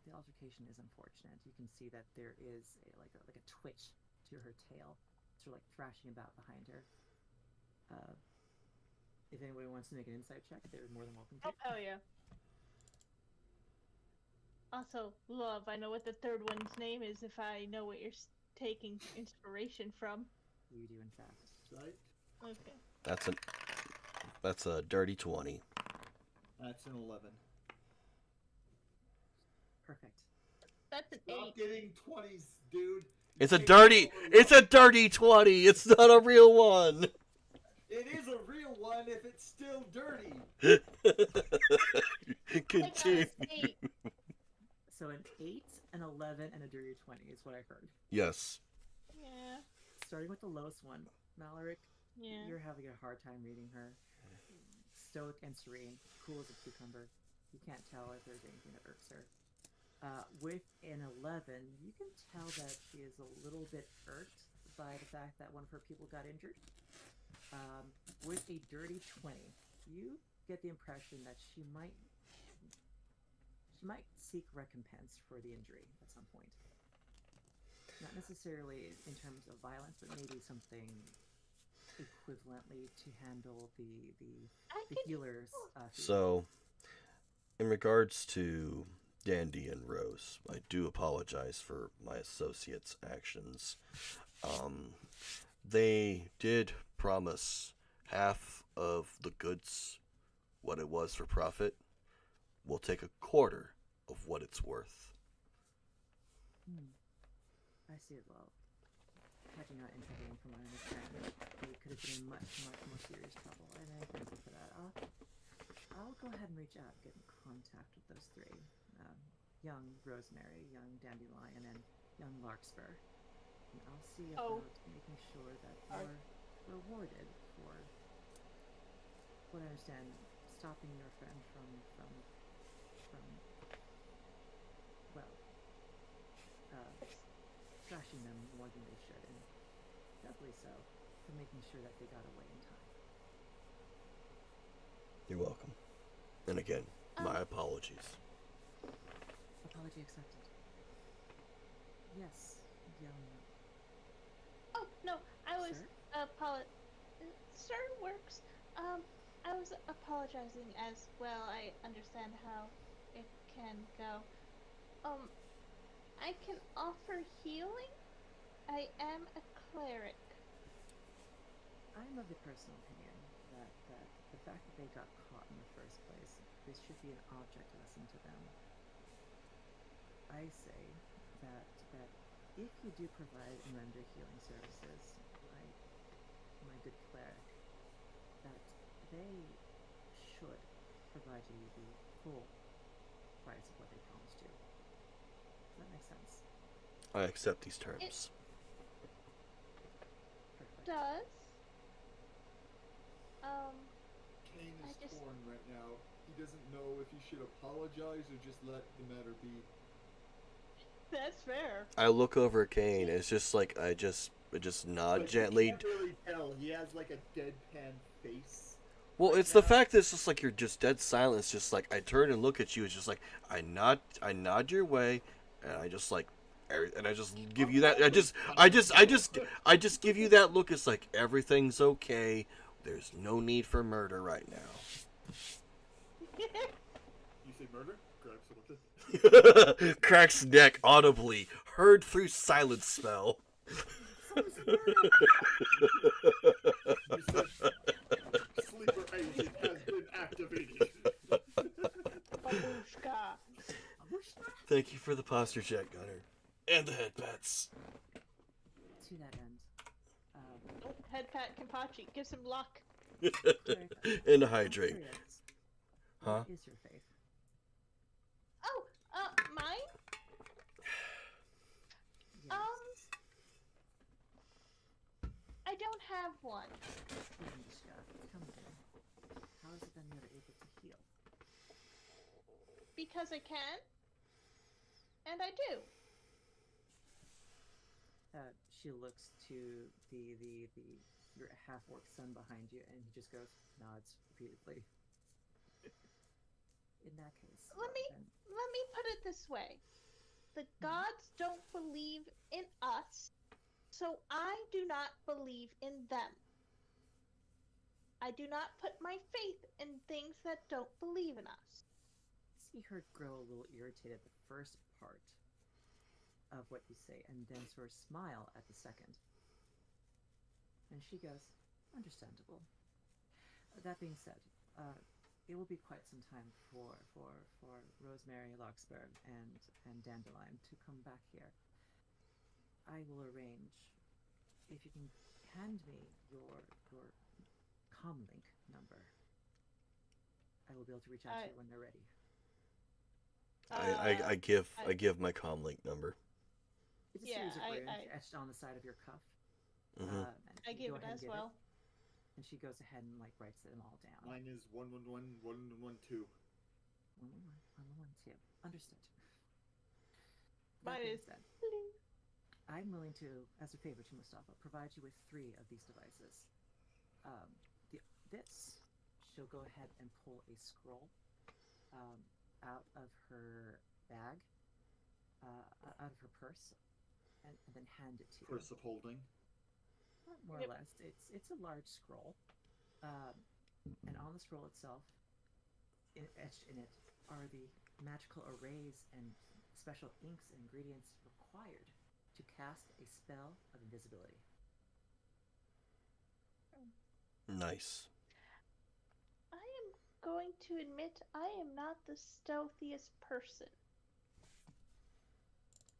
the altercation is unfortunate. You can see that there is like a twitch to her tail, sort of like thrashing about behind her. If anybody wants to make an insight check, they're more than welcome to. Oh, hell yeah. Also, love, I know what the third one's name is if I know what you're taking inspiration from. You do, in fact. Right? Okay. That's a dirty 20. That's an 11. Perfect. That's an Stop 8. getting 20s, dude. It's a dirty 20. It's not a real one. It is a real one if it's still dirty. Continue. So an 8, an 11, and a dirty 20 is what I heard. Yes. Yeah. Starting with the lowest one, Maloric, Yeah. you're having a hard time reading her. Stoic and serene, cool as a cucumber. You can't tell if there's anything that irks her. With an 11, you can tell that she is a little bit irked by the fact that one of her people got injured. With a dirty 20, you get the impression that she might seek recompense for the injury at some point. Not necessarily in terms of violence, but maybe something equivalently to handle the healer's fee. So, in regards to Dandy and Rose, I do apologize for my associates' actions. They did promise half of the goods, what it was for profit. We'll take a quarter of what it's worth. I see it well. Had you not intervened from my understanding, we could have been in much, much more serious trouble, and I thank you for that. I'll go ahead and reach out and get in contact with those three. Young Rosemary, young Dandelion, and young Larkspur. And I'll see about making sure that you're rewarded for what I understand, stopping your friend from trashing them more than they should, and doubly so for making sure that they got away in time. You're welcome. And again, my apologies. Apology accepted. Yes, young. Oh no, I was Sir? Sir works. I was apologizing as well. I understand how it can go. I can offer healing. I am a cleric. I'm of the personal opinion that the fact that they got caught in the first place, this should be an object lesson to them. I say that if you do provide and render healing services, my good cleric, that they should provide you the full price of what they promised you. Does that make sense? I accept these terms. Perfect. Does. Kane is torn right now. He doesn't know if he should apologize or just let the matter be. That's fair. I look over at Kane. It's just like I just nod gently. You can't really tell. He has like a deadpan face. Well, it's the fact that it's just like you're just dead silent. It's just like I turn and look at you. It's just like I nod your way, and I just like, and I just give you that. I just give you that look. It's like everything's okay. There's no need for murder right now. You say murder? Grab some of this. Cracks neck audibly, heard through silence spell. You said sleeper agent has been activated. Babushka. Thank you for the posture check, Gunner. And the head pats. To that end, Head pat Kenpachi. Gives him luck. And hydrate. Huh? What is your faith? Oh, mine? Yes. I don't have one. Mishka, come here. How is it then you're able to heal? Because I can. And I do. She looks to your half-orc son behind you, and he just nods repeatedly. In that case, Let me put it this way. The gods don't believe in us, so I do not believe in them. I do not put my faith in things that don't believe in us. See her grow a little irritated at the first part of what you say, and then sort of smile at the second. And she goes, understandable. That being said, it will be quite some time for Rosemary, Larkspur, and Dandelion to come back here. I will arrange, if you can hand me your comlink number, I will be able to reach out to you when they're ready. I give my comlink number. It's a series of runes etched on the side of your cuff. Mm-hmm. I give it as well. And she goes ahead and writes them all down. Mine is 111-1112. 111-112. Understood. Mine is. I'm willing to, as a favor to Mustafa, provide you with 3 of these devices. She'll go ahead and pull a scroll out of her bag, out of her purse, and then hand it to you. Purse of holding. More or less. It's a large scroll. And on the scroll itself, etched in it are the magical arrays and special inks and ingredients required to cast a spell of invisibility. Nice. I am going to admit I am not the stealthiest person.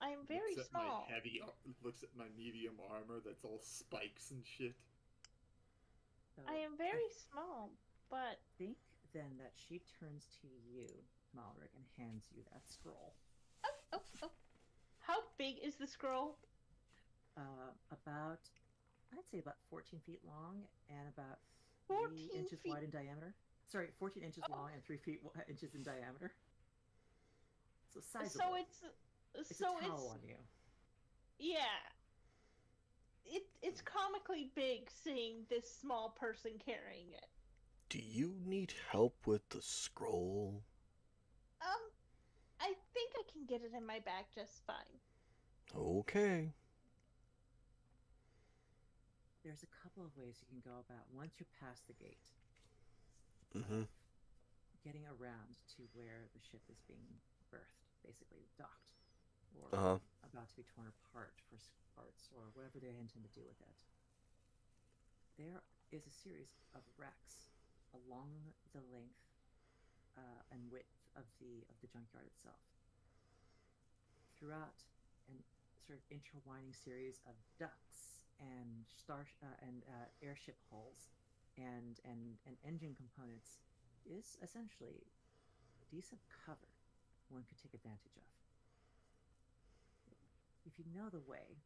I am very looks at small. Looks at my medium armor that's all spikes and shit. So I am very small, but think then that she turns to you, Malric, and hands you that scroll. oh. How big is the scroll? About, I'd say about 14 feet long and about 14 3 inches feet. wide in diameter. Sorry, 14 inches long and 3 inches in diameter. So sizable. So it's a towel on you. Yeah. It's comically big seeing this small person carrying it. Do you need help with the scroll? I think I can get it in my bag just fine. Okay. There's a couple of ways you can go about once you're past the gate. Mm-hmm. Getting around to where the ship is being berthed, basically docked, or about to be torn apart for parts, or whatever they intend to do with it. There is a series of wrecks along the length and width of the junkyard itself. Throughout an sort of intertwining series of ducts and airship hulls and engine components is essentially decent cover one could take advantage of. If you know the way,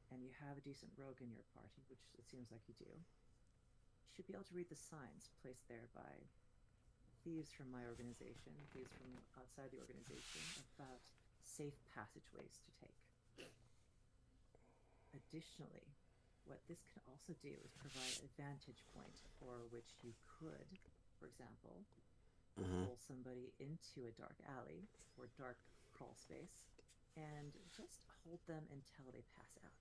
and you have a decent rogue in your party, which it seems like you do, you should be able to read the signs placed there by thieves from my organization, thieves from outside the organization, about safe passageways to take. Additionally, what this can also do is provide a vantage point for which you could, for example, pull somebody into a dark alley or dark crawl space and just hold them until they pass out.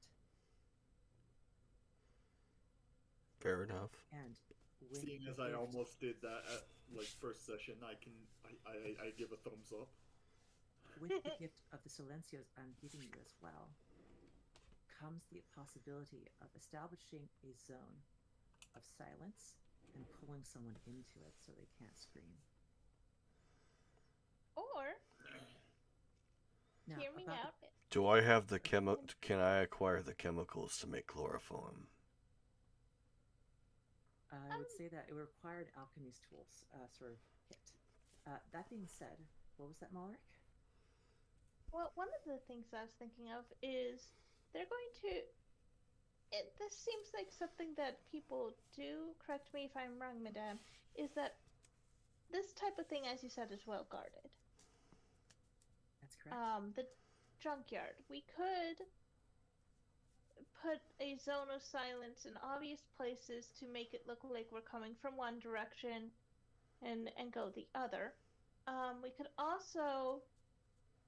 Fair enough. And with Seeing the as I gift- almost did that at first session, I give a thumbs up. with the gift of the silencios I'm giving you as well, comes the possibility of establishing a zone of silence and pulling someone into it so they can't scream. Or, Now, hear me about out. Do I have the Can I acquire the chemicals to make chloroform? I would say that it would require an alchemy's tools sort of kit. That being said, what was that, Malric? Well, one of the things I was thinking of is they're going to. This seems like something that people do. Correct me if I'm wrong, Madame. Is that this type of thing, as you said, is well guarded? That's correct. The junkyard. We could put a zone of silence in obvious places to make it look like we're coming from one direction and go the other. We could also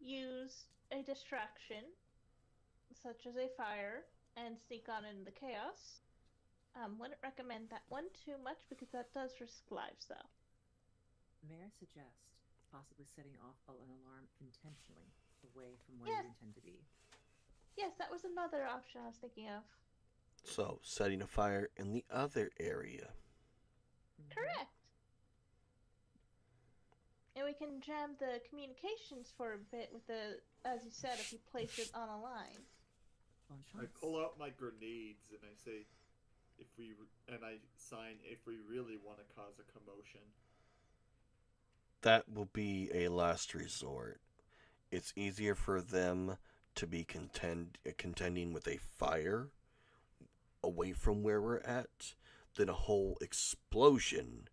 use a distraction, such as a fire, and sneak on into the chaos. Wouldn't recommend that one too much because that does risk lives, though. May I suggest possibly setting off an alarm intentionally away from where Yes. you intend to be? Yes, that was another option I was thinking of. So, setting a fire in the other area. Correct. And we can jam the communications for a bit with the, as you said, if you place it on a line. Bon I chance. pull out my grenades and I say, I sign if we really want to cause a commotion. That will be a last resort. It's easier for them to be contending with a fire away from where we're at than a whole explosion,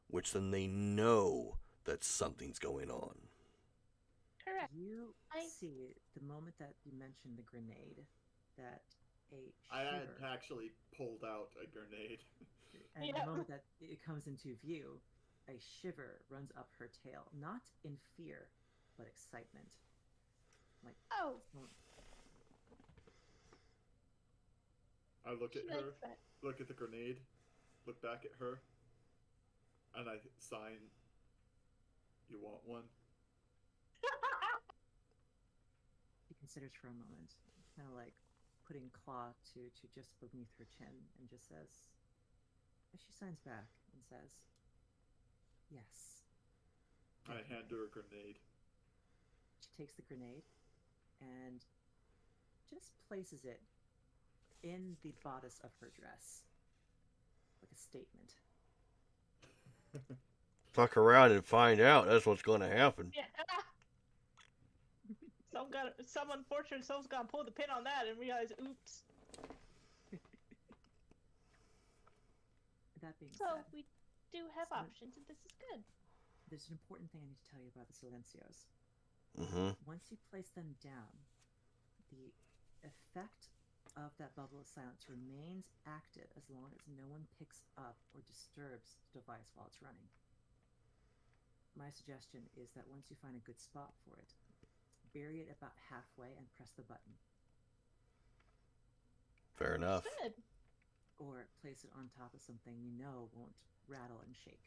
which then they know that something's going on. Correct. You see, the moment that you mentioned the grenade, that a I had shiver, actually pulled out a grenade. and Yeah. the moment that it comes into view, a shiver runs up her tail, not in fear, but excitement. Like, Oh, I look at she her, likes that. look at the grenade, look back at her, and I sign, you want want one. She considers for a moment, kind of like putting claw to just beneath her chin, and just says, she signs back and says, yes. I hand her a grenade. She takes the grenade and just places it in the bodice of her dress, like a statement. Fuck around and find out. That's what's going to happen. Yeah. Some unfortunate soul's gonna pull the pin on that and realize, oops. That being So said, we do have So- options, and this is good. there's an important thing I need to tell you about the silencios. Mm-hmm. Once you place them down, the effect of that bubble of silence remains active as long as no one picks up or disturbs the device while it's running. My suggestion is that once you find a good spot for it, bury it about halfway and press the button. Fair enough. Good. Or place it on top of something you know won't rattle and shake.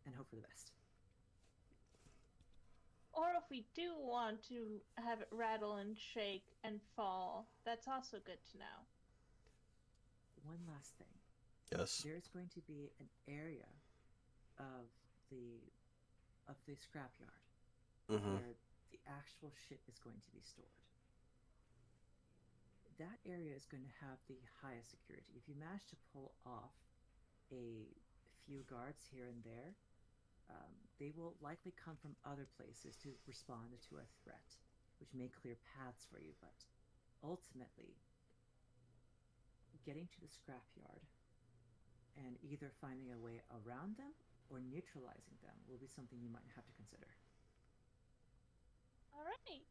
And hope for the best. Or if we do want to have it rattle and shake and fall, that's also good to know. One last thing. Yes. There's going to be an area of the scrapyard Mm-hmm. where the actual shit is going to be stored. That area is going to have the highest security. If you manage to pull off a few guards here and there, they will likely come from other places to respond to a threat, which may clear paths for you, but ultimately, getting to the scrapyard and either finding a way around them or neutralizing them will be something you might have to consider. All right.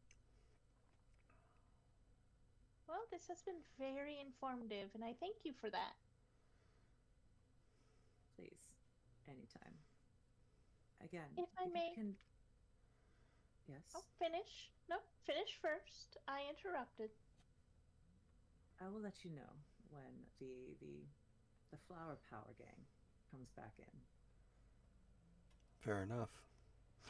Well, this has been very informative, and I thank you for that. Please, anytime. Again, If I you may- can... Yes? Oh, finish. No, finish first. I interrupted. I will let you know when the Flower Power Gang comes back in. Fair enough.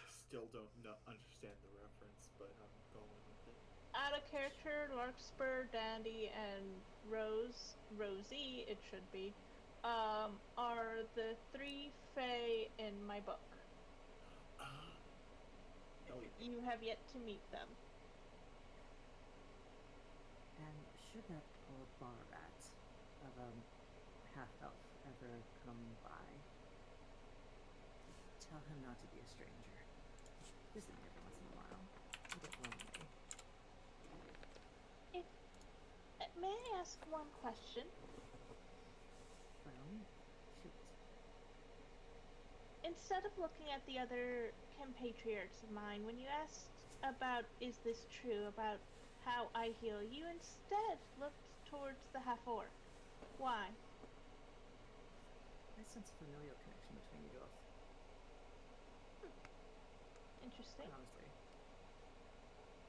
Still don't understand the reference, but I'm going with it. Out of character, Larkspur, Dandy, and Rosie, it should be, are the 3 Fae in my book. Hell yeah. You have yet to meet them. And should that old bar rat of a half-elf ever come by, tell him not to be a stranger. Visit me every once in a while. I get lonely. May I ask one question? By all means, shoot. Instead of looking at the other compatriots of mine, when you asked about is this true, about how I heal, you instead looked towards the half-orc. Why? I sense a familial connection between you both, Interesting. honestly.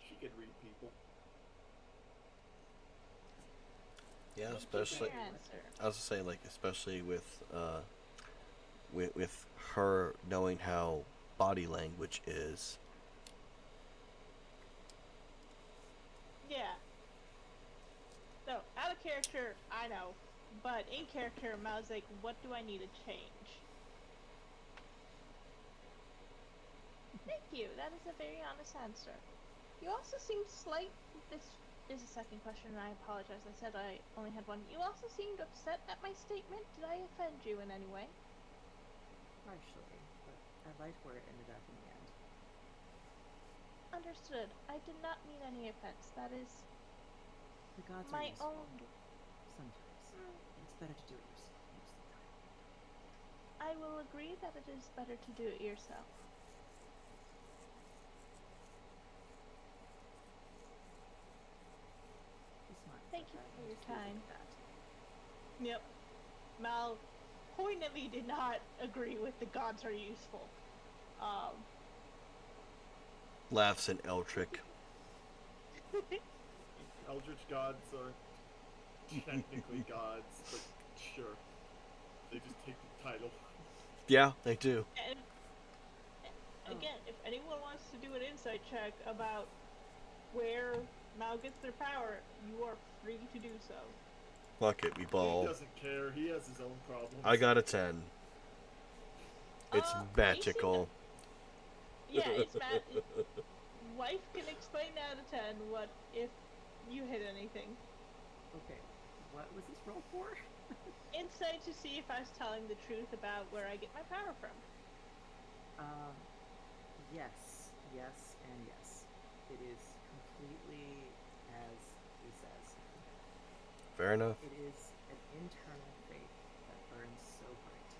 She could read people. Yeah, Thank you for especially. your answer. I was gonna say, like, especially with her knowing how body language is. Yeah. So, out of character, I know. But in character, I was like, what do I need to change? Thank you. That is a very honest answer. You also seem This is a second question, and I apologize. I said I only had one. You also seemed upset at my statement. Did I offend you in any way? Partially, but I liked where it ended up in the end. Understood. I did not mean any offense. That is The gods my are useful own. sometimes. But it's better to do it yourself most of the time. I will agree that it is better to do it yourself. Be smart Thank about you that for and your just leave it time. at that. Yep. Mal poignantly did not agree with the gods are useful. Laughs in Eldrick. Eldritch gods are technically gods, but sure. They just take the title. Yeah, they do. again, if anyone wants to do an insight check about where Mal gets their power, you are free to do so. Fuck it, we He ball. doesn't care. He has his own problems. I got a 10. It's magical. Yeah, it's Life can explain out of 10 what if you hit anything. Okay, what was this roll for? Insight to see if I was telling the truth about where I get my power from. Yes, yes, and yes. It is completely as he says. Fair enough. It is an internal faith that burns so bright.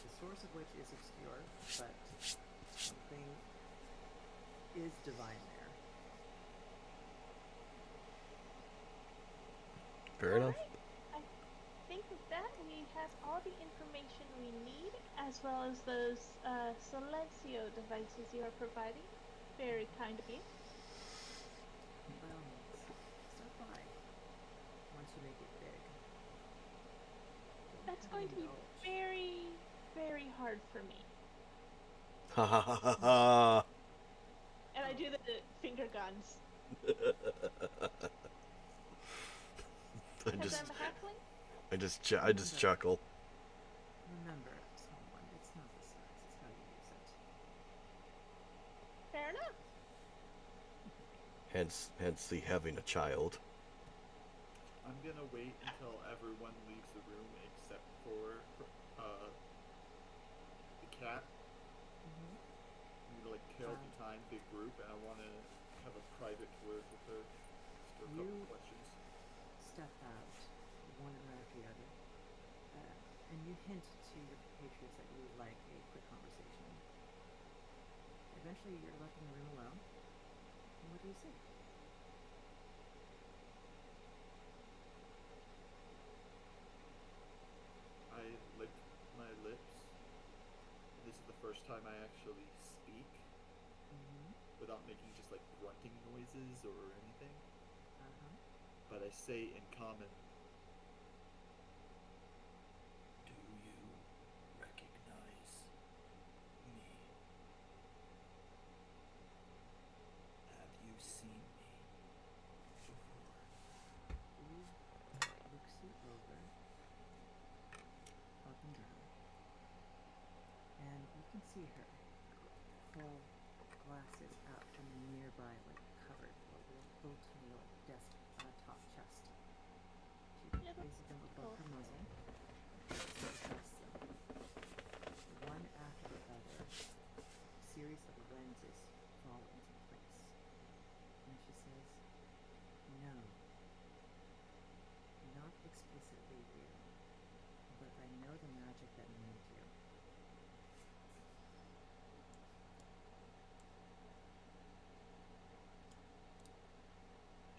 The source of which is obscure, but something is divine there. Fair enough. Alright, I think with that we have all the information we need, as well as those Silencio devices you are providing. Very kind of you. By all means, stop by once you make it big. Don't That's have going any to be knowledge. very, very hard for me. Ha ha ha ha ha. And I do the finger guns. Because I'm a halfling? I just chuckle. Remember, someone, it's not the size, it's how you use it. Fair enough. Hence the having a child. I'm gonna wait until everyone leaves the room except for the cat. Mm-hmm. I'm gonna like kill behind the group, and I want to have a private word with her. Ask her a couple You- questions. Step out, one after the other, and you hint to your compatriots that you would like a quick conversation. Eventually, you're left in the room alone. And what do you say? I lick my lips. This is the first time I actually speak Mm-hmm. without making just like grunting noises or anything. Uh-huh. But I say in common, Do you recognize me? Have you seen me before? He looks you over, up and down, and you can see her pull glasses out from a nearby cupboard, a little tiny desk top chest. She Yeah, that's raises them above cool. her muzzle, so adjusts them, one after the other. A series of lenses fall into place, and she says, "No, not explicitly real, but I know the magic that moved you.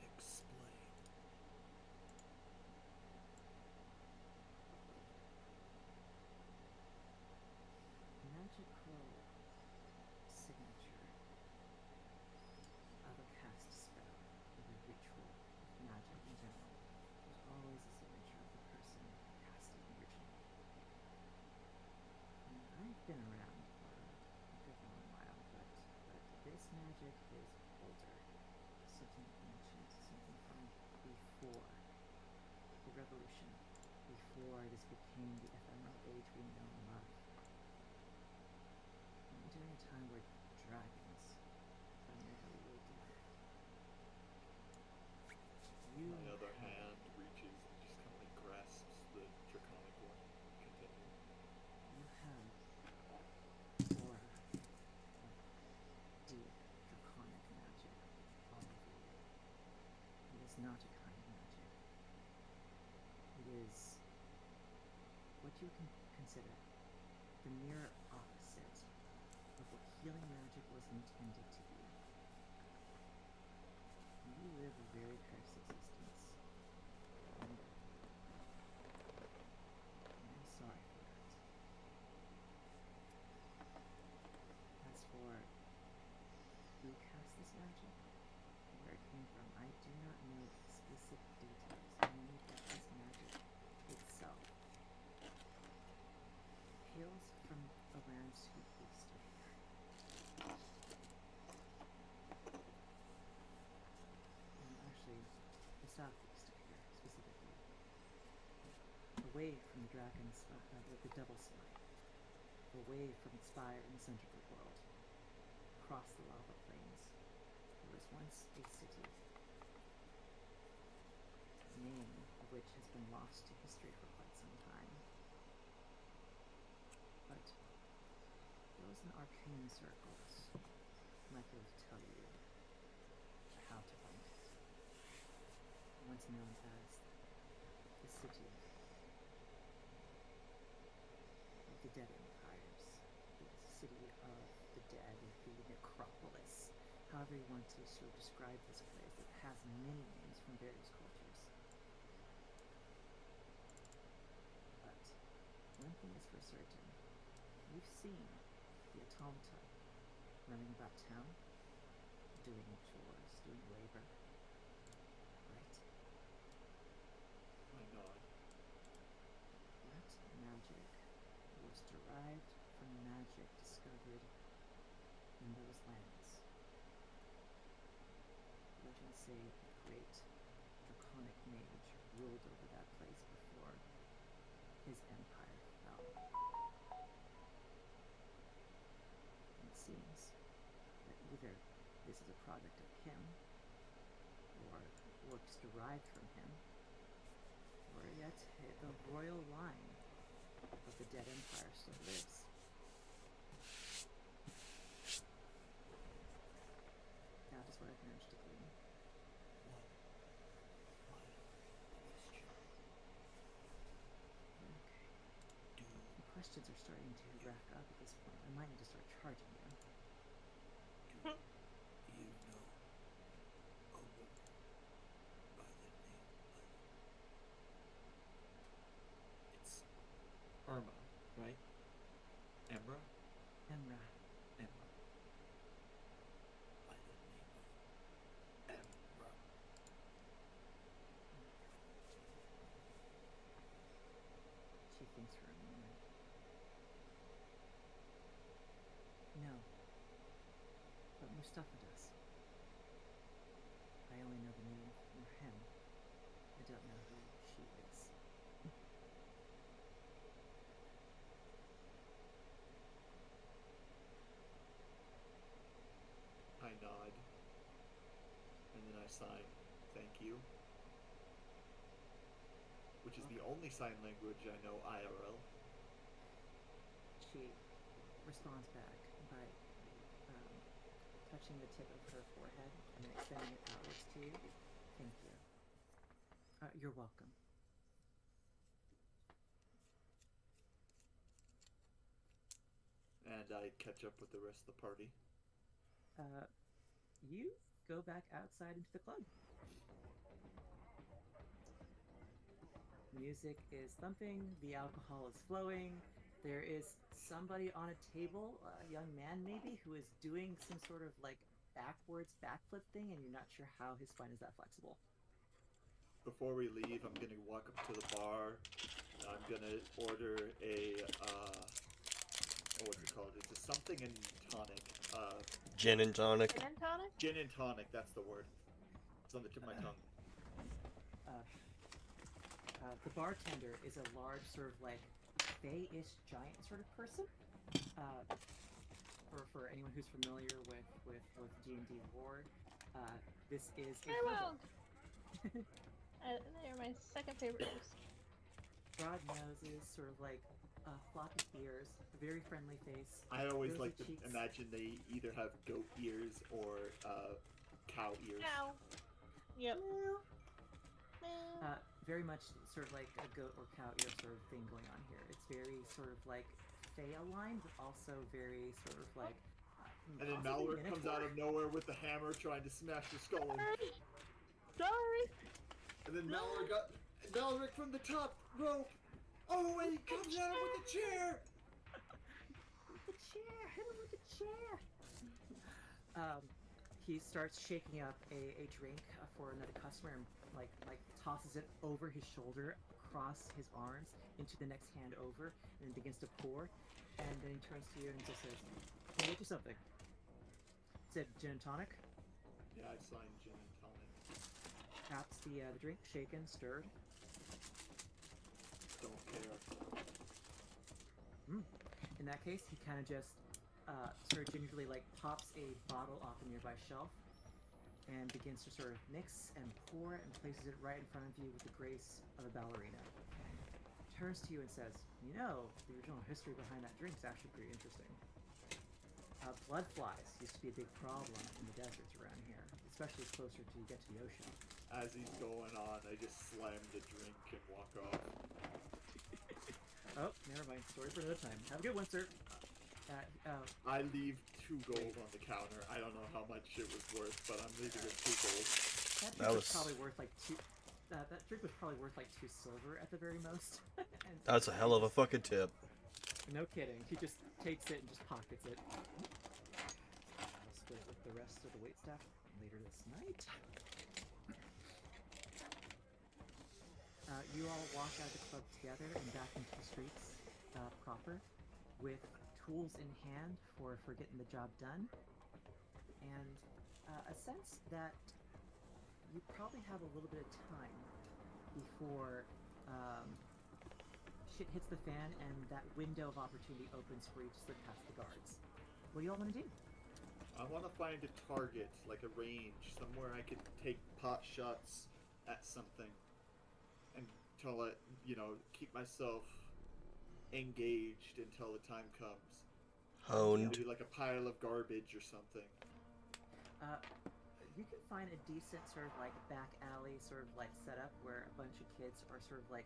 Explain. Magical signature of a cast spell, of a ritual, of magic in general, is always a signature of the person casting originally. And I've been around for a good long while, but this magic is older, something ancient, something from before the revolution, before this became the ephemeral age we know and love. During a time where dragons primarily ruled the earth. You my other have- hand reaches and just kind of like grasps the draconic one. Continue. You have aura of deep draconic magic all over you. It is not a kind of magic. It is what you can consider the mirror opposite of what healing magic was intended to be. You live a very cursed existence. And I'm sorry for that. As for who cast this magic, and where it came from, I do not know specific details, only that this magic itself hails from a land sweet east of here. away from the dragon's, the devil's smite, away from its fire in the center of the world, across the lava plains. There was once a city, the name of which has been lost to history for quite some time. But those in arcane circles might be able to tell you how to find it. Once known as the city of the dead empires, the city of the dead, the necropolis, however you want to sort of describe this place. It has many names from various cultures. But one thing is for certain, you've seen the automata running about town, doing chores, doing labor, right? I nod. That magic was derived from magic discovered in those lands. Legends say a great draconic mage ruled over that place before his empire fell. It seems that either this is a product of him, or works derived from him, or yet the royal line of the dead empire still lives. That is what I've managed to glean. One final question. Okay. Do The questions are starting to rack up at this point. I might need to start charging you. you know a woman by the name of... It's Irma, right? Emra? Emra. Emma. By the name of Emra. She thinks for a moment. No. But Mustafa does. I only know the name for him. I don't know who she is. I nod. And then I sign, thank you. Which is the only sign language I know IRL. She responds back by touching the tip of her forehead and then extending it outwards to you. Thank you. You're welcome. And I catch up with the rest of the party. You go back outside into the club. Music is thumping, the alcohol is flowing. There is somebody on a table, a young man maybe, who is doing some sort of like backwards backflip thing, and you're not sure how his spine is that flexible. Before we leave, I'm gonna walk up to the bar. I'm gonna order a what's it called? It's a something and tonic. Gin and tonic. Gin and tonic? Gin and tonic. That's the word. It's on the tip of my tongue. The bartender is a large, sort of like fey-ish giant sort of person. For anyone who's familiar with D&D lore, this is a Farewell! kobold. They're my second favorite host. Broad noses, sort of like floppy ears, a very friendly face. I always rosy like to cheeks. imagine they either have goat ears or cow ears. Ow. Yep. Very much sort of like a goat or cow ear sort of thing going on here. It's very sort of like fey aligned, but also very sort of like. And then possibly Malric comes out of nowhere with a hammer trying to smash the skull in. Sorry. And then Malric from the top rope. Oh, and he comes at him with a chair. The chair, hit him with the chair. He starts shaking up a drink for another customer and like tosses it over his shoulder, across his arms, into the next hand over, and then begins to pour. And then he turns to you and just says, "Can I get you something?" Said gin and tonic. Yeah, I signed gin and tonic. Taps the drink, shaken, stirred. don't care. In that case, he kind of just sort of gingerly like pops a bottle off a nearby shelf and begins to sort of mix and pour and places it right in front of you with the grace of a ballerina. Turns to you and says, "You know, the original history behind that drink is actually pretty interesting. Blood flies used to be a big problem in the deserts around here, especially closer to you get to the ocean." As he's going on, I just slam the drink and walk off. Oh, never mind. Story for another time. Have a good one, sir. I leave 2 gold on the counter. I don't know how much it was worth, but I'm leaving it 2 gold. That drink That was was- probably worth like two. That drink was probably worth like 2 silver at the very most. And That's a hell of a fucking tip. no kidding. He just takes it and just pockets it. I'll split with the rest of the waitstaff later this night. You all walk out of the club together and back into the streets proper, with tools in hand for getting the job done, and a sense that you probably have a little bit of time before shit hits the fan and that window of opportunity opens for you to slip past the guards. What do you all want to do? I want to find a target, like a range, somewhere I could take pot shots at something, and until it, keep myself engaged until the time comes. Honed. Maybe like a pile of garbage or something. You can find a decent sort of like back alley sort of like setup where a bunch of kids are sort of like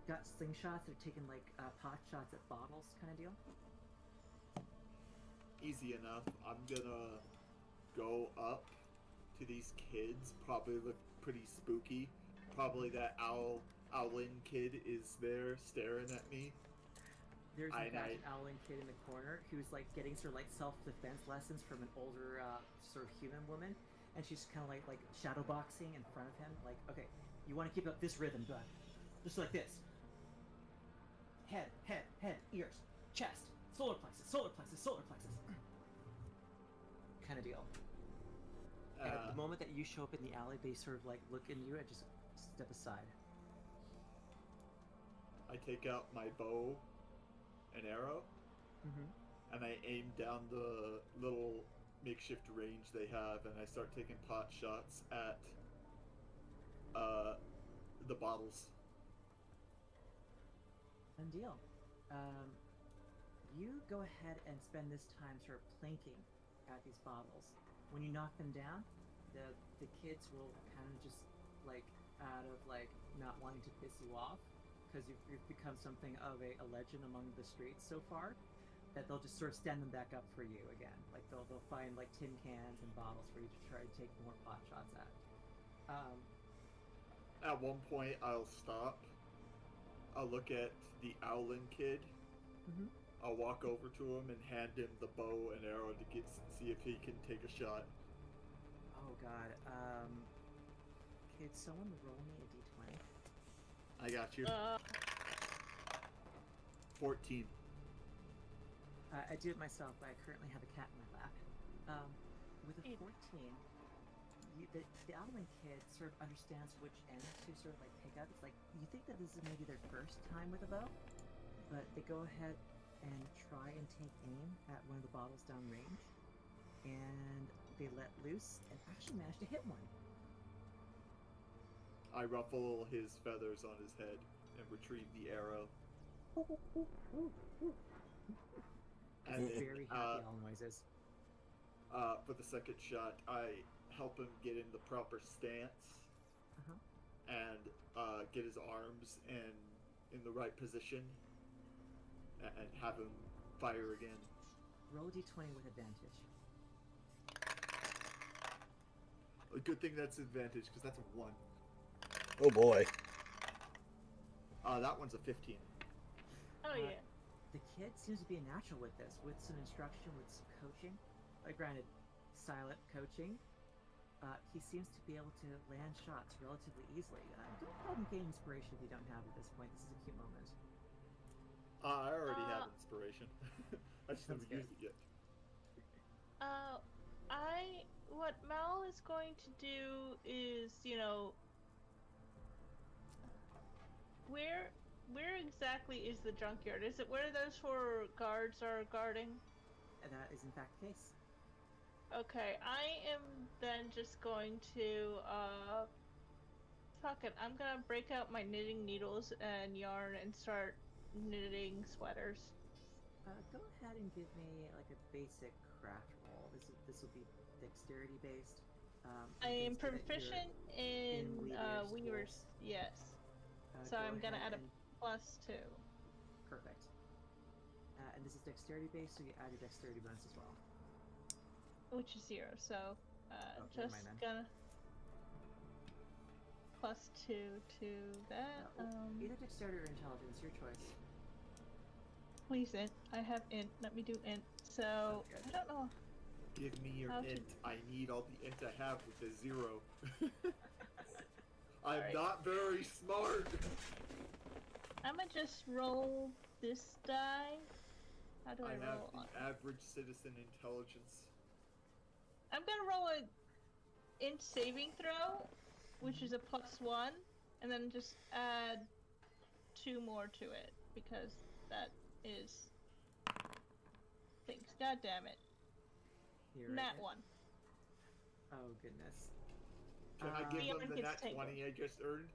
got slingshots. They're taking like pot shots at bottles, kind of deal. Easy enough. I'm gonna go up to these kids. Probably look pretty spooky. Probably that Owlin kid is there staring at me. There's in fact an Owlin kid in the corner who's like getting sort of like self-defense lessons from an older sort of human woman, and she's kind of like shadow boxing in front of him. Like, okay, you want to keep up this rhythm, bud? Just like this. Head, ears, chest, solar plexus, kind of deal. And at the moment that you show up in the alley, they sort of like look at you and just step aside. I take out my bow and arrow, and I aim down the little makeshift range they have, and I start taking pot shots at the bottles. Done deal. You go ahead and spend this time sort of planking at these bottles. When you knock them down, the kids will kind of just like out of like not wanting to piss you off, because you've become something of a legend among the streets so far, that they'll just sort of stand them back up for you again. Like they'll find like tin cans and bottles for you to try to take more pot shots at. At one point, I'll stop. I'll look at the Owlin kid. I'll walk over to him and hand him the bow and arrow to see if he can take a shot. Oh god. Could someone roll me a d20? I got you. 14. I do it myself, but I currently have a cat in my lap. With a 14, the Owlin kid sort of understands which end to sort of like pick up. It's like, you think that this is maybe their first time with a bow, but they go ahead and try and take aim at one of the bottles downrange, and they let loose and actually manage to hit one. I ruffle his feathers on his head and retrieve the arrow. And Very happy owl noises. For the second shot, I help him get in the proper stance and get his arms in the right position and have him fire again. Roll a d20 with advantage. A good thing that's advantage, because that's a 1. Oh boy. That one's a 15. Oh yeah. The kid seems to be a natural with this, with some instruction, with some coaching. Granted, silent coaching. He seems to be able to land shots relatively easily. Don't problem gain inspiration if you don't have it at this point. This is a cute moment. I already have inspiration. I just Sounds never good. used it yet. What Mal is going to do is, where where exactly is the junkyard? Is it where those 4 guards are guarding? And that is in fact the case. Okay, I am then just going to, fuck it, I'm gonna break out my knitting needles and yarn and start knitting sweaters. Go ahead and give me like a basic craft roll. This will be dexterity based. I am thanks to that you're proficient in Weaver's Weaver's, tools. yes. So Go I'm gonna ahead add a and- +2. Perfect. And this is dexterity based, so you add your dexterity bonus as well. Which is 0, so never just mind then. gonna +2 to that. Either dexterity or intelligence, your choice. Please int. I have int. Let me do int. So Okay. I don't know. Give me your How to- int. I need all the int I have with the 0. I'm Alright. not very smart. I'm gonna just roll this die. How do I, I have roll? the average citizen intelligence. I'm gonna roll a int saving throw, which is a +1, and then just add 2 more to it because that is things. God damn it! You're Nat right. 1. Oh goodness. Can I give Beyond them the gets nat taken. 20 I just earned?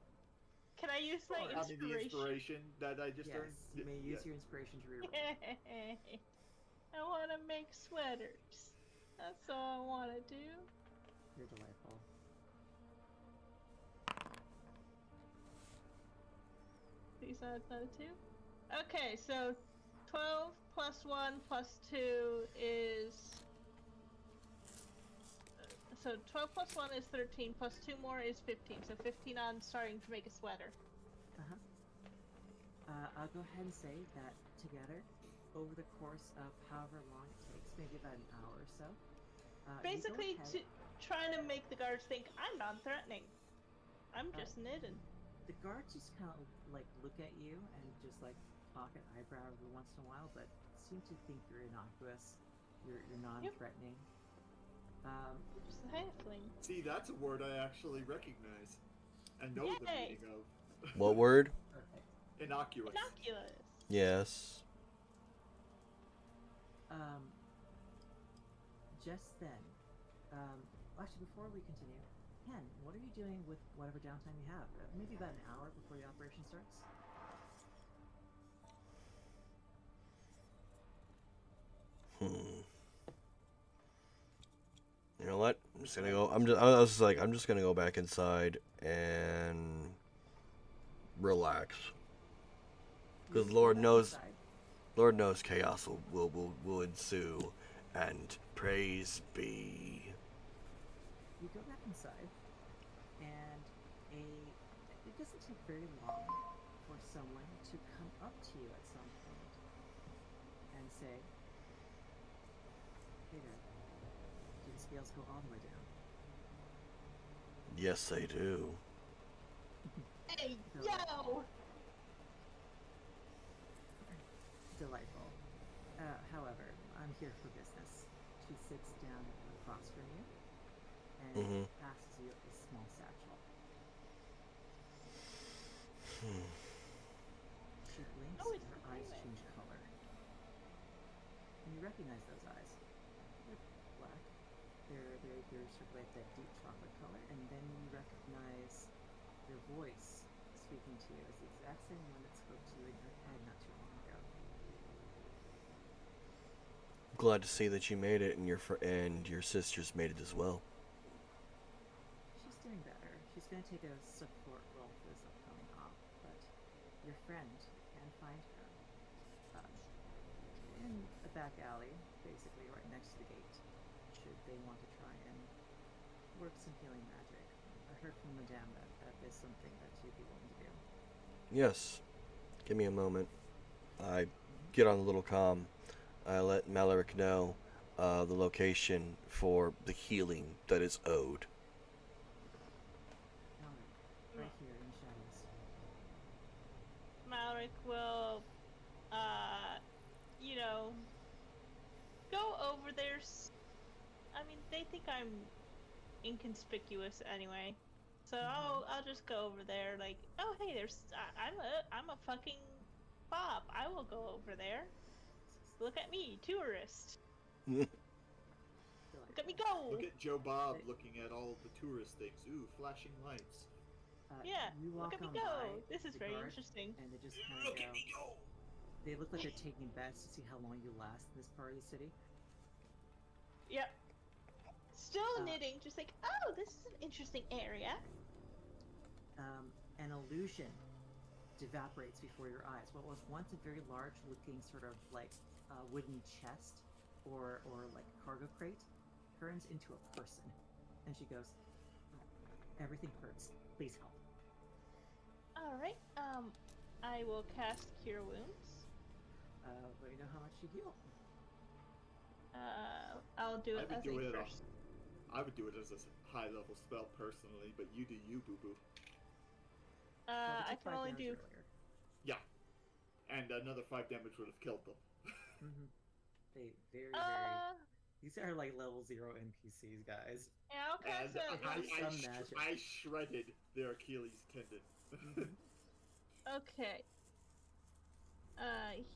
Can I use my Sure. I mean, the inspiration? inspiration that I just Yes, earned? you may use Yeah. your inspiration to reroll. I want to make sweaters. That's all I want to do. You're delightful. Please add another 2. Okay, so 12 plus 1 plus 2 is. So 12 plus 1 is 13, plus 2 more is 15. So 15 on starting to make a sweater. I'll go ahead and say that together, over the course of however long it takes, maybe about an hour or so. Basically, to trying to make the guards think I'm non-threatening. I'm just knitting. The guards just kind of like look at you and just like cock an eyebrow every once in a while, but seem to think you're innocuous. You're non-threatening. Just a halfling. See, that's a word I actually recognize and know the Yay! meaning of. What word? Perfect. Innocuous. Innocuous. Yes. Just then, actually, before we continue, Ken, what are you doing with whatever downtime you have? Maybe about an hour before the operation starts. You know what? I'm just gonna go. I was like, I'm just gonna go back inside and relax. Because You Lord go back knows, inside. Lord knows, chaos will ensue, and praise be. You go back inside, and it doesn't take very long for someone to come up to you at some point and say, "Hey there, do the scales go all the way down?" Yes, they do. Hey, No. yo! Delightful. However, I'm here for business. She sits down across from you and Mhm. passes you a small satchel. She blinks Oh, and it's her the eyes payment. change color. And you recognize those eyes. They're black. They're sort of like that deep chocolate color, and then you recognize their voice speaking to you as the exact same one that spoke to you in your head not too long ago. Glad to see that you made it, and your sisters made it as well. She's doing better. She's going to take a support role for this upcoming op, but your friend can find her in a back alley, basically right next to the gate, should they want to try and work some healing magic. I heard from Madame that is something that she'd be willing to do. Yes. Give me a moment. I get on the little comm. I let Malaric know the location for the healing that is owed. Right here in the shadows. Malric will, go over there. I mean, they think I'm inconspicuous anyway, So I'll just go over there. Like, oh hey, I'm a fucking Bob. I will go over there. Look at me, tourist. Look at me go. Look at Joe Bob looking at all the tourist things. Ooh, flashing lights. Yeah, You look walk at me on go. by This is the very guard, interesting. And they just kind of Look go. at me go! They look like they're taking bets to see how long you last in this part of the city. Yep. Still Uh, knitting, just like, oh, this is an interesting area. An illusion evaporates before your eyes. What was once a very large-looking sort of like wooden chest or like cargo crate turns into a person, and she goes, "Everything hurts. Please help." All right. I will cast Cure Wounds. Let me know how much you heal. I'll do it as a I first. would do it as a high level spell personally, but you do you, boo boo. Well, they I took can 5 only damage do. earlier. Yeah, and another 5 damage would have killed them. Mm-hmm. They very. These are like level 0 NPCs, guys. Yeah, I'll And cast a. Some magic. I shredded their Achilles tendon. Okay.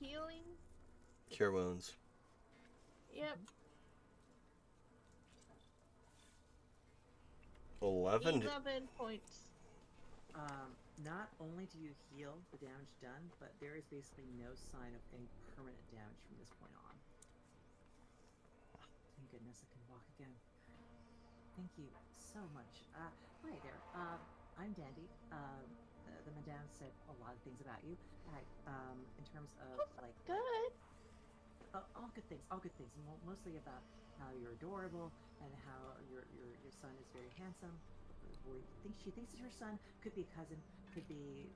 Healing. Cure wounds. Yep. 11. 11 points. Not only do you heal the damage done, but there is basically no sign of any permanent damage from this point on. Thank goodness I can walk again. Thank you so much. Hi there. I'm Dandy. The madame said a lot of things about you. In terms of like Good. all good things, mostly about how you're adorable and how your son is very handsome. She thinks that her son could be a cousin, could be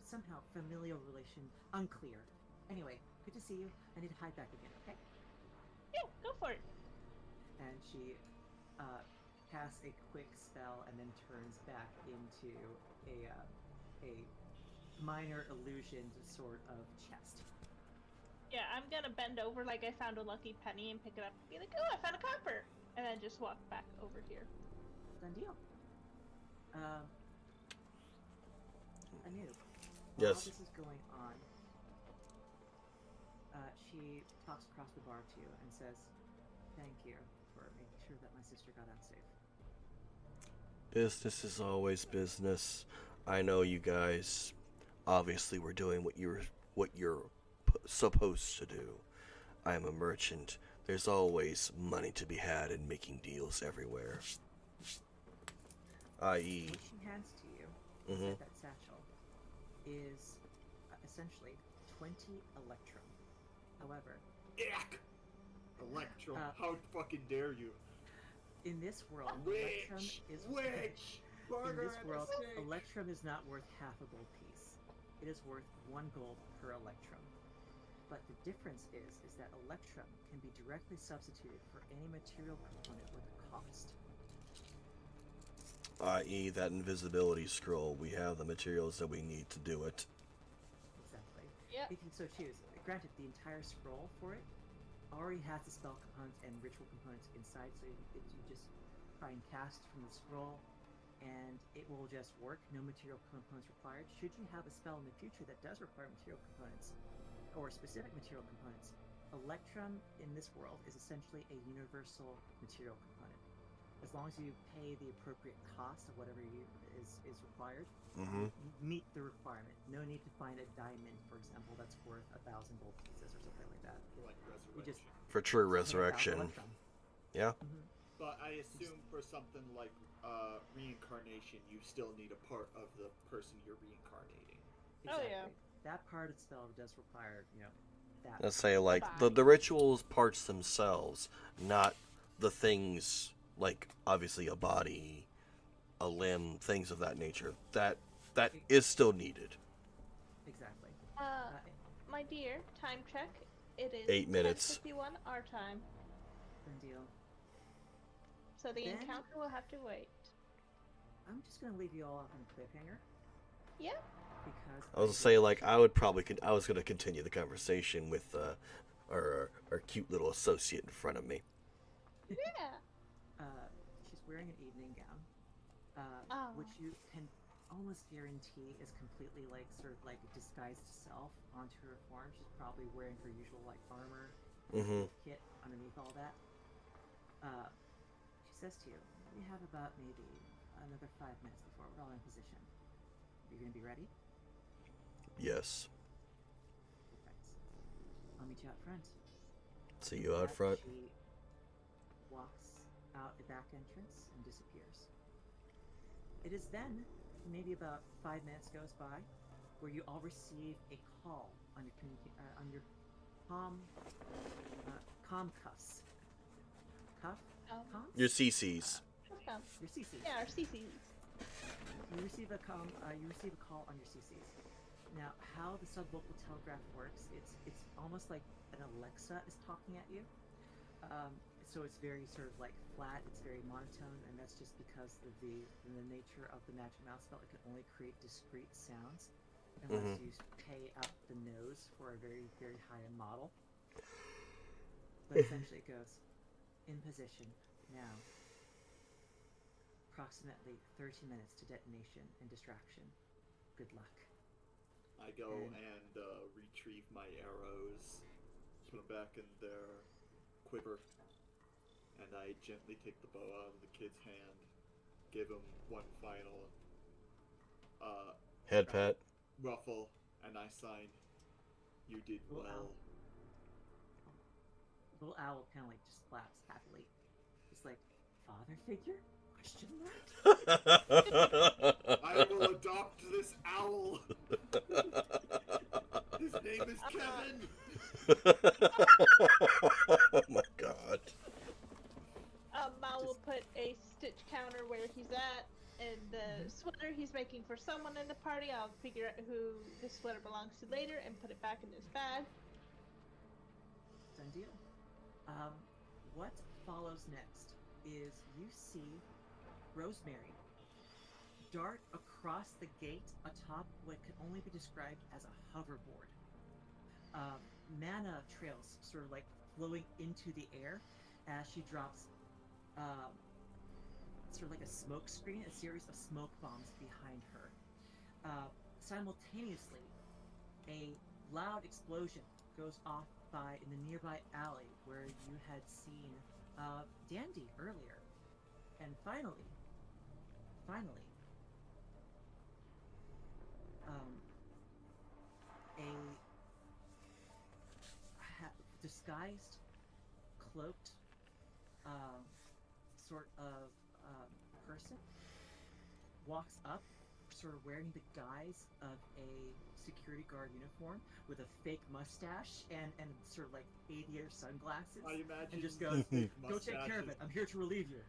somehow familial relation, unclear. Anyway, good to see you. I need to hide back again, okay? Yeah, go for it. And she casts a quick spell and then turns back into a minor illusioned sort of chest. Yeah, I'm gonna bend over like I found a lucky penny and pick it up and be like, oh, I found a copper! And then just walk back over here. Done deal. Anu, Yes. while this is going on, she talks across the bar to you and says, "Thank you for making sure that my sister got out safe." Business is always business. I know you guys obviously were doing what you're supposed to do. I am a merchant. There's always money to be had in making deals everywhere. I.e., What she hands to you, inside that satchel, is essentially 20 electrum. However, Ick! Electrum, Uh, how fucking dare you? in this world, electrum Witch! is Witch! in Burger this and a world, steak! electrum is not worth half a gold piece. It is worth 1 gold per electrum. But the difference is that electrum can be directly substituted for any material component with a cost. i.e., that invisibility scroll. We have the materials that we need to do it. Exactly. Yep. If you so choose. Granted, the entire scroll for it already has the spell components and ritual components inside, so you just try and cast from the scroll, and it will just work. No material components required. Should you have a spell in the future that does require material components, or specific material components, electrum in this world is essentially a universal material component. As long as you pay the appropriate cost of whatever is required, you meet the requirement. No need to find a diamond, for example, that's worth 1,000 gold pieces or something like that. For like You just resurrection. For true pay 1,000 resurrection. electrum. Yeah. But I assume for something like reincarnation, you still need a part of the person you're reincarnating. Oh, Exactly. yeah. That part of the spell does require, that. Let's say, like, Bye-bye. the rituals parts themselves, not the things, like, obviously a body, a limb, things of that nature. That is still needed. Exactly. My dear, time check. It is 8 minutes. 10:51 our time, Done deal. so the Then- encounter will have to wait. I'm just gonna leave you all off on a cliffhanger Yeah. because I was gonna say, like, I was gonna continue the conversation with our cute little associate in front of me. Yeah. she's wearing an evening gown. which you can almost guarantee is completely like sort of like disguised self onto her form. She's probably wearing her usual like armor kit underneath all that. She says to you, "We have about maybe another 5 minutes before we're all in position. Are you gonna be ready?" Yes. Perfect. I'll meet you out front. See you out front. She walks out a back entrance and disappears. It is then, maybe about 5 minutes goes by, where you all receive a call on your comm cuffs. Cuff? Comms? Your CCs. Okay. Your CCs. Yeah, our CCs. You receive a call on your CCs. Now, how the subvocal telegraph works, it's almost like an Alexa is talking at you. So it's very sort of like flat, it's very monotone, and that's just because of the nature of the magic mouse spell. It can only create discrete sounds unless you pay up the nose for a very, very high-end model. But essentially it goes, in position, now. Approximately 30 minutes to detonation and distraction. Good luck. I go and retrieve my arrows, put them back in their quiver, and I gently take the bow out of the kid's hand, give him one final Head pat. ruffle, and I sign, "You did Little well." Little owl kind of like just claps happily. It's like, father figure? Question mark? I will adopt this owl. His name is Kevin. Oh my god. Mal will put a stitch counter where he's at, and the sweater he's making for someone in the party, I'll figure out who this sweater belongs to later and put it back in his bag. Done deal. What follows next is you see Rosemary dart across the gate atop what can only be described as a hoverboard. Mana trails sort of like flowing into the air as she drops sort of like a smoke screen, a series of smoke bombs behind her. Simultaneously, a loud explosion goes off in the nearby alley where you had seen Dandy earlier. And finally, a disguised, cloaked, sort of person walks up, sort of wearing the guise of a security guard uniform with a fake mustache and sort of like aviator sunglasses, I imagine and just goes, fake "Go take care of it. I'm here to relieve you."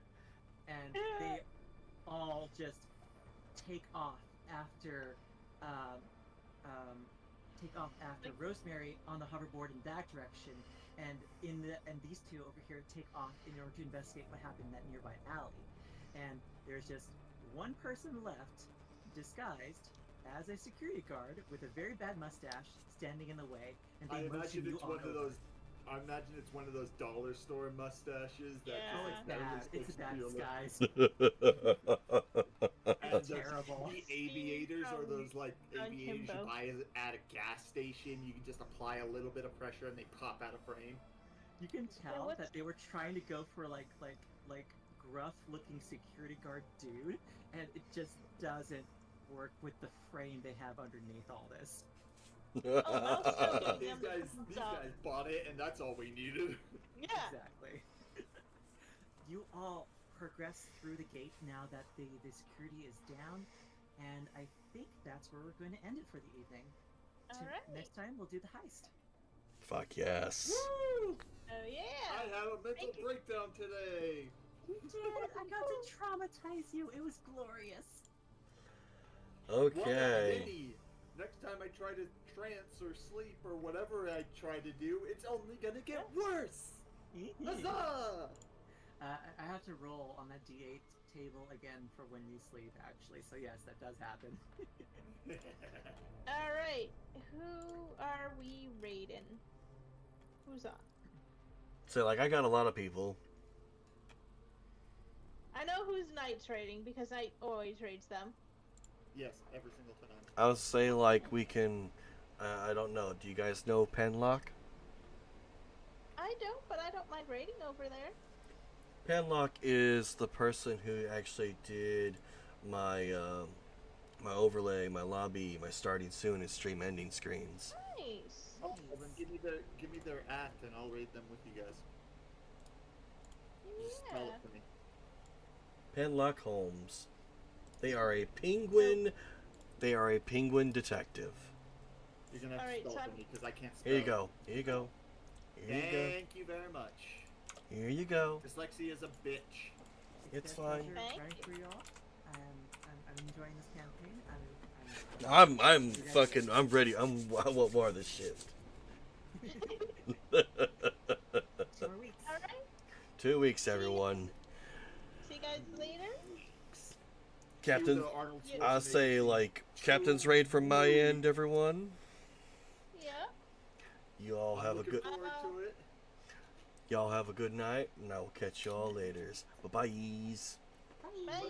And they all just take off after Rosemary on the hoverboard in that direction, and these two over here take off in order to investigate what happened in that nearby alley. And there's just one person left, disguised as a security guard with a very bad mustache, standing in the way, and I they imagine motion you it's on one of over. those. I imagine it's one of those dollar store mustaches that Yeah. Oh, just it's bad. everyone's It's a supposed to bad be disguise. And those- Terrible. The aviators are those like on aviators you Kimbo. buy at a gas station. You can just apply a little bit of pressure and they pop out of frame. You can tell what's- that they were trying to go for like gruff-looking security guard dude, and it just doesn't work with the frame they have underneath all this. Oh, These guys bought it, and that's all we needed. Yeah. Exactly. You all progress through the gate now that the security is down, and I think that's where we're going to end it for the evening. Alright. Next time we'll do the heist. Fuck yes. Woo! Oh yeah. I had a mental Thank you. breakdown today. You did! I got to traumatize you. It was glorious. What a Okay. pity. Next time I try to trance or sleep or whatever I try to do, it's only gonna get worse. Huzzah! I have to roll on that D8 table again for when you sleep, actually. So yes, that does happen. Alright. Who are we raiding? Who's on? So like I got a lot of people. I know who's Knight's rating because Knight always rates them. Yes, every single time. I would say like we can. I don't know. Do you guys know Penlock? I don't, but I don't mind rating over there. Penlock is the person who actually did my my overlay, my lobby, my starting soon, and stream ending screens. Nice. Oh, well then give me their act and I'll raid them with you guys. Just spell Yeah. it for me. Penlock Holmes. They are a penguin. They are a penguin detective. You're gonna have Alright, to spell so it for me because I can't spell. Here you go. Here you go. Here you go. Thank you very much. Here you go. Dyslexia is a bitch. It's been a fine. pleasure Thank playing you. for y'all. I'm enjoying this campaign. I'm fucking. I'm ready. I want more of this shit. 2 more weeks. Alright. 2 weeks, everyone. See you guys later. Captain, Cue the Arnold I'll Schwarzenegger say scene. like captain's raid from my end, everyone. Yeah. You all I'm have a looking good. forward to it. Y'all have a good night, and I will catch y'all later. Bye bye. Bye.